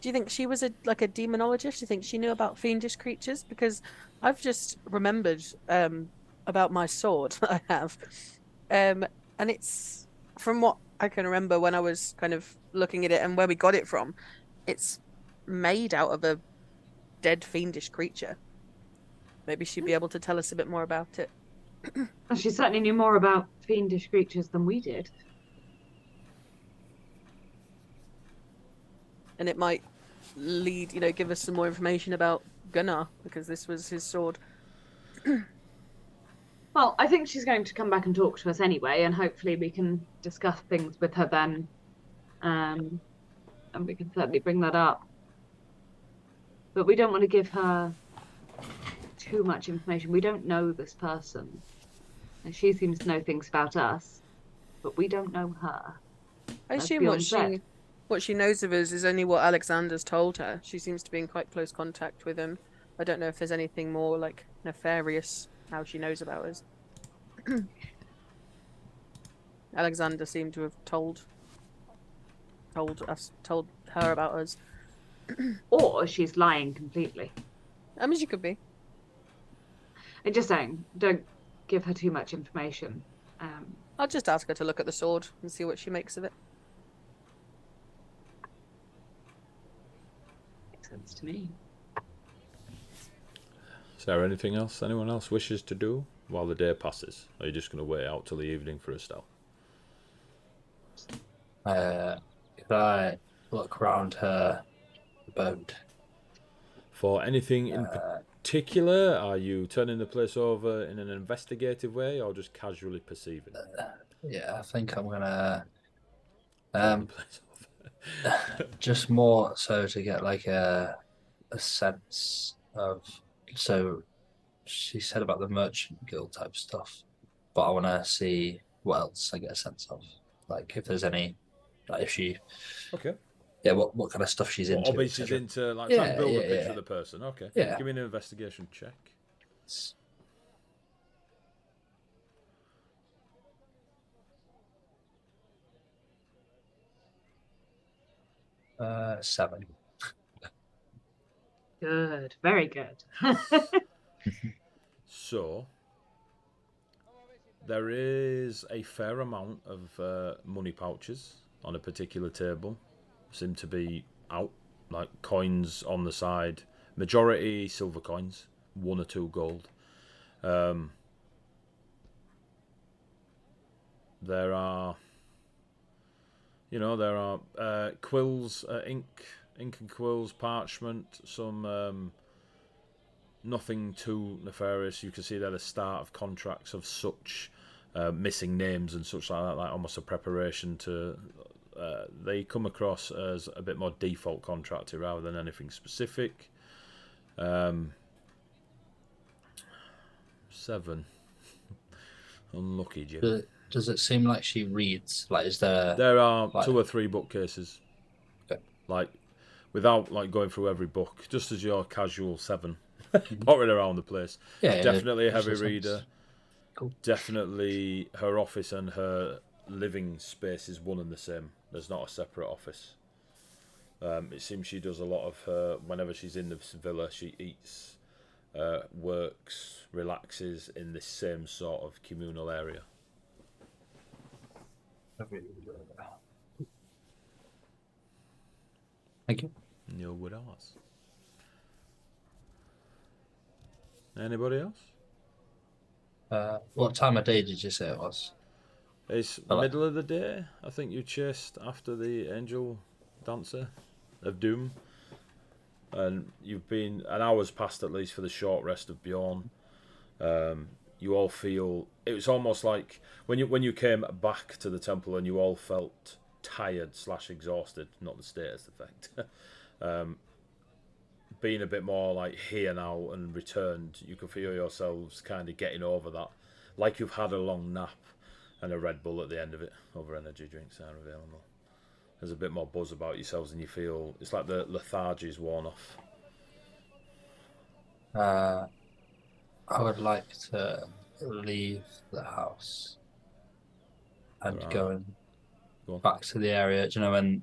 you think she was a demonologist? Do you think she knew about fiendish creatures? Because I've just remembered about my sword that I have, and it's from what I can remember when I was kind of looking at it and where we got it from. It's made out of a dead fiendish creature. Maybe she'd be able to tell us a bit more about it. She certainly knew more about fiendish creatures than we did. And it might lead, give us some more information about Gunnar, because this was his sword. Well, I think she's going to come back and talk to us anyway, and hopefully we can discuss things with her then. And we can certainly bring that up. But we don't want to give her too much information. We don't know this person. And she seems to know things about us, but we don't know her. I assume what she knows of us is only what Alexander's told her. She seems to be in quite close contact with him. I don't know if there's anything more nefarious how she knows about us. Alexander seemed to have told her about us. Or she's lying completely. I mean, she could be. I'm just saying, don't give her too much information. I'll just ask her to look at the sword and see what she makes of it. Makes sense to me. Is there anything else anyone else wishes to do while the day passes? Or are you just going to wait out till the evening for Estelle? Could I look around her abode? For anything in particular, are you turning the place over in an investigative way or just casually perceiving it? Yeah, I think I'm gonna just more so to get a sense of. So she said about the merchant guild type stuff, but I want to see what else I get a sense of, if there's any, if she. Okay. Yeah, what kind of stuff she's into? Obviously, she's into trying to build a picture of the person. Okay. Yeah. Give me an investigation check. 7. Good. Very good. So, there is a fair amount of money pouches on a particular table. Seem to be out, coins on the side. Majority silver coins, 1 or 2 gold. There are, quills, ink and quills, parchment, some nothing too nefarious. You can see there the start of contracts of such missing names and such like that, like almost a preparation to. They come across as a bit more default contractor rather than anything specific. 7. Unlucky, Jim. Does it seem like she reads? Like, is there? There are like... 2 or 3 bookcases. Okay. Like, without like going through every book, just as your casual 7, potting around the place. Yeah, Definitely a heavy makes sense. reader. Cool. Definitely her office and her living space is one and the same. There's not a separate office. It seems she does a lot of her, whenever she's in the villa, she eats, works, relaxes in this same sort of communal area. Thank you. No would ask. Anybody else? What time of day did you say it was? It's middle of the day. I think you chased after the angel dancer of doom, and you've been an hour's past at least for the short rest of Bjorn. You all feel it was almost like when you came back to the temple and you all felt tired / exhausted, not the status effect. Being a bit more like here now and returned, you can feel yourselves kind of getting over that, like you've had a long nap and a Red Bull at the end of it. Over energy drinks are available. There's a bit more buzz about yourselves and you feel it's like the lethargy's worn off. I would like to leave the house and go back to the area. Do you know when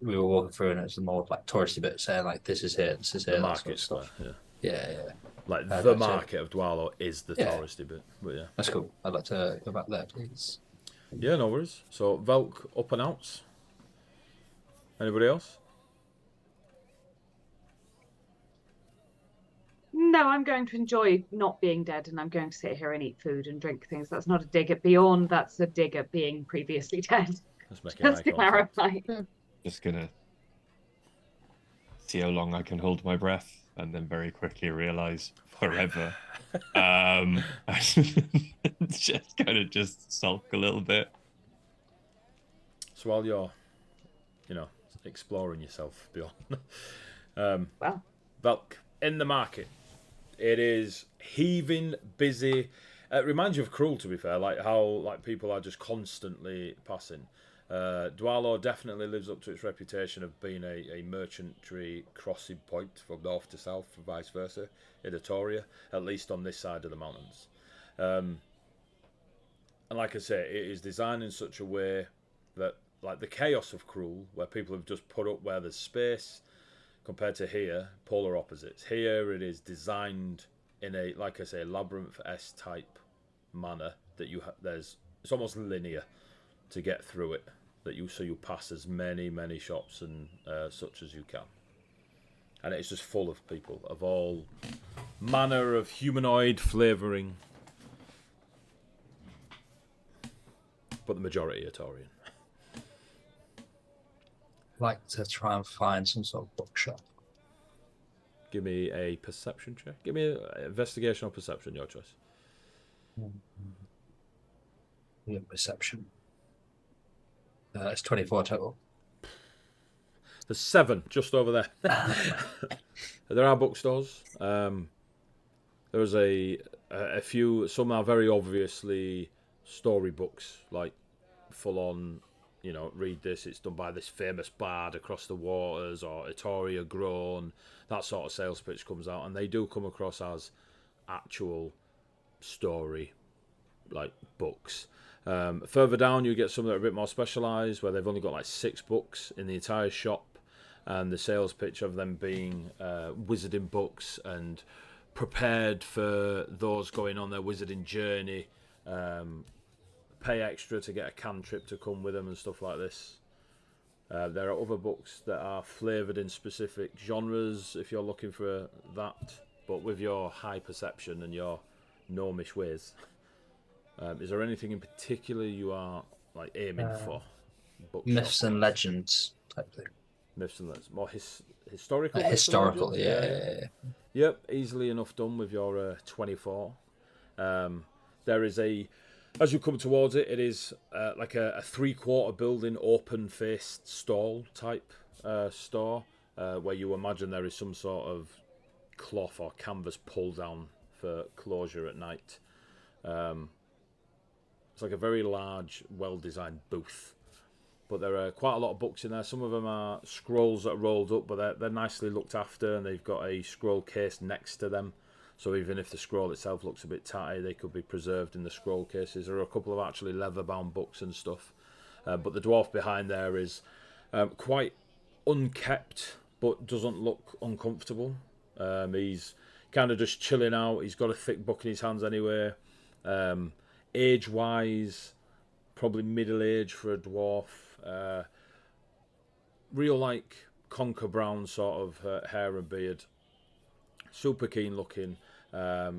we were walking through and it's the more like touristy bit saying like this is here, this is here, The that market sort of square, stuff. Yeah. Like the market of Dwalo is the touristy bit, but yeah. That's cool. I'd like to go back there, please. Yeah, no worries. So Velk up and out. Anybody else? No, I'm going to enjoy not being dead, and I'm going to sit here and eat food and drink things. That's not a dig at Bjorn, that's a dig at being previously dead. Just to clarify. Just gonna see how long I can hold my breath, and then very quickly realize forever. Just kind of just sulk a little bit. So while you're, exploring yourself, Bjorn, Velk in the market. It is heaving, busy. It reminds you of Cruel, to be fair, like how people are just constantly passing. Dwalo definitely lives up to its reputation of being a merchantry crossing point from north to south, and vice versa, in Etoria, at least on this side of the mountains. And like I say, it is designed in such a way that, like the chaos of Cruel, where people have just put up where there's space, compared to here, polar opposites. Here it is designed in a, like I say, labyrinth-esque type manner that it's almost linear to get through it. So you pass as many shops and such as you can, and it's just full of people of all manner of humanoid flavouring, but the majority are Torian. Like to try and find some sort of bookshop. Give me a perception check. Give me an investigation or perception, your choice. Perception. It's 24 total. There's 7 just over there. There are bookstores. There's a few. Some are very obviously storybooks, like full on. Read this. It's done by this famous bard across the waters, or Etoria grown. That sort of sales pitch comes out, and they do come across as actual story, like books. Further down, you get some that are a bit more specialised, where they've only got like 6 books in the entire shop, and the sales pitch of them being wizarding books and prepared for those going on their wizarding journey. Pay extra to get a cantrip to come with them and stuff like this. There are other books that are flavoured in specific genres if you're looking for that, but with your high perception and your gnomish ways. Is there anything in particular you are like aiming for? Myths and legends type thing. Myths and legends, more historical. Historical, yeah. Yep, easily enough done with your 24. There is as you come towards it, it is like a 3/4 building, open-faced stall type store, where you imagine there is some sort of cloth or canvas pulled down for closure at night. It's like a very large, well-designed booth. But there are quite a lot of books in there. Some of them are scrolls that are rolled up, but they're nicely looked after, and they've got a scroll case next to them. So even if the scroll itself looks a bit tatty, they could be preserved in the scroll cases. There are a couple of actually leather-bound books and stuff. But the dwarf behind there is quite unkept, but doesn't look uncomfortable. He's kind of just chilling out. He's got a thick book in his hands anyway. Age-wise, probably middle age for a dwarf. Real like conker brown sort of hair and beard. Super keen looking at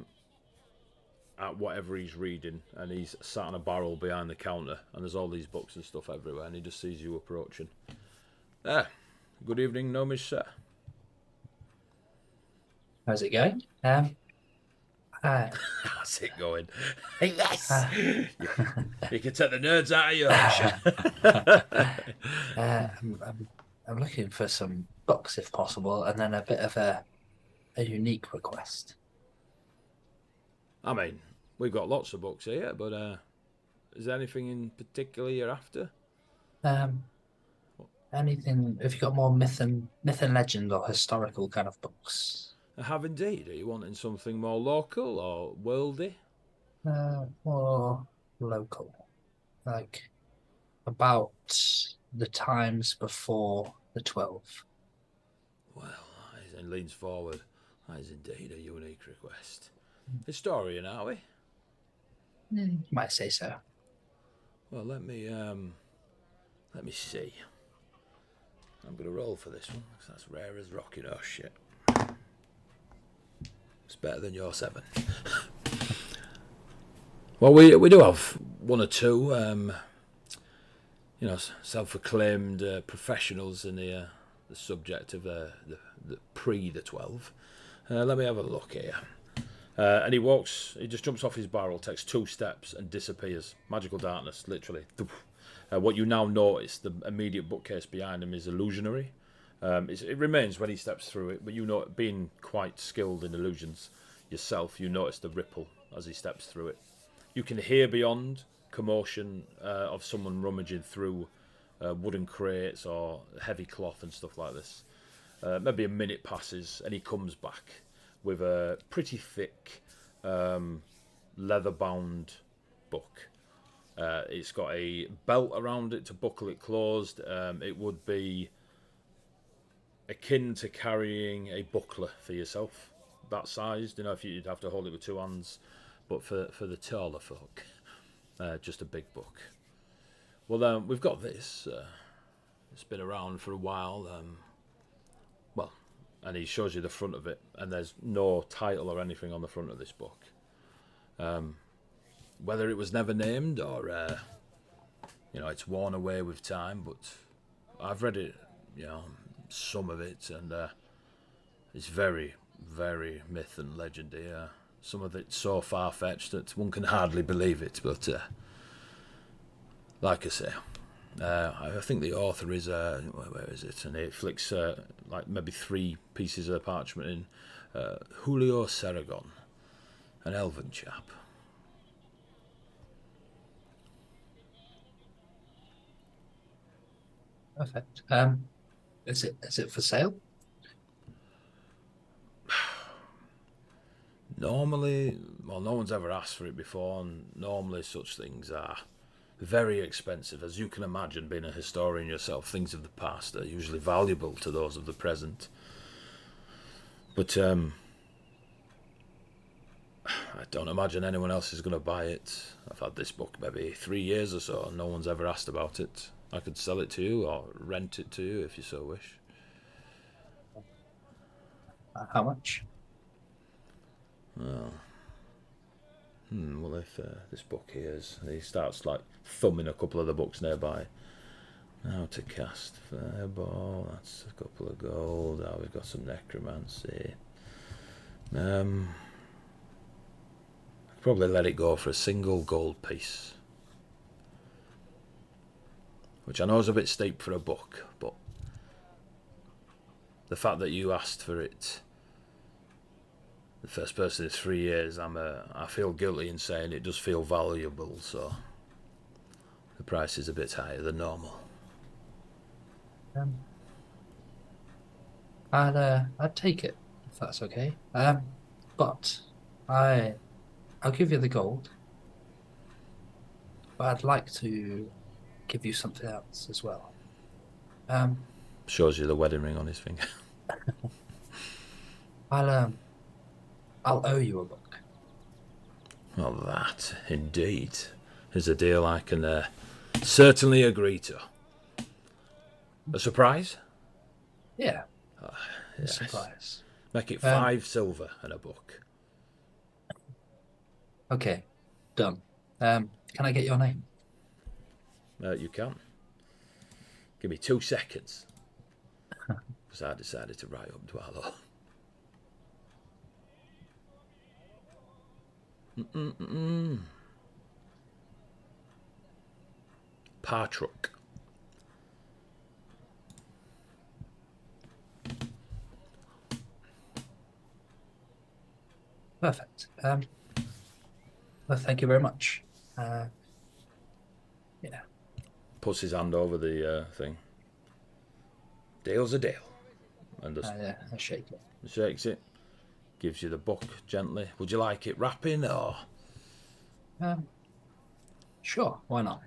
whatever he's reading, and he's sat on a barrel behind the counter, and there's all these books and stuff everywhere, and he just sees you approaching. Good evening, Gnomish sir. How's it going? How's it going? Yes! You can take the nerds out of you. I'm looking for some books, if possible, and then a bit of a unique request. I mean, we've got lots of books here, but is there anything in particular you're after? Anything? Have you got more myth and legend or historical kind of books? I have indeed. Are you wanting something more local or worldy? More local, like about the times before the 12. Well, he leans forward. That is indeed a unique request. Historian, are we? You might say so. Well, let me see. I'm gonna roll for this one because that's rare as rocking horse shit. It's better than your 7. Well, we do have one or two, self-acclaimed professionals in the subject of the the 12. Let me have a look here. And he just jumps off his barrel, takes 2 steps, and disappears. Magical darkness, literally. What you now notice, the immediate bookcase behind him is illusionary. It remains when he steps through it, but you know, being quite skilled in illusions yourself, you notice the ripple as he steps through it. You can hear beyond commotion of someone rummaging through wooden crates or heavy cloth and stuff like this. Maybe a minute passes and he comes back with a pretty thick leather-bound book. It's got a belt around it to buckle it closed. It would be akin to carrying a buckler for yourself, that sized. If you'd have to hold it with 2 hands, but for the taller folk, just a big book. Well, we've got this. It's been around for a while. And he shows you the front of it, and there's no title or anything on the front of this book. Whether it was never named or it's worn away with time, but I've read it, some of it, and it's very, very myth and legendary. Some of it's so far-fetched that one can hardly believe it, but like I say, I think the author is where is it? And it flicks like maybe 3 pieces of parchment in. Julio Saragon, an elven chap. Perfect. Is it for sale? Normally, well, no one's ever asked for it before, and normally such things are very expensive. As you can imagine, being a historian yourself, things of the past are usually valuable to those of the present. But I don't imagine anyone else is going to buy it. I've had this book maybe 3 years or so, and no one's ever asked about it. I could sell it to you or rent it to you if you so wish. How much? Oh. Well, if this book here is... He starts like thumbing a couple of the books nearby. How to cast Fireball, that's a couple of gold. We've got some necromancy. I'd probably let it go for a single gold piece. Which I know is a bit steep for a book, but the fact that you asked for it, the first person in 3 years, I feel guilty in saying it does feel valuable, so the price is a bit higher than normal. I'd take it if that's okay. But I'll give you the gold, but I'd like to give you something else as well. Shows you the wedding ring on his finger. I'll owe you a book. Well, that indeed is a deal I can certainly agree to. A surprise? Yeah. Yes. Surprise. Make it 5 silver and a book. Okay, done. Can I get your name? You can. Give me 2 seconds. Because I decided to write up Dwallow. Partruck. Perfect. Well, thank you very much. Yeah. Puts his hand over the thing. Deal's a deal. And just I shake it. shakes it. Gives you the book gently. Would you like it wrapping or? Sure, why not?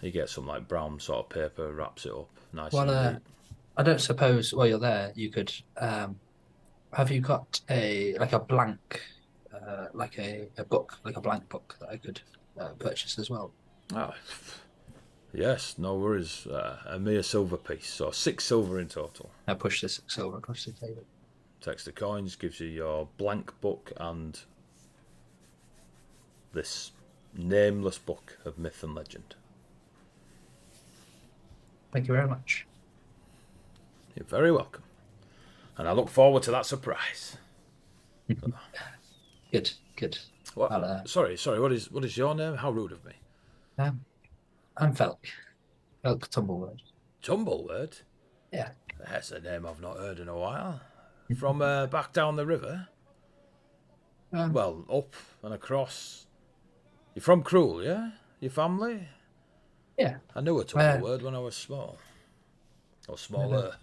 He gets some like brown sort of paper, wraps it up nice Well, and neat. I don't suppose while you're there you could. Have you got a blank, like a book, like a blank book that I could purchase as well? Oh, yes, no worries. A mere silver piece, so 6 silver in total. I push this silver across the table. Takes the coins, gives you your blank book and this nameless book of myth and legend. Thank you very much. You're very welcome. And I look forward to that surprise. Good. What? Sorry. What is your name? How rude of me. I'm Felk. Felk Tumbleword. Tumbleword? Yeah. That's a name I've not heard in a while. From back down the river? Well, up and across. You're from Cruel, yeah? Your family? Yeah. I knew a Tumbleword when I was small. Or smaller.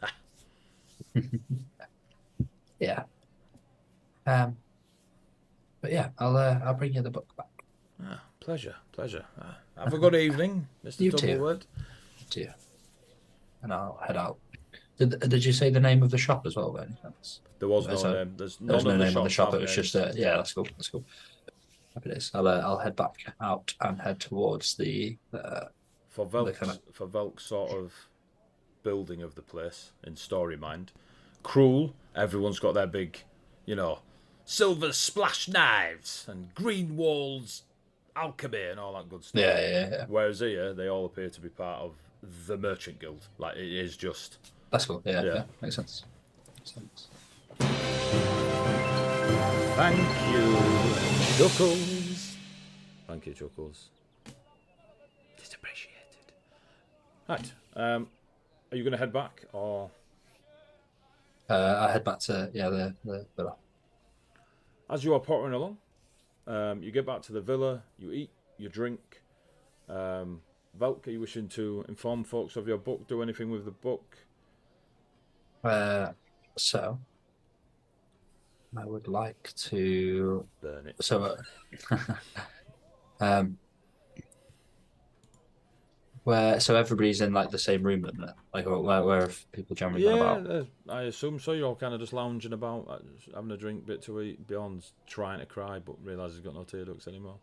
Yeah. But yeah, I'll bring you the book back. Ah, pleasure. Have a good evening, Mr. You Tumbleword. too. And I'll head out. Did you say the name of the shop as well, by any chance? There was no name. There's no name on the shop. It was names. just yeah. That's cool. Happy days. I'll head back out and head towards the for Velk's sort of building of the place in Story Mind. Cruel. Everyone's got their big, silver splash knives and green walls, alchemy and all that good stuff. Yeah. Whereas here, they all appear to be part of the Merchant Guild. Like, it is just... That's cool. Yeah. Makes sense. Thank you, Chuckles. Thank you, Chuckles. It's appreciated. Right. Are you going to head back, or...? I head back to the villa. As you are pottering along, you get back to the villa. You eat, you drink. Velk, are you wishing to inform folks of your book? Do anything with the book? So I would like to burn it. So, so everybody's in like the same room, isn't it? Like where are people generally going about? I assume so. You're all kind of just lounging about, having a drink, bit to eat. Beyond's trying to cry, but realises he's got no tear ducts anymore.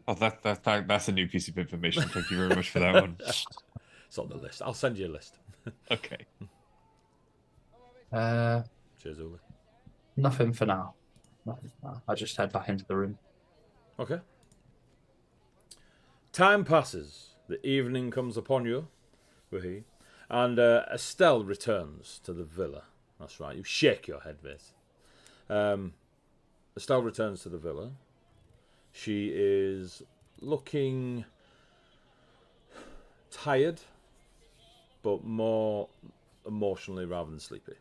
That's a new piece of information. Thank you very much for that one. It's on the list. I'll send you a list. Okay. Cheers, Uli. Nothing for now. I'll just head back into the room. Okay. Time passes. The evening comes upon you, and Estelle returns to the villa. That's right. You shake your head, Viz. Estelle returns to the villa. She is looking tired, but more emotionally rather than sleepy.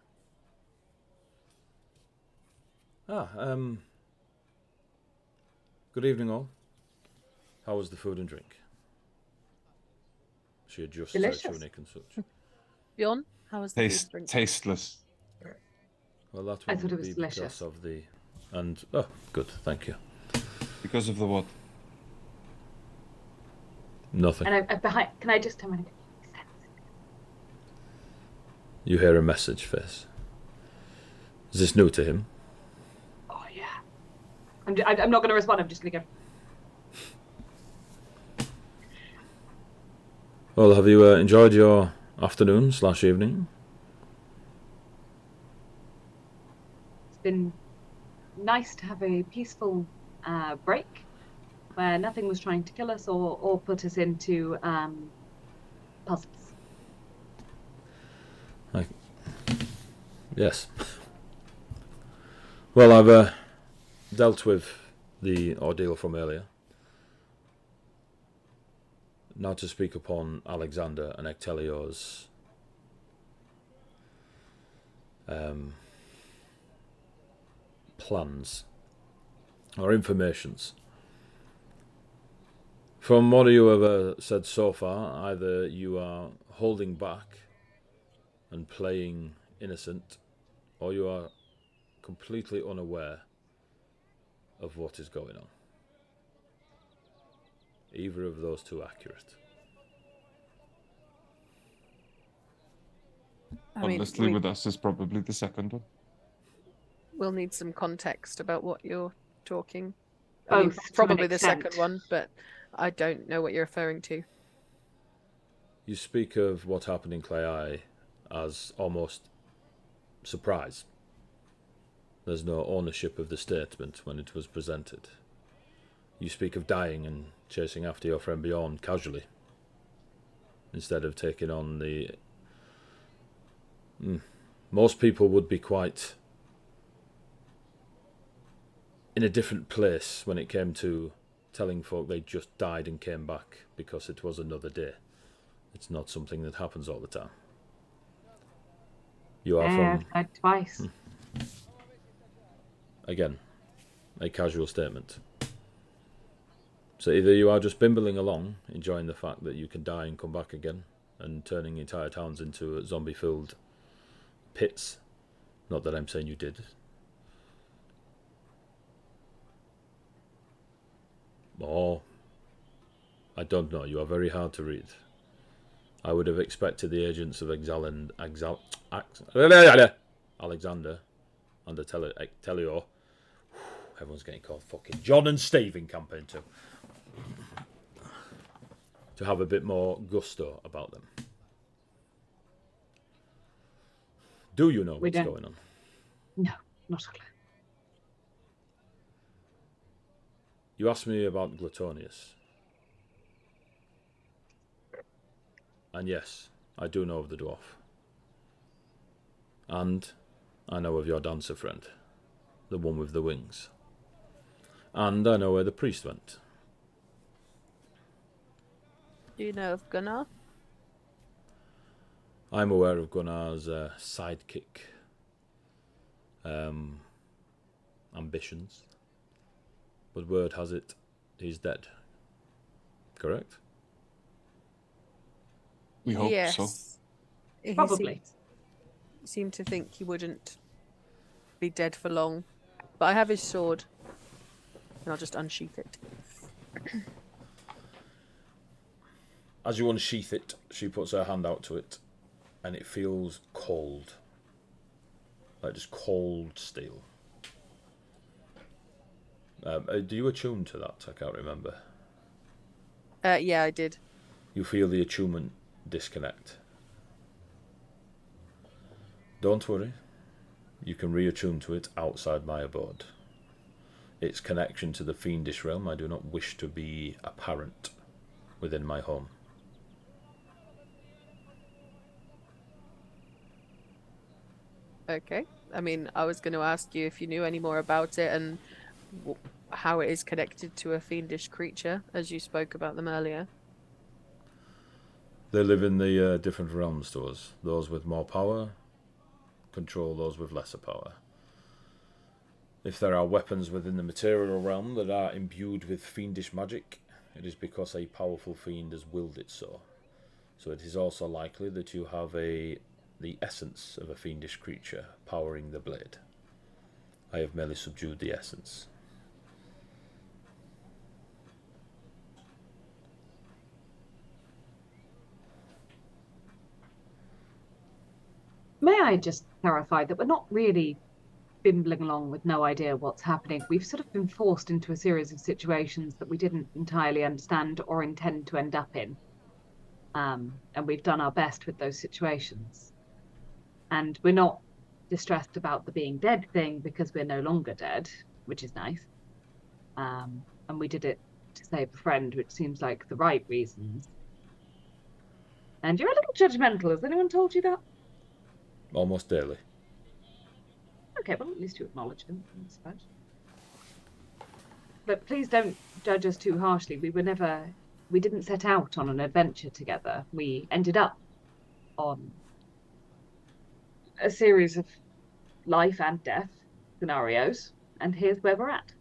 Good evening, all. How was the food and drink? She adjusts her Delicious. tunic and such. Bjorn, how was the food drink? Tasteless. Well, that I thought wouldn't it was be delicious. because of the... And, oh, good, thank you. Because of the what? Nothing. And I behind. Can I just turn around? You hear a message, Fizz. Is this new to him? Oh yeah. I'm not going to respond. I'm just going to go. Well, have you enjoyed your afternoon/evening? It's been nice to have a peaceful break where nothing was trying to kill us or put us into puzzles. Yes. Well, I've dealt with the ordeal from earlier. Now to speak upon Alexander and Ectelior's plans or informations. From what you have said so far, either you are holding back and playing innocent, or you are completely unaware of what is going on. Either of those two accurate. Honestly, with us is probably the second one. We'll need some context about what you're talking. Both, to an probably the extent. second one, but I don't know what you're referring to. You speak of what happened in Clay Eye as almost surprise. There's no ownership of the statement when it was presented. You speak of dying and chasing after your friend Bjorn casually, instead of taking on the... Most people would be quite in a different place when it came to telling folk they just died and came back because it was another day. It's not something that happens all the time. You are from... I've died twice. Again, a casual statement. So either you are just bimbling along, enjoying the fact that you can die and come back again, and turning entire towns into zombie-filled pits. Not that I'm saying you did. Or, I don't know, you are very hard to read. I would have expected the agents of Alexander and Ectelior. Everyone's getting called fucking John and Steve in campaign 2. To have a bit more gusto about them. Do you know what's going on? No, not a clue. You asked me about Gluttonius. And yes, I do know of the dwarf. And I know of your dancer friend, the one with the wings. And I know where the priest went. Do you know of Gunnar? I'm aware of Gunnar's sidekick ambitions. But word has it, he's dead. Correct? We hope so. He Probably. seemed to think he wouldn't be dead for long. But I have his sword. And I'll just unsheath it. As you unsheath it, she puts her hand out to it, and it feels cold. Like just cold steel. Do you attune to that? I can't remember. Yeah, I did. You feel the attunement disconnect. Don't worry. You can reattune to it outside my abode. Its connection to the fiendish realm I do not wish to be apparent within my home. Okay. I mean, I was going to ask you if you knew any more about it and how it is connected to a fiendish creature, as you spoke about them earlier. They live in the different realms to us. Those with more power control those with lesser power. If there are weapons within the material realm that are imbued with fiendish magic, it is because a powerful fiend has willed it so. So it is also likely that you have the essence of a fiendish creature powering the blade. I have merely subdued the essence. May I just clarify that we're not really bimbling along with no idea what's happening. We've sort of been forced into a series of situations that we didn't entirely understand or intend to end up in. And we've done our best with those situations. And we're not distressed about the being dead thing because we're no longer dead, which is nice. And we did it to save a friend, which seems like the right reasons. And you're a little judgmental. Has anyone told you that? Almost daily. Okay, well, at least you acknowledge them, I suppose. But please don't judge us too harshly. We didn't set out on an adventure together. We ended up on a series of life and death scenarios, and here's where we're at.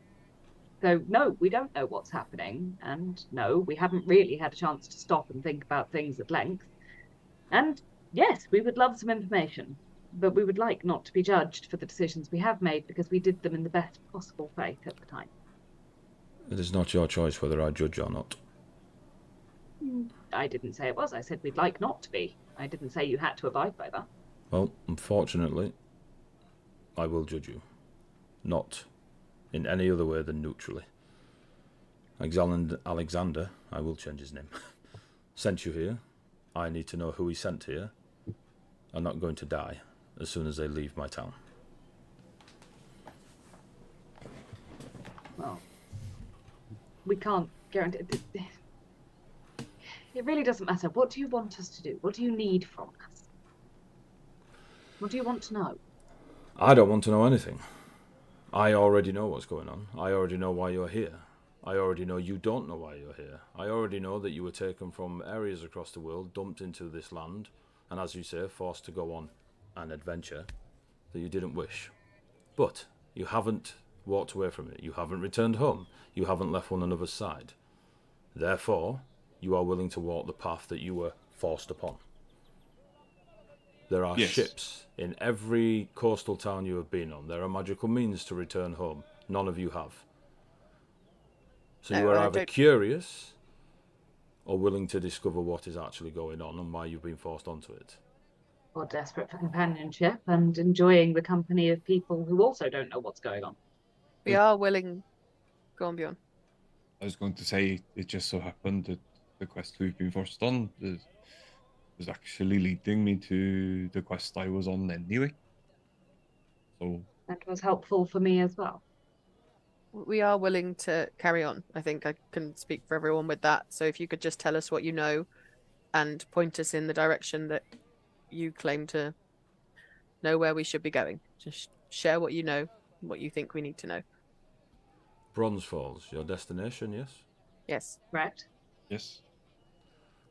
So, no, we don't know what's happening, and no, we haven't really had a chance to stop and think about things at length. And yes, we would love some information, but we would like not to be judged for the decisions we have made because we did them in the best possible faith at the time. It is not your choice whether I judge or not. I didn't say it was. I said we'd like not to be. I didn't say you had to abide by that. Well, unfortunately, I will judge you. Not in any other way than neutrally. Alexander, I will change his name, sent you here. I need to know who he sent here. I'm not going to die as soon as they leave my town. Well, we can't guarantee. It really doesn't matter. What do you want us to do? What do you need from us? What do you want to know? I don't want to know anything. I already know what's going on. I already know why you're here. I already know you don't know why you're here. I already know that you were taken from areas across the world, dumped into this land, and as you say, forced to go on an adventure that you didn't wish. But you haven't walked away from it. You haven't returned home. You haven't left one another's side. Therefore, you are willing to walk the path that you were forced upon. There are ships in every coastal town you have been on. There are magical means to return home. None of you have. So you are either curious or willing to discover what is actually going on and why you've been forced onto it. Or desperate for companionship and enjoying the company of people who also don't know what's going on. We are willing. Go on, Bjorn. I was going to say, it just so happened that the quest we've been forced on was actually leading me to the quest I was on anyway. So that was helpful for me as well. We are willing to carry on. I think I can speak for everyone with that. So if you could just tell us what you know and point us in the direction that you claim to know where we should be going. Just share what you know, what you think we need to know. Bronze Falls, your destination, yes? Yes. Correct. yes.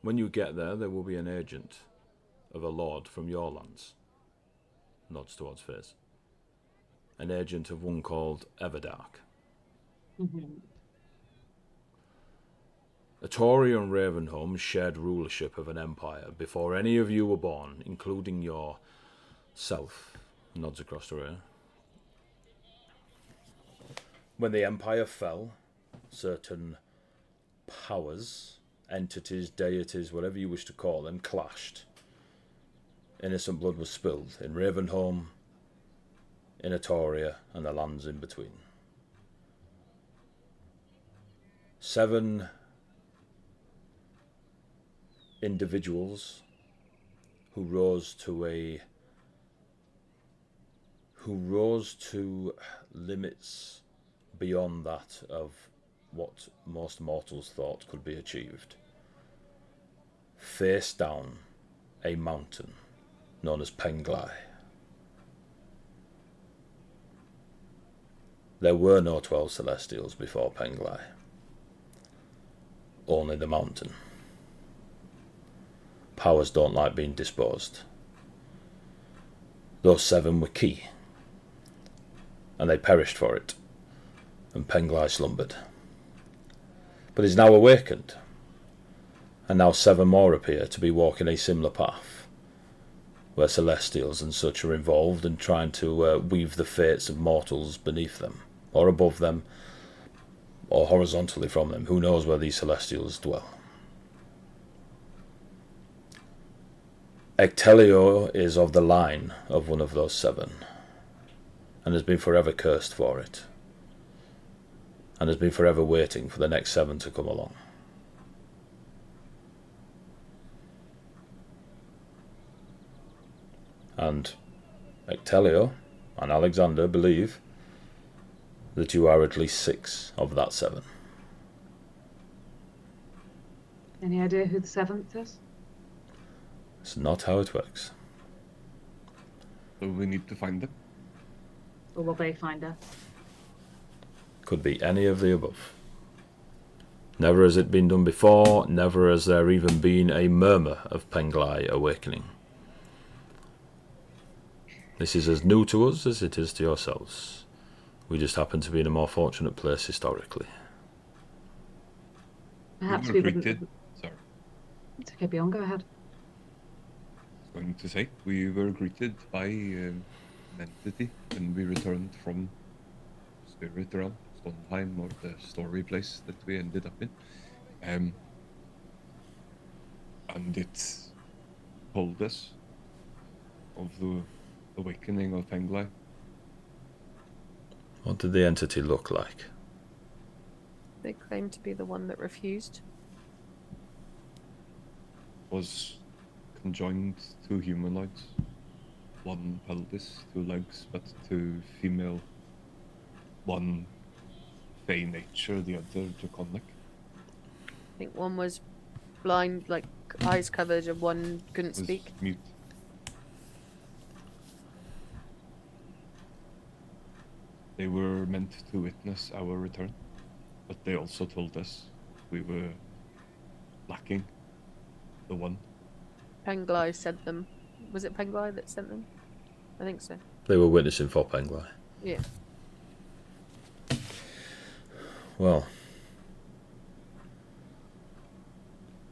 When you get there, there will be an agent of a lord from your lands. Nods towards Fizz. An agent of one called Everdark. Mm-hmm. Atoria and Ravenholm shared rulership of an empire before any of you were born, including yourself. Nods across the room. When the empire fell, certain powers, entities, deities, whatever you wish to call them, clashed. Innocent blood was spilled in Ravenholm, in Atoria, and the lands in between. 7 individuals who rose to limits beyond that of what most mortals thought could be achieved, face down a mountain known as Penglai. There were no 12 Celestials before Penglai. Only the mountain. Powers don't like being disposed. Those 7 were key, and they perished for it, and Penglai slumbered. But he's now awakened, and now 7 more appear to be walking a similar path, where Celestials and such are involved and trying to weave the fates of mortals beneath them, or above them, or horizontally from them. Who knows where these Celestials dwell? Ectelio is of the line of one of those 7, and has been forever cursed for it, and has been forever waiting for the next 7 to come along. And Ectelio and Alexander believe that you are at least 6 of that 7. Any idea who the 7th is? It's not how it works. So we need to find them. Or will they find her? Could be any of the above. Never has it been done before, never has there even been a murmur of Penglai awakening. This is as new to us as it is to yourselves. We just happen to be in a more fortunate place historically. Perhaps were we wouldn't. greeted. Sorry, It's okay, Bjorn, go ahead. I was going to say we were greeted by an entity when we returned from Spirit Realm, Stonheim, or the story place that we ended up in. And it told us of the awakening of Penglai. What did the entity look like? They claim to be the one that refused. Was conjoined 2 humanoids, 1 pelvis, 2 legs, but 2 female, 1 fey nature, the other draconic. I think one was blind, like eyes covered, and one couldn't Was speak. mute. They were meant to witness our return, but they also told us we were lacking the one. Penglai sent them. Was it Penglai that sent them? I think so. They were witnessing for Penglai. Yeah. Well,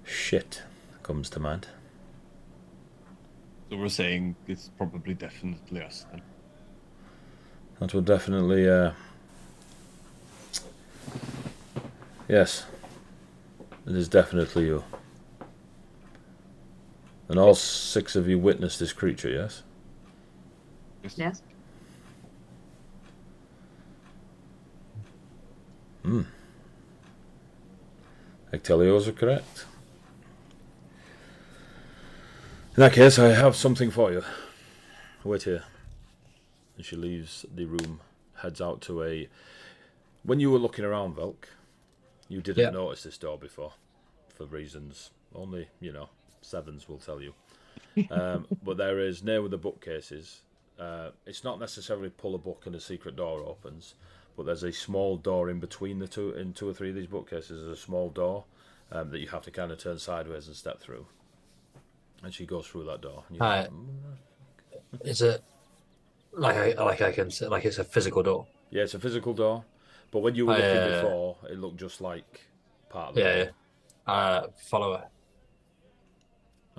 shit comes to mind. So we're saying it's probably definitely us then. That would definitely, yes, it is definitely you. And all 6 of you witnessed this creature, yes? Yes. Ectelios are correct. In that case, I have something for you. Wait here. And she leaves the room, heads out to a... When you were looking around, Velk, you didn't notice this door before, for reasons only, 7s will tell you. But there is, near where the bookcases, it's not necessarily pull a book and a secret door opens, but there's a small door in between the 2 or 3 of these bookcases. There's a small door that you have to kind of turn sideways and step through. And she goes through that door. And Is it like I can say, like it's a physical door? yeah, it's a physical door. But when you were looking before, it looked just like part of the door. Yeah. Follow her.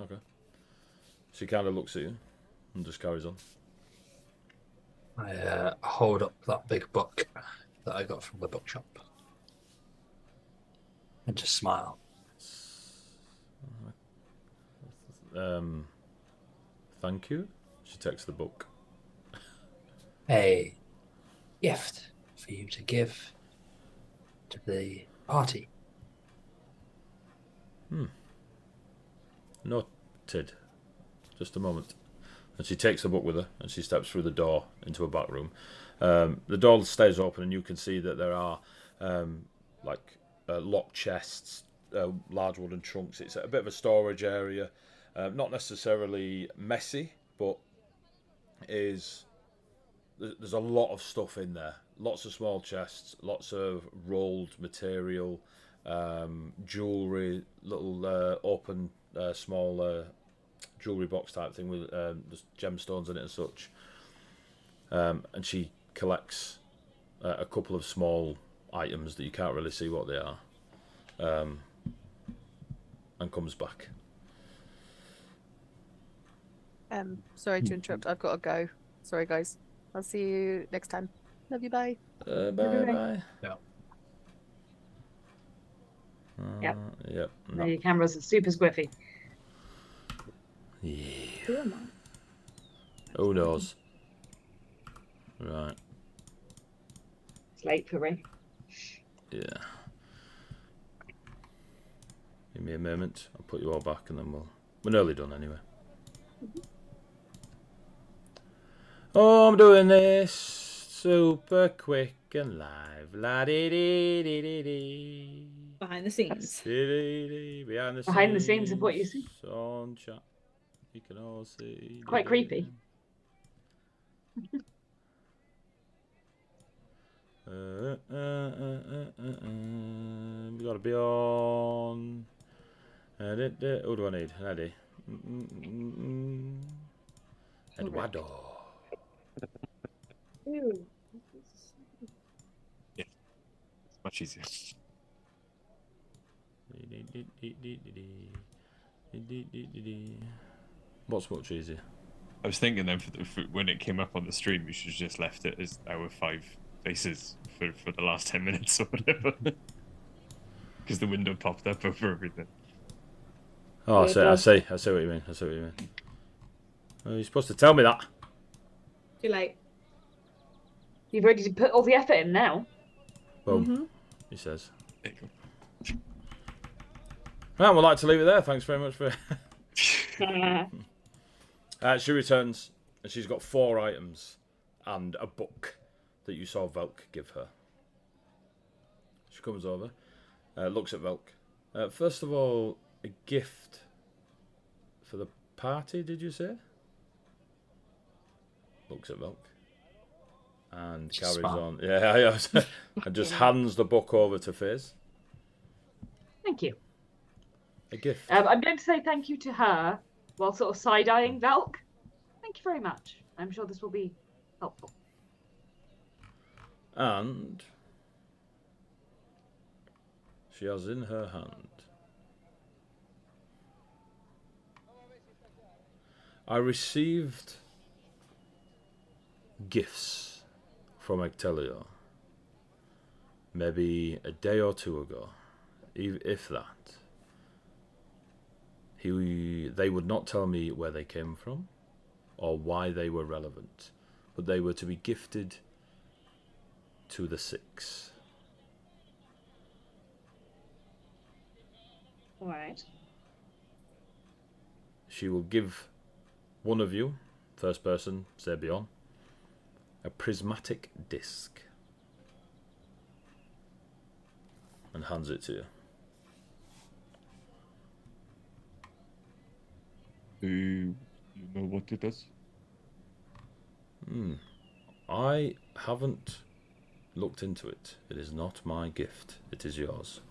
Okay. She kind of looks at you and just carries on. I hold up that big book that I got from the bookshop and just smile. Thank you. She takes the book. A gift for you to give to the party. Noted. Just a moment. And she takes the book with her and she steps through the door into a back room. The door stays open and you can see that there are locked chests, large wooden trunks. It's a bit of a storage area. Not necessarily messy, but is there's a lot of stuff in there. Lots of small chests, lots of rolled material, jewelry, little open small jewelry box type thing with there's gemstones in it and such. And she collects a couple of small items that you can't really see what they are, and comes back. Sorry to interrupt. I've got to go. Sorry, guys. I'll see you next time. Love you. Bye. Bye bye. Yeah. Yep. Yep. No, your cameras are super squiffy. Yeah. Who am I? Who knows? Right. It's late for me. Yeah. Give me a moment. I'll put you all back, and then we're nearly done anyway. Oh, I'm doing this super quick and live. La dee dee dee dee dee. Behind the scenes. Behind the scenes of what you see. On chat. You can all see. Quite creepy. We gotta be on. Who do I need? Eddie. Eduardo. Ew. Yeah. It's much easier. What's much easier? I was thinking then for when it came up on the stream, we should have just left it as our 5 faces for the last 10 minutes or whatever. Because the window popped up over everything. Oh, I see what you mean. Well, you're supposed to tell me that. Too late. You've already put all the effort in now. Boom. He says. There you go. Right, we'd like to leave it there. Thanks very much for. She returns, and she's got 4 items and a book that you saw Velk give her. She comes over, looks at Velk. First of all, a gift for the party, did you say? Looks at Velk. And She's carries smart. on. Yeah. And just hands the book over to Fizz. Thank you. A gift. I'm going to say thank you to her while sort of side-eyeing Velk. Thank you very much. I'm sure this will be helpful. And she has in her hand. I received gifts from Ectelio maybe a day or 2 ago, if that. They would not tell me where they came from or why they were relevant, but they were to be gifted to the 6. All right. She will give one of you, first person, say beyond, a prismatic disc and hands it to you. Do you know what it does? I haven't looked into it. It is not my gift. It is yours.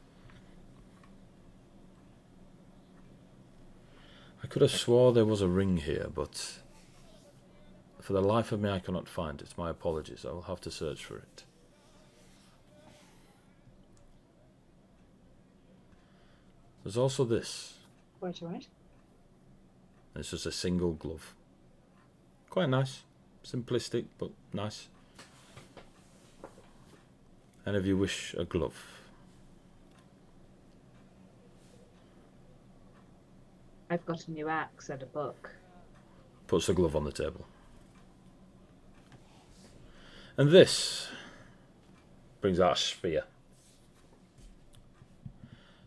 I could have swore there was a ring here, but for the life of me I cannot find it. My apologies. I will have to search for it. There's also this. Quite all right. It's just a single glove. Quite nice. Simplistic, but nice. And if you wish a glove. I've got a new axe and a book. Puts the glove on the table. And this brings out a sphere.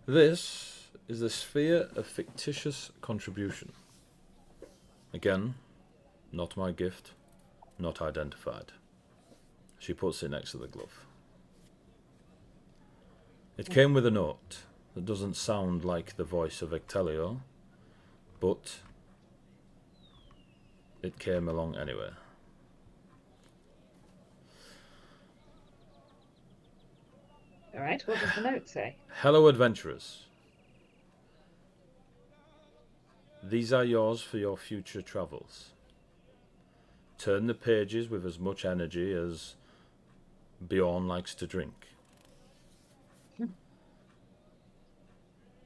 This is the sphere of fictitious contribution. Again, not my gift, not identified. She puts it next to the glove. It came with a note that doesn't sound like the voice of Ectelio, but it came along anyway. All right, what does the note say? Hello, adventurers. These are yours for your future travels. Turn the pages with as much energy as Bjorn likes to drink.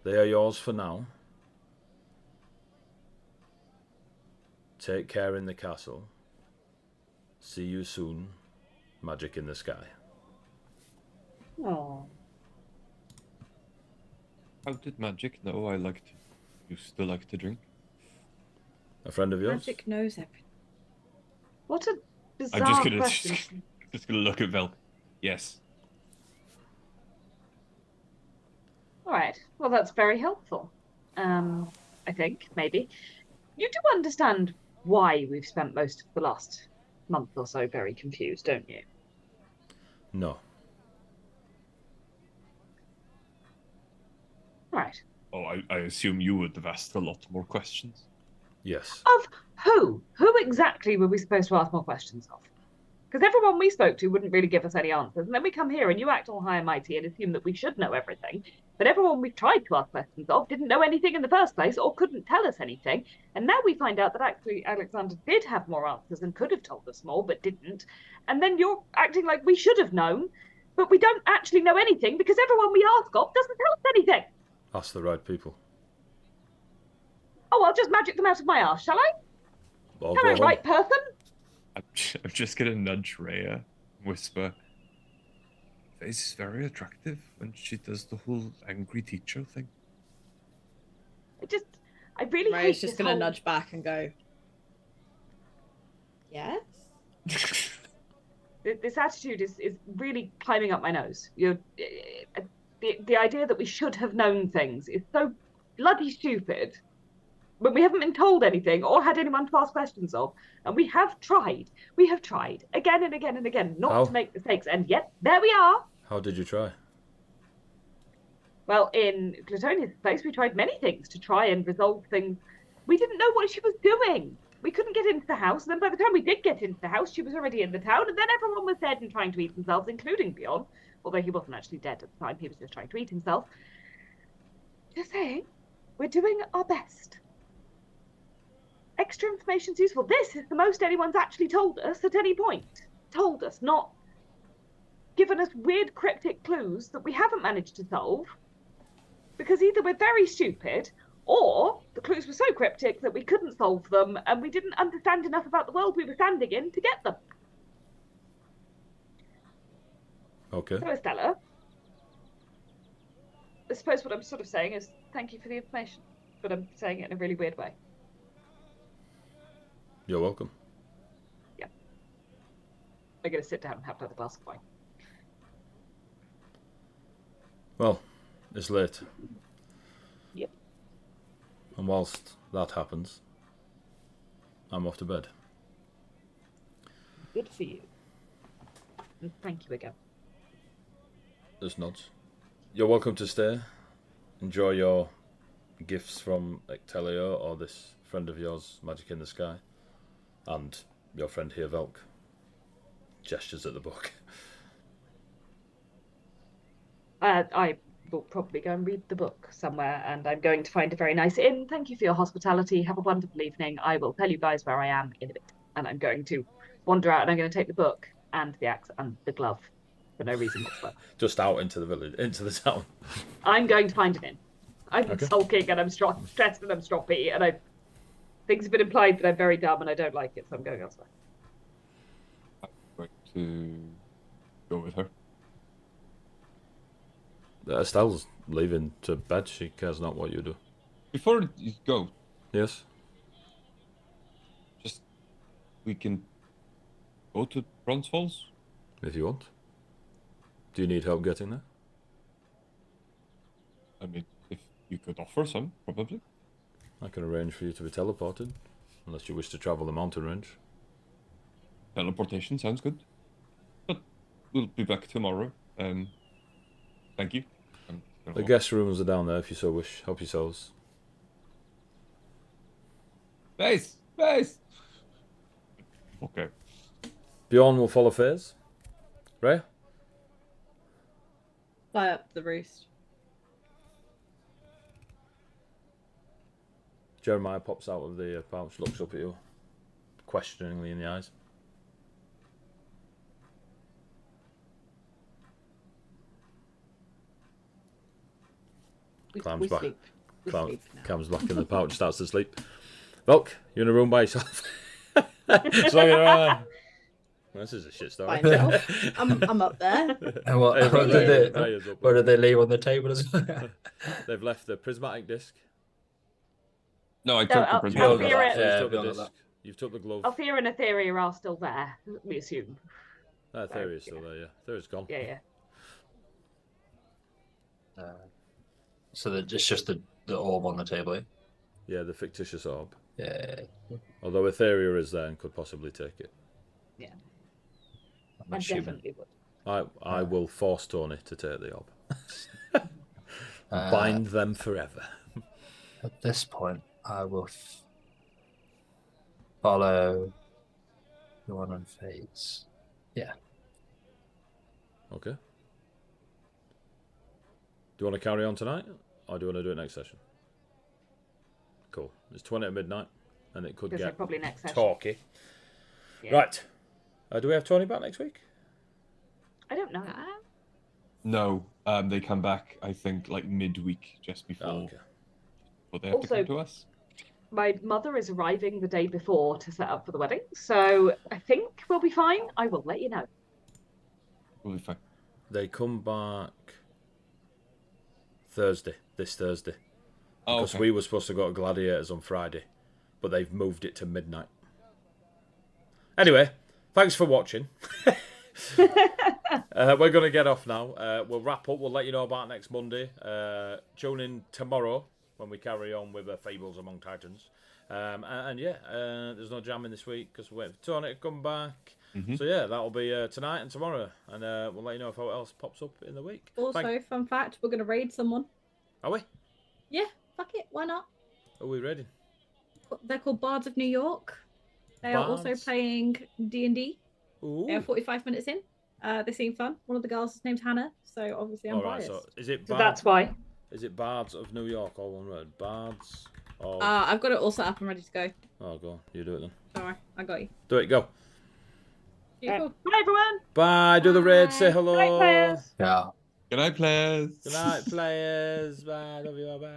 They are yours for now. Take care in the castle. See you soon. Magic in the sky. Oh, How did Magic know I used to like to drink? A friend of yours? Magic knows everything. what a I'm just bizarre gonna question. just gonna look at Velk. Yes. All right, well, that's very helpful. I think, maybe. You do understand why we've spent most of the last month or so very confused, don't you? No. Right. Oh, I assume you would have asked a lot more questions. Yes. Of who? Who exactly were we supposed to ask more questions of? Because everyone we spoke to wouldn't really give us any answers. And then we come here and you act all high and mighty and assume that we should know everything. But everyone we've tried to ask questions of didn't know anything in the first place or couldn't tell us anything. And now we find out that actually Alexander did have more answers and could have told us more, but didn't. And then you're acting like we should have known, but we don't actually know anything because everyone we ask of doesn't tell us anything. Ask the right people. Oh, I'll just magic them out of my arse, shall I? Or Hello, go home. right person? I'm just gonna nudge Rhea, whisper. Face is very attractive when she does the whole angry teacher thing. I really hate Ray's just this gonna whole... nudge back and go, yes? This attitude is really climbing up my nose. The idea that we should have known things is so bloody stupid when we haven't been told anything or had anyone to ask questions of. And we have tried again and again and again not How? to make mistakes, and yet there we are. How did you try? Well, in Glatonia's place, we tried many things to try and resolve things. We didn't know what she was doing. We couldn't get into the house, and then by the time we did get into the house, she was already in the town, and then everyone was dead and trying to eat themselves, including Bjorn. Although he wasn't actually dead at the time, he was just trying to eat himself. Just saying, we're doing our best. Extra information's useful. This is the most anyone's actually told us at any point. Told us, not given us weird cryptic clues that we haven't managed to solve. Because either we're very stupid, or the clues were so cryptic that we couldn't solve them, and we didn't understand enough about the world we were standing in to get them. Okay. So, Estella, I suppose what I'm sort of saying is thank you for the information, but I'm saying it in a really weird way. You're welcome. Yeah. I'm going to sit down and have another glass of wine. Well, it's late. Yep. And whilst that happens, I'm off to bed. Good for you. And thank you again. Just nods. You're welcome to stay. Enjoy your gifts from Ectelio or this friend of yours, Magic in the Sky. And your friend here, Velk. Gestures at the book. I will probably go and read the book somewhere, and I'm going to find a very nice inn. Thank you for your hospitality. Have a wonderful evening. I will tell you guys where I am in a bit. And I'm going to wander out, and I'm going to take the book and the axe and the glove for no reason whatsoever. Just out into the village, into the town. I'm going to find an inn. I'm Okay. sulking, and I'm stressed, and I'm stroppy, and things have been implied that I'm very dumb, and I don't like it, so I'm going elsewhere. I'm going to go with her. Estelle's leaving to bed. She cares not what you do. Before you go, Yes? we can go to Bronze Falls. If you want. Do you need help getting there? I mean, if you could offer some, probably. I can arrange for you to be teleported. Unless you wish to travel the mountain range. Teleportation sounds good. But we'll be back tomorrow. Thank you. The guest rooms are down there if you so wish. Help yourselves. Base! Okay. Bjorn will follow Faze. Ray? Fly up the roost. Jeremiah pops out of the pouch, looks up at you, questioningly in the eyes. Clams we back. sleep. We Clam, sleep now. comes back in the pouch, starts to sleep. Velk, you're in a room by yourself. Slugging around. Well, this is a shit story. By myself. I'm up there. And what, Hey, what, did they, Raya's up what there. did they leave on the table as well? They've left the prismatic disc. No, I No, took the I'll- prism. I'll You've hear got it. that. So you've Yeah, took the we've got disc. that. You've took the glove. Althea and Etheria are still there, we assume. Theory's still there, yeah. Theory's gone. Yeah. So it's just the orb on the table. Eh? Yeah, the fictitious orb. Yeah. Although Etheria is there and could possibly take it. I'm I assuming. definitely would. I will force Tony to take the orb. Bind them forever. At this point, I will follow the one on phase. Yeah. Okay. Do you want to carry on tonight? Or do you want to do it next session? Cool. It's 20 at midnight. And it could Gonna say get probably next session. talky. Yeah. Right. Do we have Tony back next week? I don't know. No, they come back, I think, like midweek, just before. Oh, okay. But they have to Also- come to us. My mother is arriving the day before to set up for the wedding, so I think we'll be fine. I will let you know. We'll be fine. They come back this Thursday. Oh, Because okay. we were supposed to go to Gladiators on Friday, but they've moved it to midnight. Anyway, thanks for watching. We're going to get off now. We'll wrap up. We'll let you know about next Monday. Tune in tomorrow when we carry on with Fables Among Titans. There's no jamming this week because we're waiting for Tony to come back. So yeah, that'll be tonight and tomorrow. And we'll let you know if what else pops up in the week. Also, fun fact, we're going to raid someone. Are we? Yeah, fuck it, why not? Are we ready? They're called Bards of New York. They are also Bards? playing D&D. Ooh. They are 45 minutes in. They seem fun. One of the girls is named Hannah, so obviously I'm All right, biased. so is it So Bards? that's why. Is it Bards of New York, all one word? Bards of... I've got it all set up and ready to go. Oh, go on. You do it then. Don't worry, I got you. Do it, go. Beautiful. Bye, everyone. Bye, do the raid, say Bye, hello. players. Yeah. Good night, players. Good night, players. Bye, love you, bye.